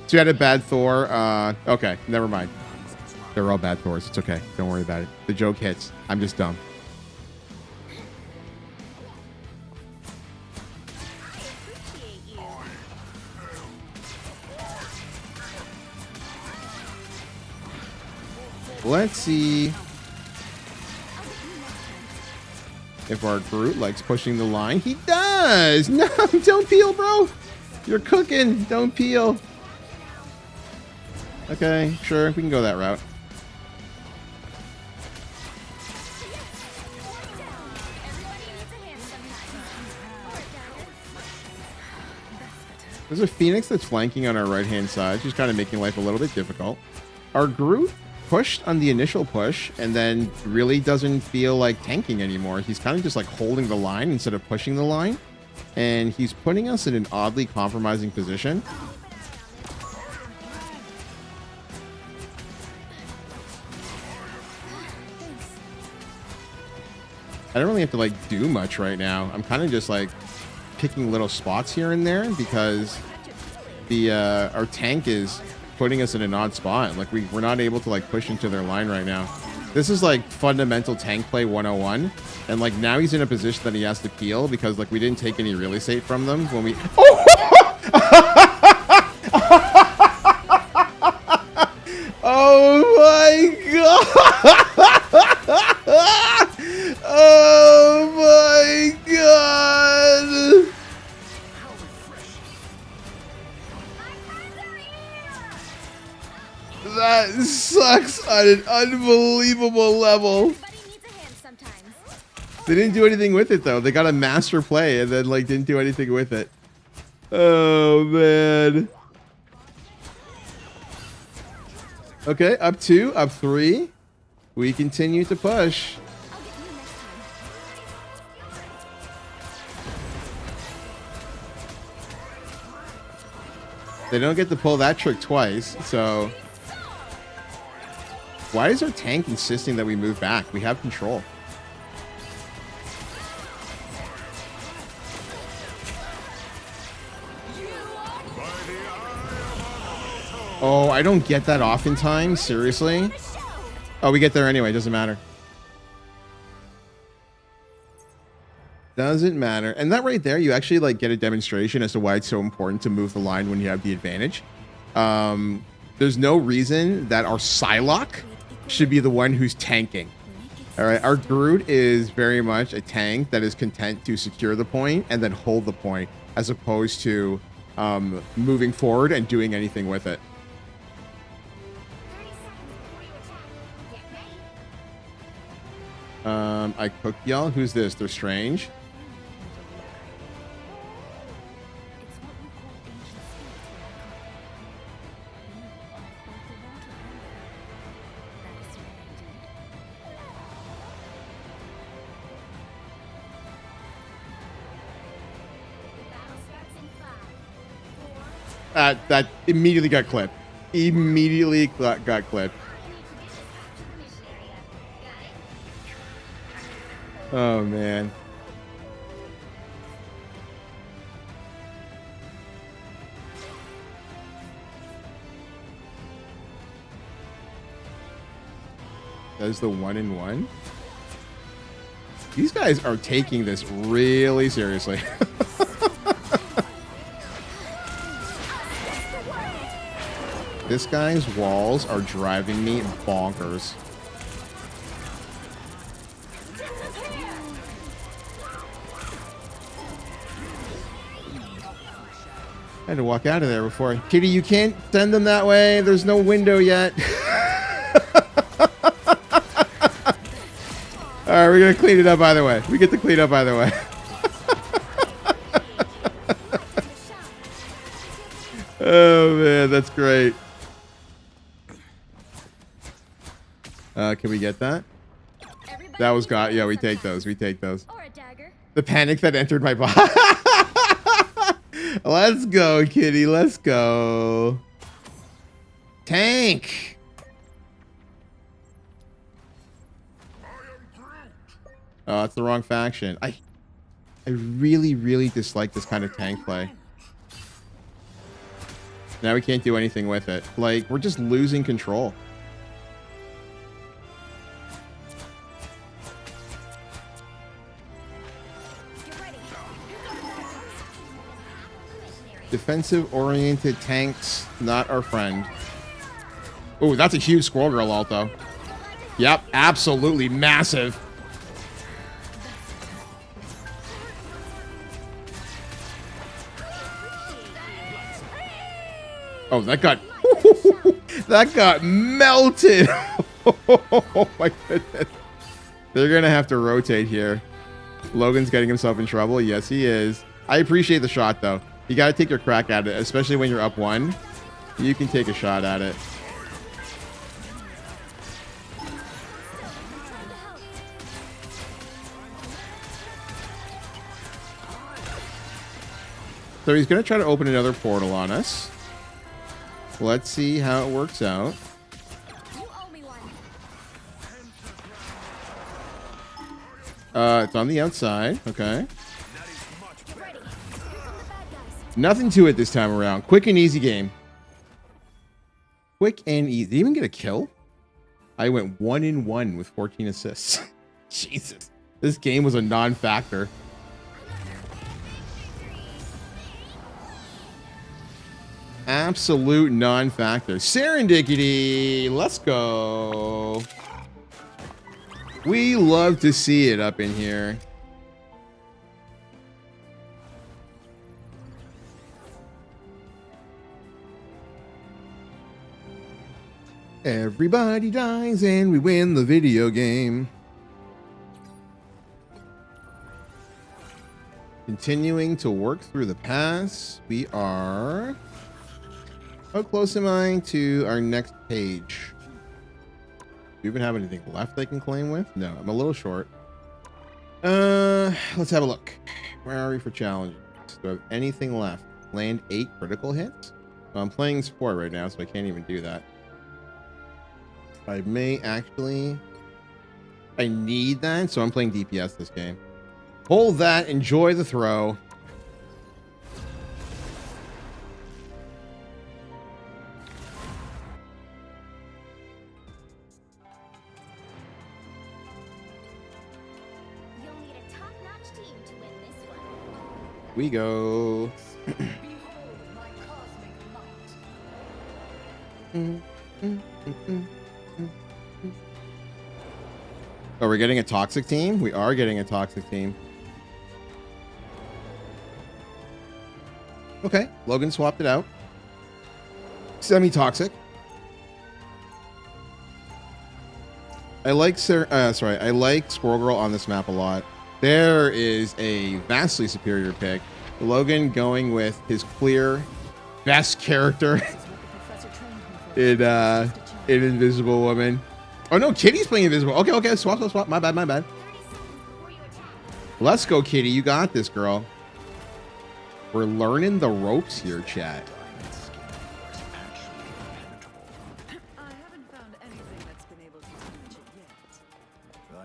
So you had a bad Thor. Okay, never mind. They're all bad Thors. It's okay. Don't worry about it. The joke hits. I'm just dumb. Appreciate you. Let's see if our Groot likes pushing the line. He does. No, don't peel, bro. You're cooking. Don't peel. Okay, sure. We can go that route. Everybody needs a hand sometimes. There's a Phoenix that's flanking on our right-hand side. She's kind of making life a little bit difficult. Our Groot pushed on the initial push and then really doesn't feel like tanking anymore. He's kind of just like holding the line instead of pushing the line. And he's putting us in an oddly compromising position. I don't really have to like do much right now. I'm kind of just like picking little spots here and there because the our tank is putting us in an odd spot. Like we're not able to like push into their line right now. This is like fundamental tank play 101. And like now he's in a position that he has to peel because like we didn't take any real estate from them when we. Oh my god! Oh my god! That sucks on an unbelievable level. Everybody needs a hand sometimes. They didn't do anything with it though. They got a master play and then like didn't do anything with it. Oh man. Okay, up 2, up 3. We continue to push. I'll get you next time. They don't get to pull that trick twice, so why is our tank insisting that we move back? We have control. Oh, I don't get that oftentimes. Seriously? Oh, we get there anyway. Doesn't matter. Doesn't matter. And that right there, you actually like get a demonstration as to why it's so important to move the line when you have the advantage. There's no reason that our Psylocke should be the one who's tanking. All right, our Groot is very much a tank that is content to secure the point and then hold the point, as opposed to moving forward and doing anything with it. 30 seconds before you attack. Get ready. I cooked y'all. Who's this? They're strange. It's what we call ancient spirits. That immediately got clipped. Immediately got clipped. Oh man. That is the 1-in-1. These guys are taking this really seriously. This guy's walls are driving me bonkers. I had to walk out of there before. Kitty, you can't send them that way. There's no window yet. All right, we're going to clean it up either way. We get to clean up either way. Oh, man, that's great. Can we get that? That was got. Yeah, we take those. We take those. Or a dagger. The panic that entered my body. Let's go, kitty. Let's go. Tank. Oh, that's the wrong faction. I really, really dislike this kind of tank play. Now we can't do anything with it. Like, we're just losing control. Defensive-oriented tanks, not our friend. Oh, that's a huge Squirrel Girl ult, though. Yep, absolutely massive. Oh, that got that got melted. Oh my goodness. They're gonna have to rotate here. Logan's getting himself in trouble. Yes, he is. I appreciate the shot though. You gotta take your crack at it, especially when you're up 1. You can take a shot at it. So he's gonna try to open another portal on us. Let's see how it works out. You owe me one. It's on the outside. Okay. Get ready. Here come the bad guys. Nothing to it this time around. Quick and easy game. Quick and easy. Did he even get a kill? I went 1-in-1 with 14 assists. Jesus. This game was a non-factor. Absolute non-factor. Serendipity. Let's go. We love to see it up in here. Everybody dies and we win the video game. Continuing to work through the pass. We are... How close am I to our next page? Do you even have anything left I can claim with? No, I'm a little short. Let's have a look. Where are we for challenges? Do I have anything left? Land 8 critical hits? Well, I'm playing support right now, so I can't even do that. I may actually... I need that, so I'm playing DPS this game. Hold that, enjoy the throw. You'll need a top-notch team to win this one. We go. Oh, we're getting a toxic team? We are getting a toxic team. Okay, Logan swapped it out. Semi-toxic. I like I like Squirrel Girl on this map a lot. There is a vastly superior pick. Logan going with his clear best character in Invisible Woman. Oh no, Kitty's playing Invisible. Okay, swap. My bad. 30 seconds before you attack. Let's go, Kitty. You got this, girl. We're learning the ropes here, chat.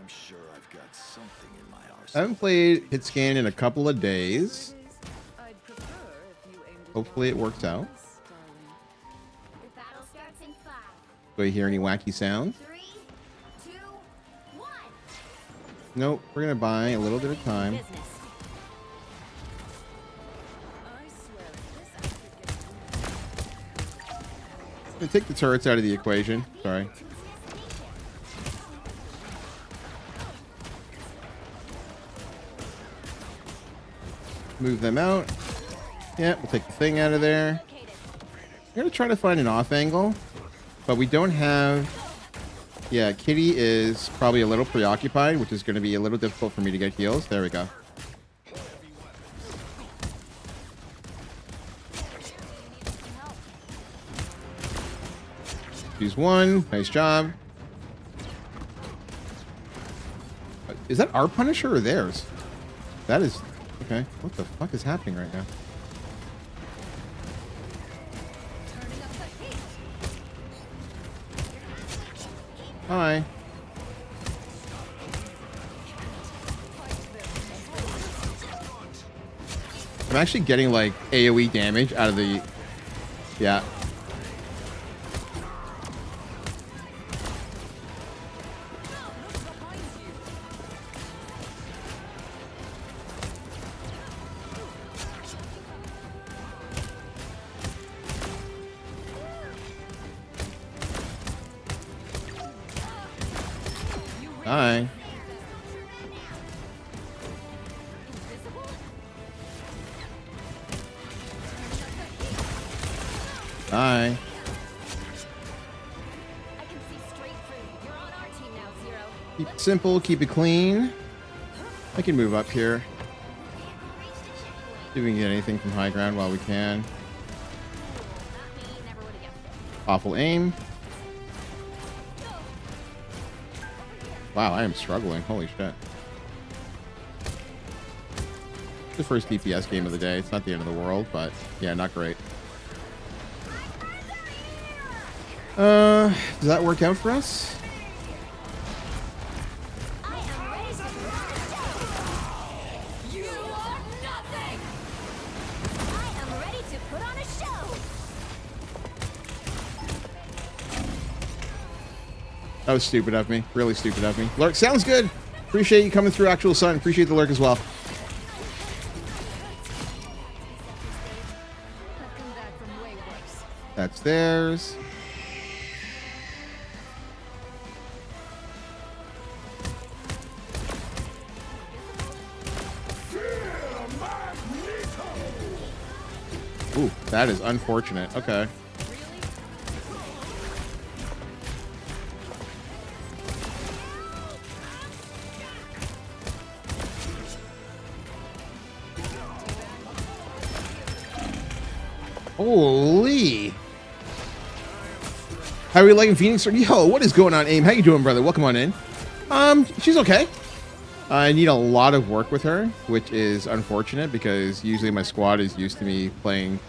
sure I've got something in my I arsenal. haven't played Hitscan in a couple of days. I'd prefer if you aimed at Hopefully it works out. us, darling. The battle starts in 5, Do I hear any wacky sounds? 3, 2, 1. Nope. We're gonna buy a little bit of time. Business. I swear this outfit gets I'm gonna take the turrets out of the equation. Sorry. To its destination. Move them out. Yeah, we'll take the thing out of there. I'm gonna try to find an off angle, but we don't have. Yeah, Kitty is probably a little preoccupied, which is going to be a little difficult for me to get heals. There we go. Use one. Nice job. Is that our Punisher or theirs? That is... Okay. What the fuck is happening right now? turning up the heat. Hi. I'm actually getting like AoE damage out of the... Yeah. Hi. Hi. I can see straight through. You're on our team now, Zero. Keep it simple, keep it clean. I can move up here. See if we can get anything from high ground while we can. Not me, never would have guessed it. Awful aim. Wow, I am struggling. Holy shit. The first DPS game of the day. It's not the end of the world, but yeah, not great. Does that work out for us? I am ready to You are nothing! I am ready to put on a show! That was stupid of me. Really stupid of me. Lurk, sounds good. Appreciate you coming through, Actual Sun. Appreciate the lurk as well. I've come back from way worse. That's theirs. Ooh, that is unfortunate. Okay. Holy. How are we liking Phoenix? Yo, what is going on, AIM? How you doing, brother? Welcome on in. She's okay. I need a lot of work with her, which is unfortunate because usually my squad is used to me playing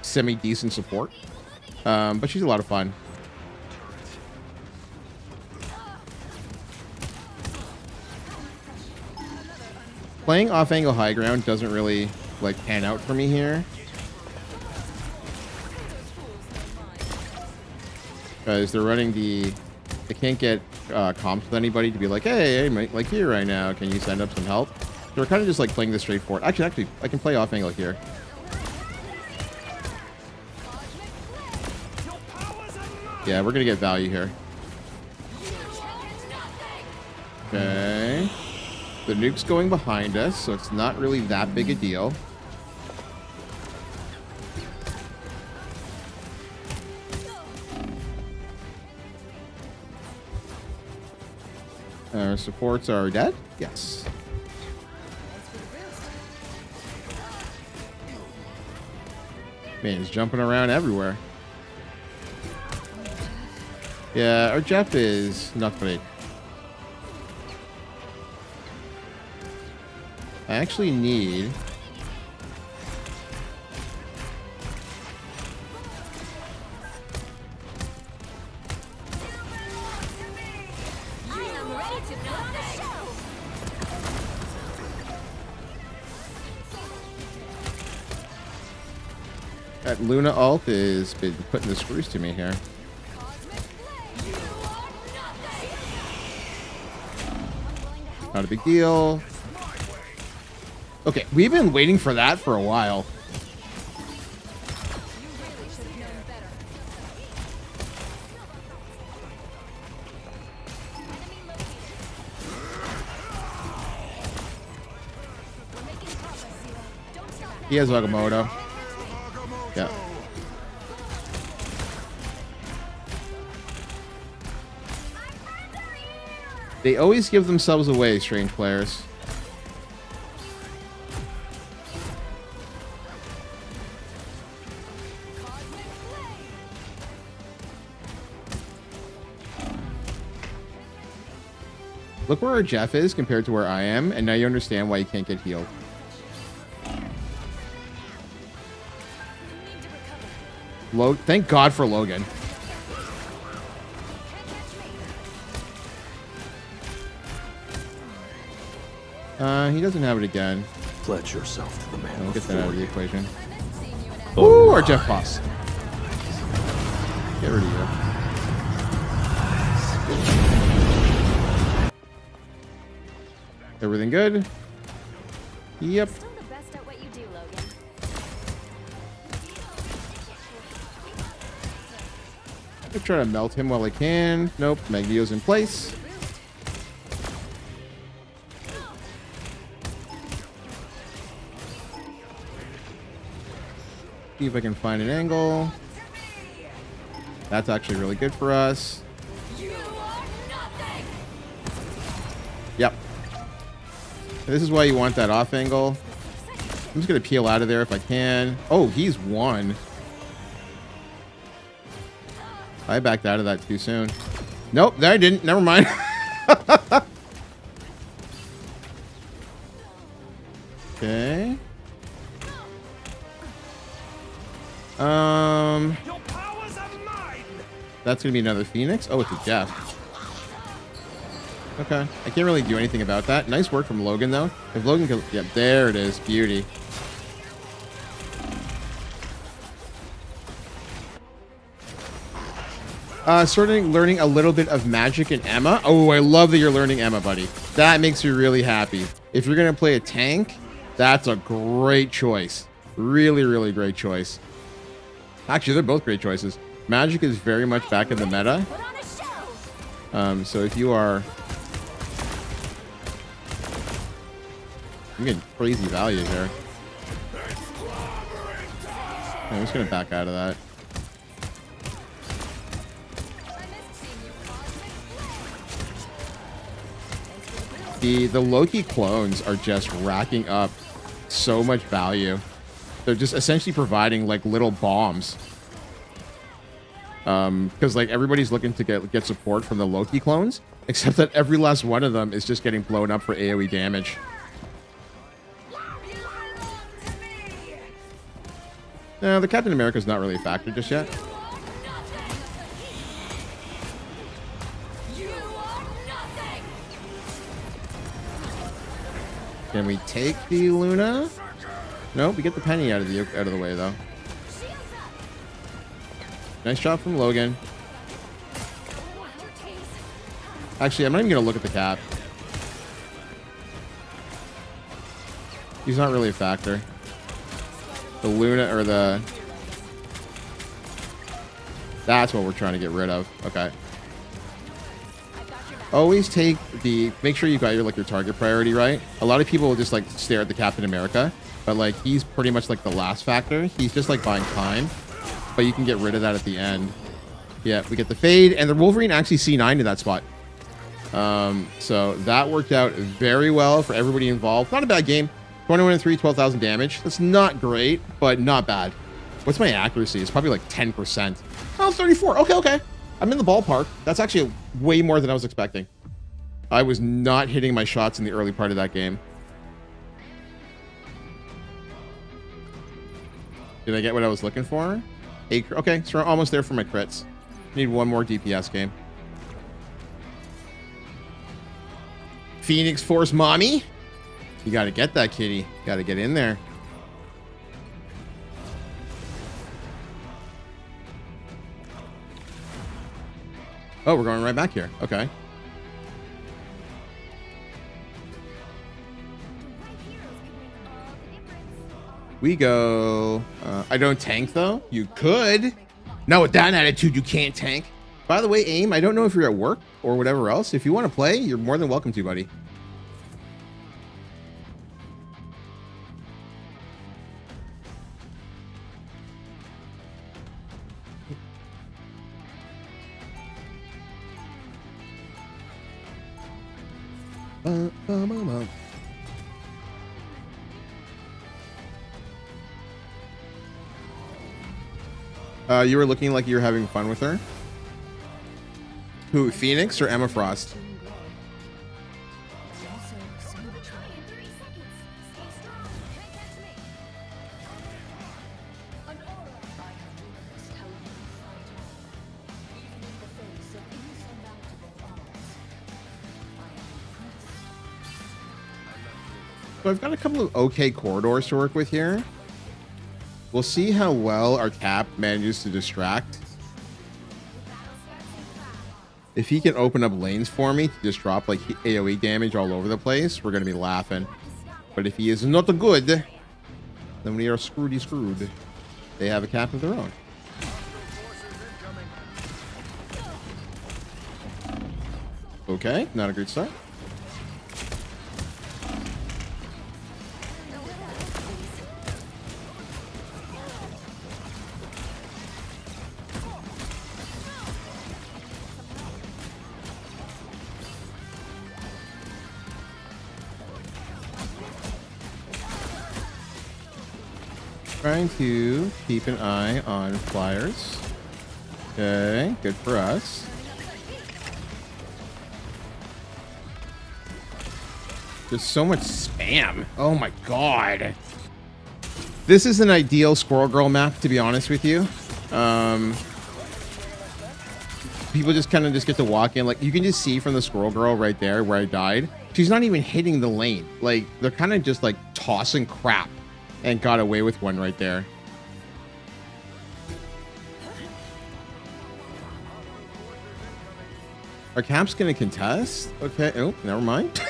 semi-decent support. But she's a lot of fun. Playing off-angle high ground doesn't really, like, pan out for me here. Because they're running the... They can't get comps with anybody to be like, hey, I'm like here right now. Can you send up some help? So we're kind of just like playing this straightforward. Actually, I can play off-angle here. Yeah, we're going to get value here. Okay. The nuke's going behind us, so it's not really that big a deal. Our supports are dead? Yes. Man, he's jumping around everywhere. Yeah, our Jeff is not great. I actually need... I am ready to put on a show. That Luna ult has been putting the screws to me here. Not a big deal. Okay, we've been waiting for that for a while. He has Agamotto. Yeah. They always give themselves away, strange players. Look where our Jeff is compared to where I am, and now you understand why he can't get healed. Thank God for Logan. He doesn't have it again. Pledge yourself to the man. We'll get that out of the equation. Oh Ooh, our Jeff Boss. Get rid of you. Everything good? Yep. Still the best at what you do, Logan. I'm trying to melt him while I can. Nope, Magneto's in place. See if I can find an angle. That's actually really good for us. Yep. This is why you want that off angle. I'm just going to peel out of there if I can. Oh, he's won. I backed out of that too soon. Nope, there I didn't. Never mind. Okay. That's gonna be another Phoenix. Oh, it's a Jeff. Okay, I can't really do anything about that. Nice work from Logan though. If Logan can, yep, there it is. Beauty. Starting learning a little bit of magic in Emma. Oh, I love that you're learning Emma, buddy. That makes me really happy. If you're gonna play a tank, that's a great choice. Really, really great choice. Actually, they're both great choices. Magic is very much back in the meta. Put on a show. So if you are... I'm getting crazy value here. I'm just going to back out of that. The Loki clones are just racking up so much value. They're just essentially providing like little bombs. Because like everybody's looking to get support from the Loki clones, except that every last one of them is just getting blown up for AoE damage. No, the Captain America's not really a factor just yet. Can we take the Luna? Nope, we get the penny out of the way though. Nice shot from Logan. Actually, I'm not even gonna look at the Cap. He's not really a factor. The Luna or the... That's what we're trying to get rid of. Okay. Always take the... Make sure you got your target priority right. A lot of people will just like stare at the Captain America, but like he's pretty much like the last factor. He's just like buying time, but you can get rid of that at the end. Yeah, we get the fade, and the Wolverine actually C9 to that spot. So that worked out very well for everybody involved. Not a bad game. 21-3, 12,000 damage. That's not great, but not bad. What's my accuracy? It's probably like 10%. Oh, 34. Okay, okay. I'm in the ballpark. That's actually way more than I was expecting. I was not hitting my shots in the early part of that game. Did I get what I was looking for? Okay, so we're almost there for my crits. Need one more DPS game. Phoenix Force mommy. You got to get that, kitty. Got to get in there. Oh, we're going right back here. Okay. We go. I don't tank though. You could. Not with that attitude, you can't tank. By the way, AIM, I don't know if you're at work or whatever else. If you want to play, you're more than welcome to, buddy. You were looking like you were having fun with her. Who, Phoenix or Emma Frost? So I've got a couple of okay corridors to work with here. We'll see how well our Cap manages to distract. If he can open up lanes for me to just drop like AoE damage all over the place, we're going to be laughing. But if he is not good, then we are screwed. They have a Cap of their own. Okay, not a great start. Trying to keep an eye on flyers. Okay, good for us. There's so much spam. Oh my god. This is an ideal Squirrel Girl map, to be honest with you. People just kind of just get to walk in. Like, you can just see from the Squirrel Girl right there where I died. She's not even hitting the lane. Like, they're kind of just like tossing crap. And got away with one right there. Our Cap's gonna contest? Okay. Oh, never mind.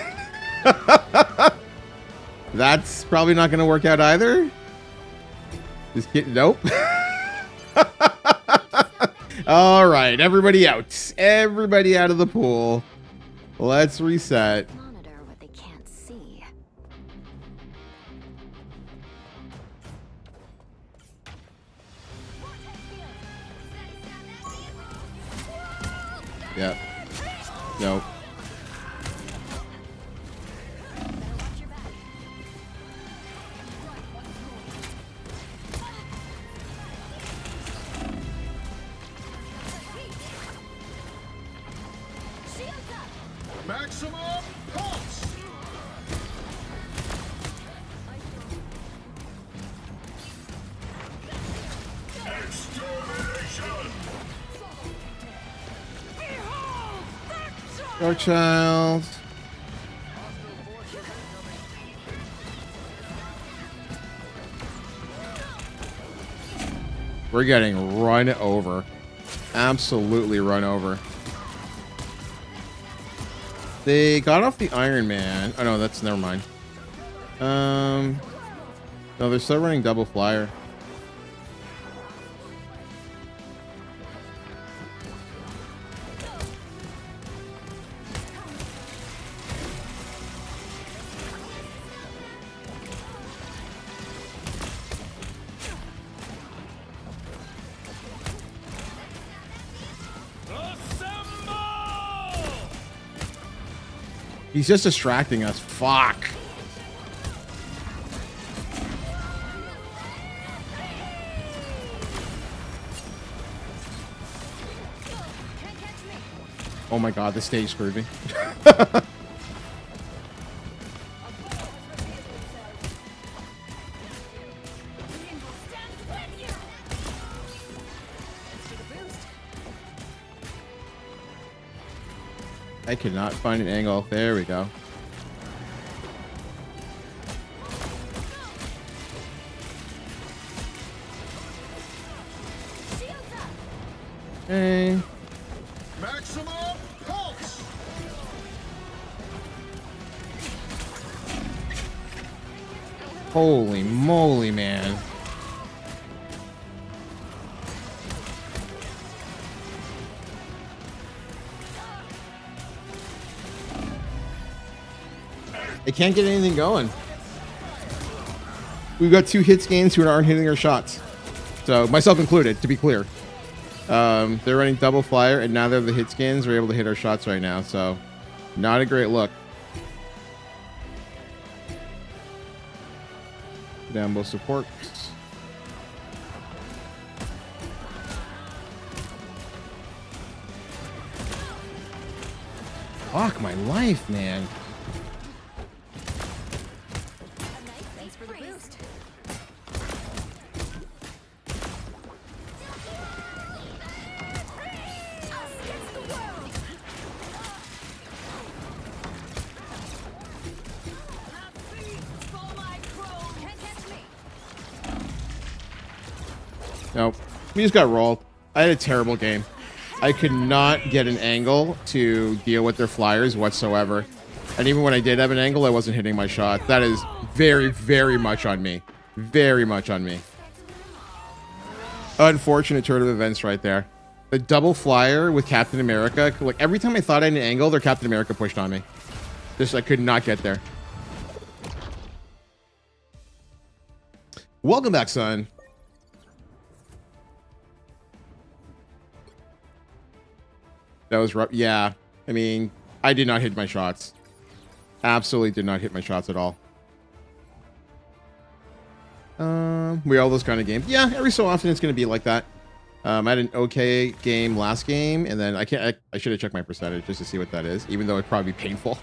That's probably not gonna work out either. Just kidding. Nope. All right, everybody out. Everybody out of the pool. Let's reset. Monitor what they can't see. Yep. Nope. Maximum pulse. Extermination. Dark Child. We're getting run over. Absolutely run over. They got off the Iron Man. Oh no, that's never mind. No, they're still running double flyer. He's just distracting us. Fuck. Oh my god, this stage screwed me. I cannot find an angle. There we go. Okay. Maximum pulse. Holy moly, man. They can't get anything going. We've got 2 hit scans who aren't hitting their shots. So, myself included, to be clear. They're running double flyer, and now they're the hit scans. We're able to hit our shots right now, so not a great look. Down both supports. Fuck my life, man. Thanks for the boost. Us against the world. Can't catch me. Nope. We just got rolled. I had a terrible game. I could not get an angle to deal with their flyers whatsoever. And even when I did have an angle, I wasn't hitting my shot. That is very, very much on me. Very much on me. Unfortunate turn of events right there. The double flyer with Captain America. Like, every time I thought I had an angle, their Captain America pushed on me. Just, I could not get there. Welcome back, son. That was rough. Yeah. I mean, I did not hit my shots. Absolutely did not hit my shots at all. We all those kind of games. Yeah, every so often it's going to be like that. I had an okay game last game, and then I should have checked my percentage just to see what that is, even though it'd probably be painful.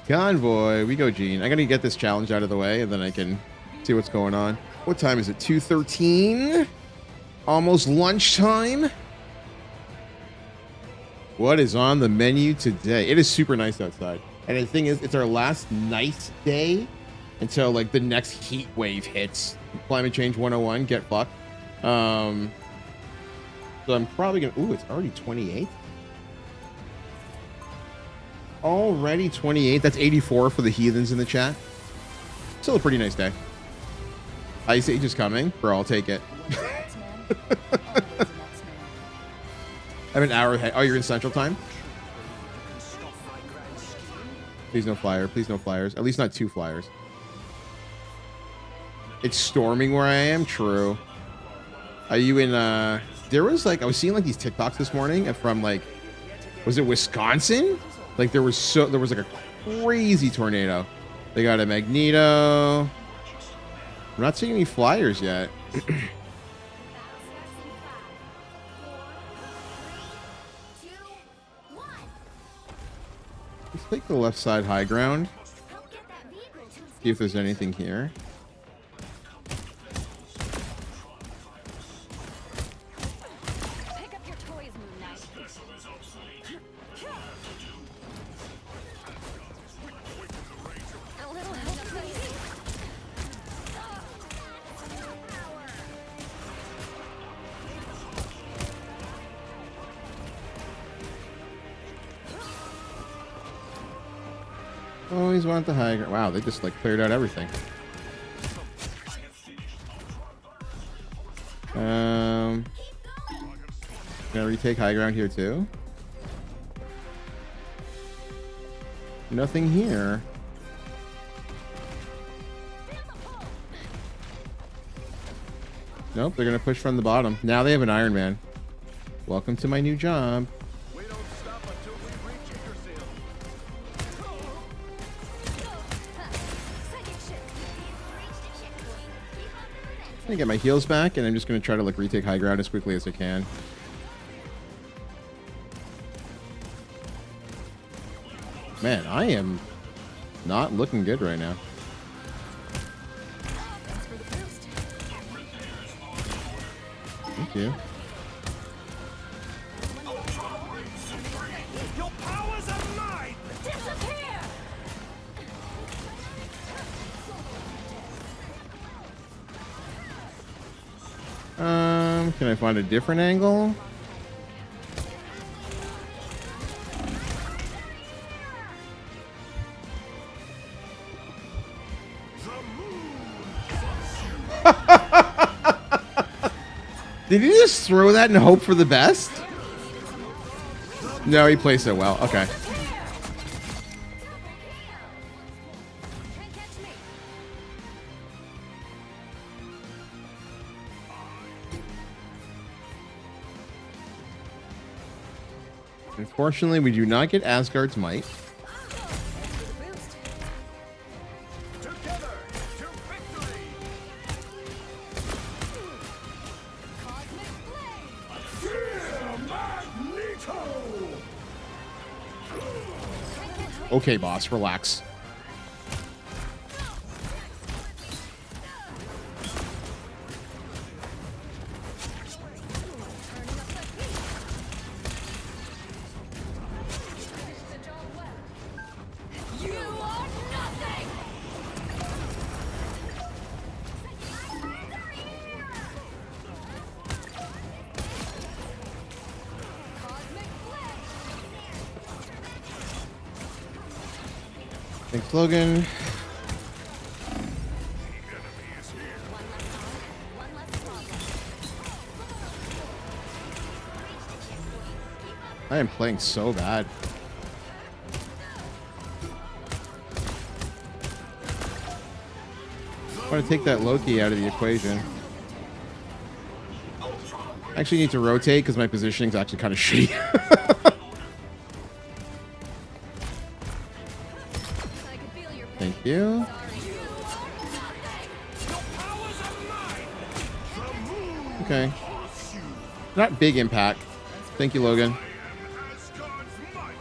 Convoy, we go, Gene. I got to get this challenge out of the way, and then I can see what's going on. What time is it? 2:13? Almost lunchtime. What is on the menu today? It is super nice outside. And the thing is, it's our last nice day until like the next heat wave hits. Climate change 101, get fucked. So I'm probably gonna, ooh, it's already 28. Already 28. That's 84 for the heathens in the chat. Still a pretty nice day. Ice Age is coming, bro. I'll take it. I have an hour ahead. Oh, you're in Central Time? Please no flyer. Please no flyers. At least not 2 flyers. It's storming where I am. True. Are you in, there was like, I was seeing like these TikToks this morning from like, was it Wisconsin? Like there was like a crazy tornado. They got a Magneto. I'm not seeing any flyers yet. Let's take the left side high ground. See if there's anything here. Pick up your toys, Moon Knight. A little help, please. Always want the high ground. Wow, they just like cleared out everything. Gonna retake high ground here too. Nothing here. Nope, they're gonna push from the bottom. Now they have an Iron Man. Welcome to my new job. We don't stop until we reach Yggdrasil. I'm gonna get my heals back, and I'm just gonna try to like retake high ground as quickly as I can. Man, I am not looking good right now. Thanks for the boost. Thank you. Your powers are mine. Disappear! Can I find a different angle? Did he just throw that and hope for the best? No, he plays so well. Okay. Can't catch me. Unfortunately, we do not get Asgard's might. Boost. Together to victory. Cosmic Blade. Magneto. Okay, boss, relax. Turning up the heat. Finish the job well. You are nothing. Cosmic Blade. Thanks, Logan. One less problem. I am playing so bad. I want to take that Loki out of the equation. I actually need to rotate because my positioning is actually kind of shitty. I could feel your pain. Thank you. Okay. Not big impact. Thank you, Logan. Asgard's might.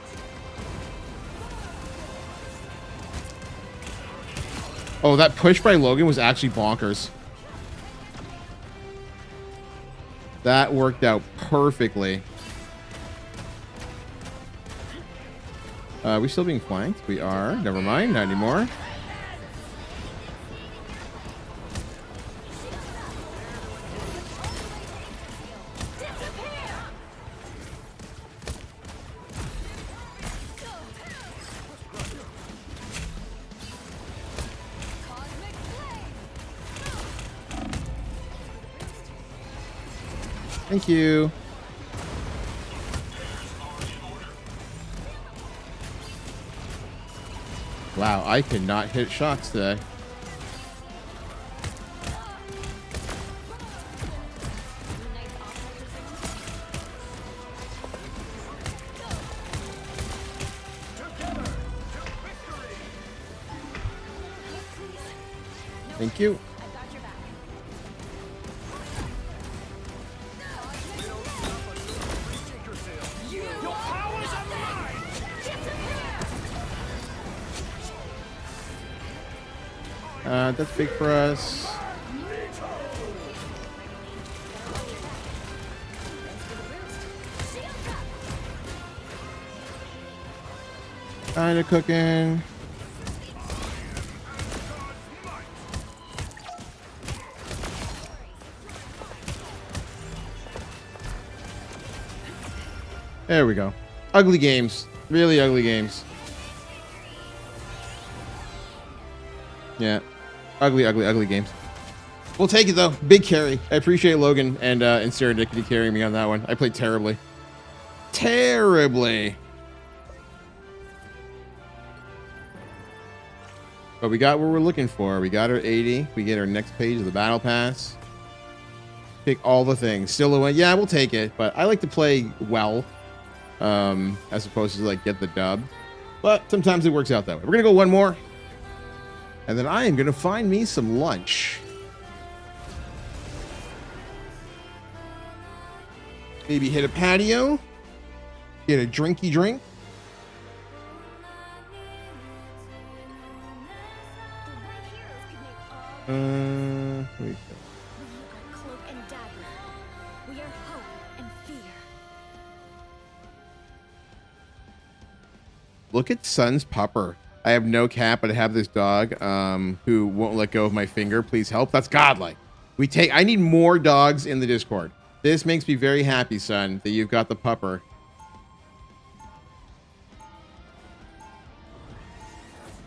Oh, that push by Logan was actually bonkers. That worked out perfectly. We still being flanked? We are. Never mind. Not anymore. Cosmic Blade. Thank you. Wow, I cannot hit shots today. Nice optimal Together to victory. Thank you. I've got your back. Tinker Tail. Your powers are mine. That's big for us. Kinda cooking. There we go. Ugly games. Really ugly games. Yeah. Ugly, ugly, ugly games. We'll take it though. Big carry. I appreciate Logan and Serendipity carrying me on that one. I played terribly. Terribly. But we got what we're looking for. We got our 80. We get our next page of the battle pass. Pick all the things. Still a win. Yeah, we'll take it. But I like to play well. As opposed to like get the dub. But sometimes it works out that way. We're gonna go one more. And then I am gonna find me some lunch. Maybe hit a patio. Get a drinky drink. The right heroes could make all. Here we go. We are cloak and dagger. We are hope and fear. Look at Sun's pupper. I have no cat, but I have this dog who won't let go of my finger. Please help. That's godlike. I need more dogs in the Discord. This makes me very happy, son, that you've got the pupper.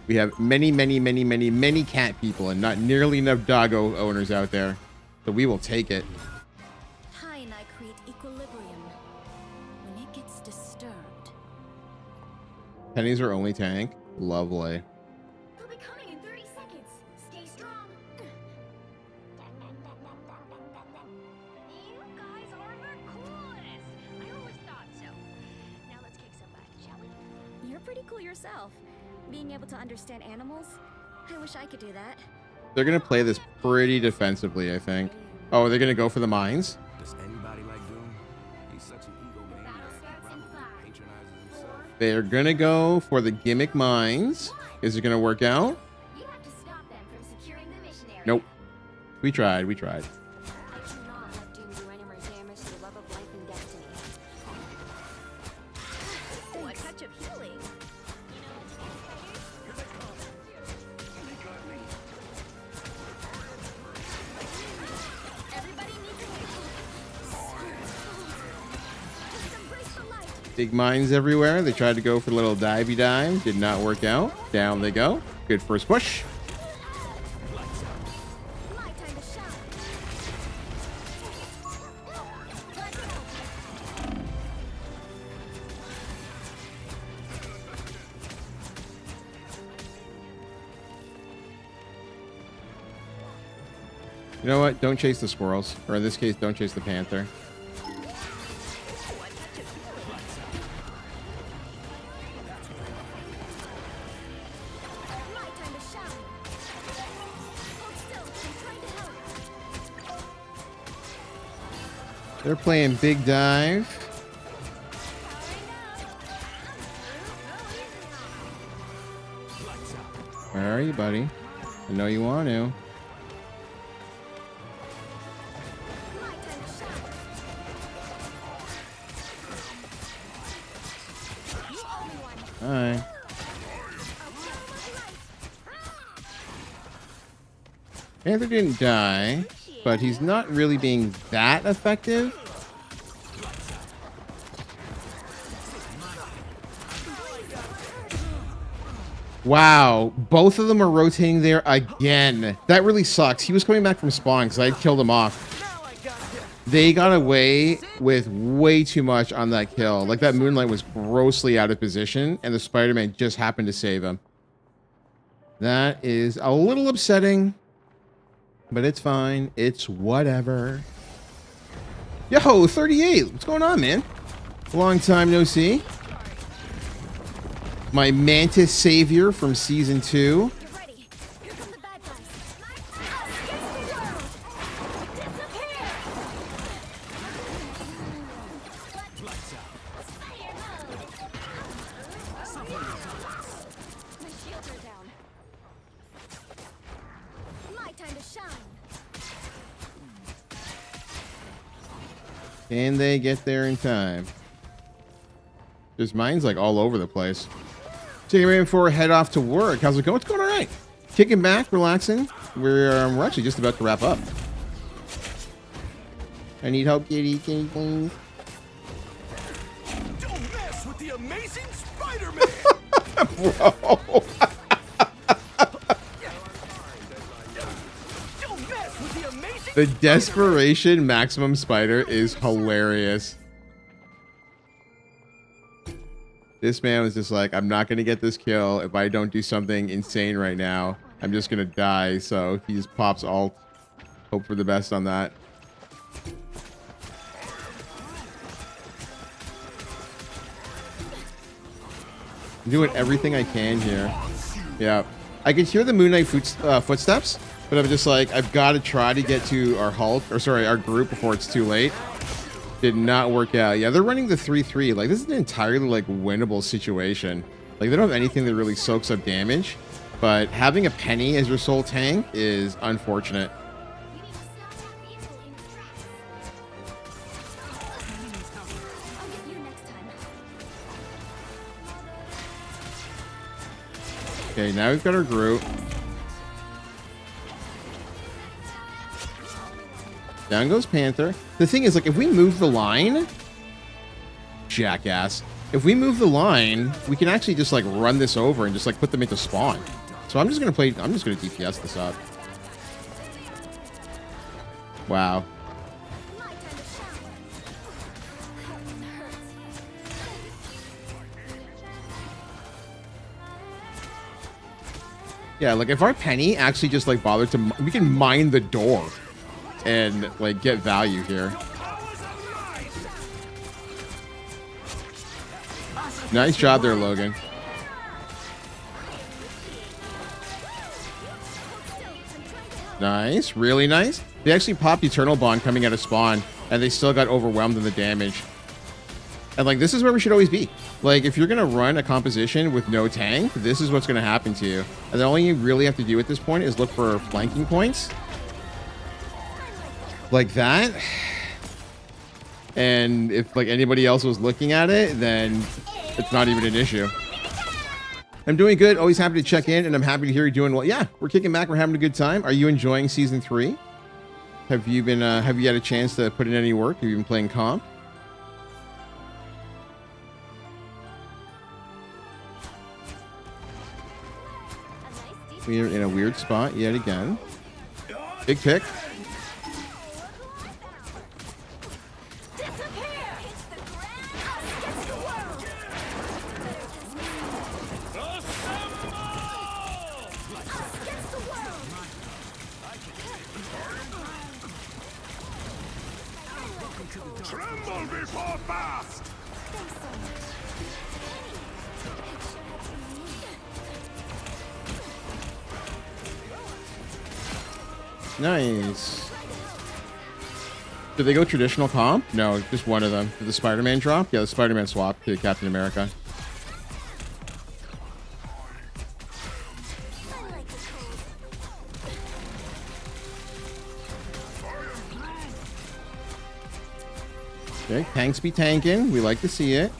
We have many, many, many, many, many cat people and not nearly enough doggo owners out there. So we will take it. Hi and I create equilibrium. When it gets disturbed. Pennies are only tank. Lovely. He'll be coming in 30 seconds. Stay strong. You guys are the coolest. I always thought so. Now let's kick some butt, shall we? You're pretty cool yourself. Being able to understand animals. I wish I could do that. They're going to play this pretty defensively, I think. Oh, they're going to go for the mines? Does anybody like Doom? He's such an egomaniac. Battle starts in 5, Patronizes himself. 4. They're going to go for the gimmick mines. Is it going to work out? You have to stop them from securing the mission area. Nope. We tried. We tried. I cannot let Doom do any more damage to the love of life and destiny. Oh, a touch of healing. Everybody needs a Just embrace the light. Big mines everywhere. They tried to go for a little divey dive. Did not work out. Down they go. Good first push. My time to shine. You know what? Don't chase the squirrels. Or in this case, don't chase the panther. My time to shine. Hold still. I'm trying to help. They're playing big dive. Where are you, buddy? I know you want to. My time to shine. You owe me one. All right. I'll kill my life. Panther didn't die, but he's not really being that effective. Wow, both of them are rotating there again. That really sucks. He was coming back from spawn because I killed him off. They got away with way too much on that kill. Like, that Moonlight was grossly out of position, and the Spider-Man just happened to save him. That is a little upsetting, but it's fine. It's whatever. Yo, 38. What's going on, man? Long time no see. My Mantis savior from season 2. Get ready. Here come the bad guys. Disappear. My shields are down. My time to shine. Can they get there in time? There's mines like all over the place. Taking ready before we head off to work. How's it going? It's going all right. Kicking back, relaxing. We're actually just about to wrap up. I need help, kitty, kitty, please. Don't mess with the amazing Spider-Man! Bro. Don't mess with the amazing The desperation maximum spider is hilarious. This man was just like, I'm not going to get this kill if I don't do something insane right now. I'm just going to die. So he just pops alt. Hope for the best on that. I'm doing everything I can here. Yeah. I could hear the Moon Knight footsteps, but I'm just like, I've got to try to get to our Hulk, or sorry, our group before it's too late. Did not work out. Yeah, they're running the 3-3. Like, this is an entirely, like, winnable situation. Like, they don't have anything that really soaks up damage, but having a Penny as your sole tank is unfortunate. You need to stop that vehicle in its tracks. I'll get you next time. Okay, now we've got our group. Down goes Panther. The thing is, like, if we move the line, jackass. If we move the line, we can actually just like run this over and just like put them into spawn. So I'm just gonna DPS this up. Wow. Yeah, like if our Penny actually just like bothered to, we can mine the door and like get value here. Nice job there, Logan. Nice, really nice. They actually popped Eternal Bond coming out of spawn, and they still got overwhelmed in the damage. And like, this is where we should always be. Like, if you're gonna run a composition with no tank, this is what's gonna happen to you. And the only you really have to do at this point is look for flanking points. Like that. And if like anybody else was looking at it, then it's not even an issue. I'm doing good. Always happy to check in, and I'm happy to hear you're doing well. Yeah, we're kicking back. We're having a good time. Are you enjoying season 3? Have you had a chance to put in any work? Have you been playing comp? We are in a weird spot yet again. Big pick. Tremble before fast! Nice. Did they go traditional comp? No, just one of them. Did the Spider-Man drop? Yeah, the Spider-Man swap to Captain America. Okay, tanks be tanking. We like to see it.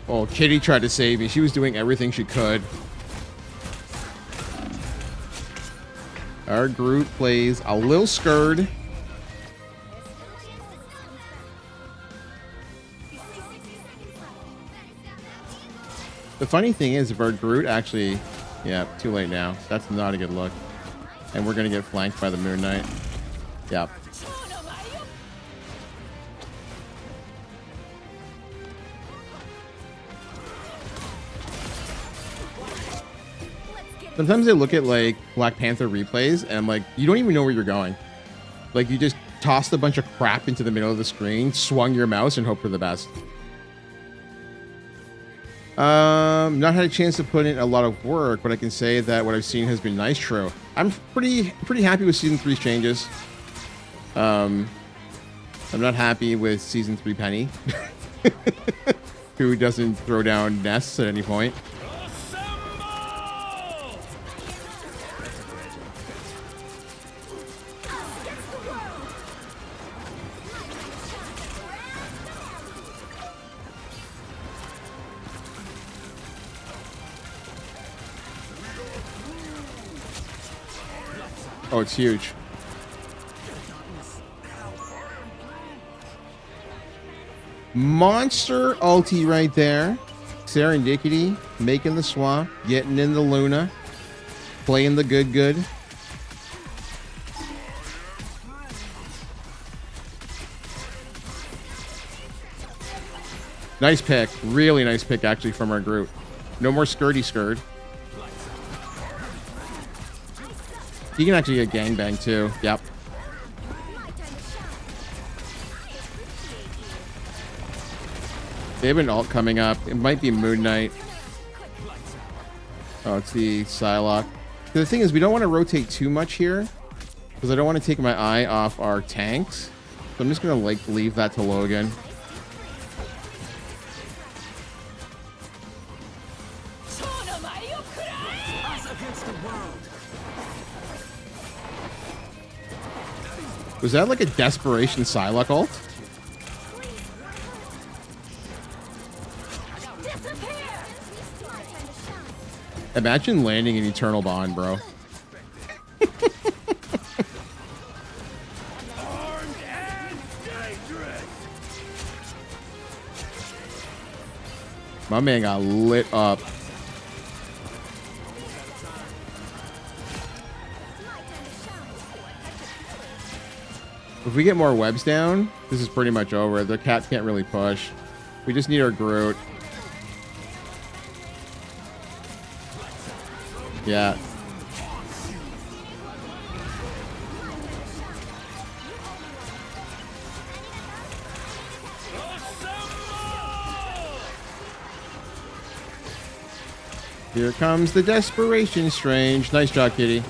Oh, Kitty tried to save me. She was doing everything she could. Our Groot plays a little scared. The funny thing is, if our Groot actually... Yeah, too late now. That's not a good look. And we're going to get flanked by the Moon Knight. Yep. Sometimes I look at like Black Panther replays and I'm like, you don't even know where you're going. Like, you just tossed a bunch of crap into the middle of the screen, swung your mouse, and hope for the best. Not had a chance to put in a lot of work, but I can say that what I've seen has been nice. True. I'm pretty happy with season 3's changes. I'm not happy with season 3 Penny, who doesn't throw down nests at any point. Oh, it's huge. Monster ulti right there. Serendipity, making the swap, getting in the Luna, playing the good. Nice pick. Really nice pick, actually, from our group. No more skirty. He can actually get gangbang too. Yep. They have an ult coming up. It might be Moon Knight. Oh, it's the Psylocke. The thing is, we don't want to rotate too much here, because I don't want to take my eye off our tanks. So I'm just going to like leave that to Logan. Was that like a desperation Psylocke ult? Imagine landing an Eternal Bond, bro. Armed and dangerous. My man got lit up. If we get more webs down, this is pretty much over. The cat can't really push. We just need our Groot. Yeah. Here comes the desperation, Strange. Nice job, kitty.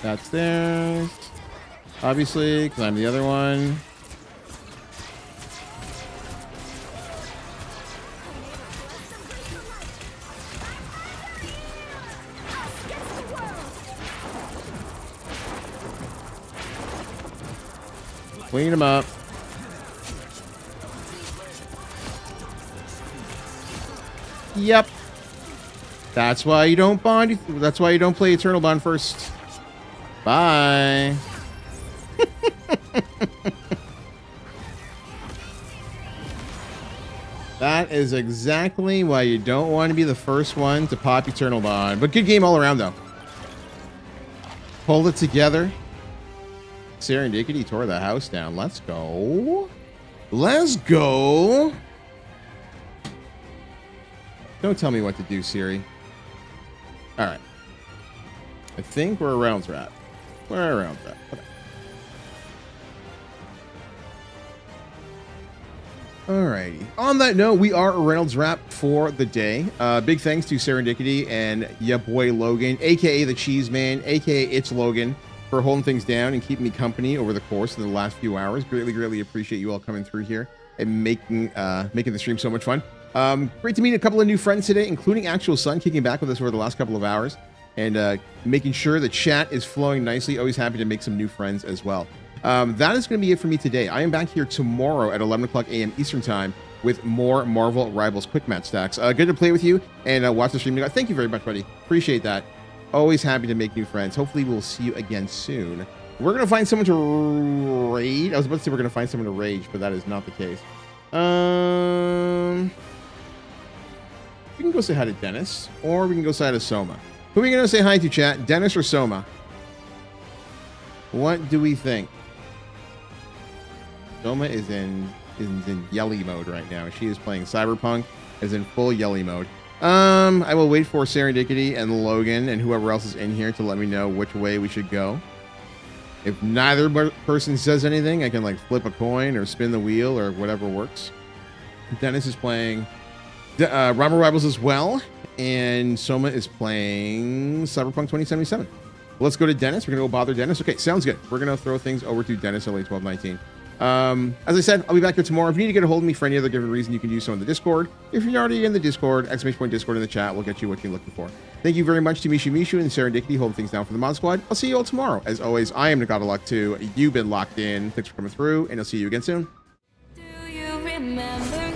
That's theirs. Obviously, because I'm the other one. Clean them up. Yep. That's why you don't bond. That's why you don't play Eternal Bond first. Bye. That is exactly why you don't want to be the first one to pop Eternal Bond. But good game all around, though. Pulled it together. Serendipity tore the house down. Let's go. Let's go. Don't tell me what to do, Siri. All right. I think we're a rounds wrap. We're a rounds wrap. Okay. Alrighty. On that note, we are a Reynolds wrap for the day. Big thanks to Serendipity and ya boy Logan, aka the Cheese Man, aka It's Logan, for holding things down and keeping me company over the course of the last few hours. Greatly appreciate you all coming through here and making the stream so much fun. Great to meet a couple of new friends today, including Actual Sun kicking back with us over the last couple of hours and making sure the chat is flowing nicely. Always happy to make some new friends as well. That is going to be it for me today. I am back here tomorrow at 11 o'clock a.m. Eastern Time with more Marvel Rivals Quick Match stacks. Good to play with you and watch the stream. Thank you very much, buddy. Appreciate that. Always happy to make new friends. Hopefully we'll see you again soon. We're going to find someone to raid. I was about to say we're going to find someone to rage, but that is not the case. We can go say hi to Dennis, or we can go say hi to Soma. Who are we going to say hi to, chat? Dennis or Soma? What do we think? Soma is in yelly mode right now. She is playing Cyberpunk, is in full yelly mode. I will wait for Serendipity and Logan and whoever else is in here to let me know which way we should go. If neither person says anything, I can like flip a coin or spin the wheel or whatever works. Dennis is playing Marvel Rivals as well, and Soma is playing Cyberpunk 2077. Let's go to Dennis. We're going to go bother Dennis. Okay, sounds good. We're going to throw things over to Dennis LA1219. As I said, I'll be back here tomorrow. If you need to get a hold of me for any other given reason, you can do so in the Discord. If you're already in the Discord, ! Discord in the chat will get you what you're looking for. Thank you very much to Mishu and Serendipity holding things down for the Mod Squad. I'll see you all tomorrow. As always, I am the God of Luck 2. You've been locked in. Thanks for coming through, and I'll see you again soon. Do you remember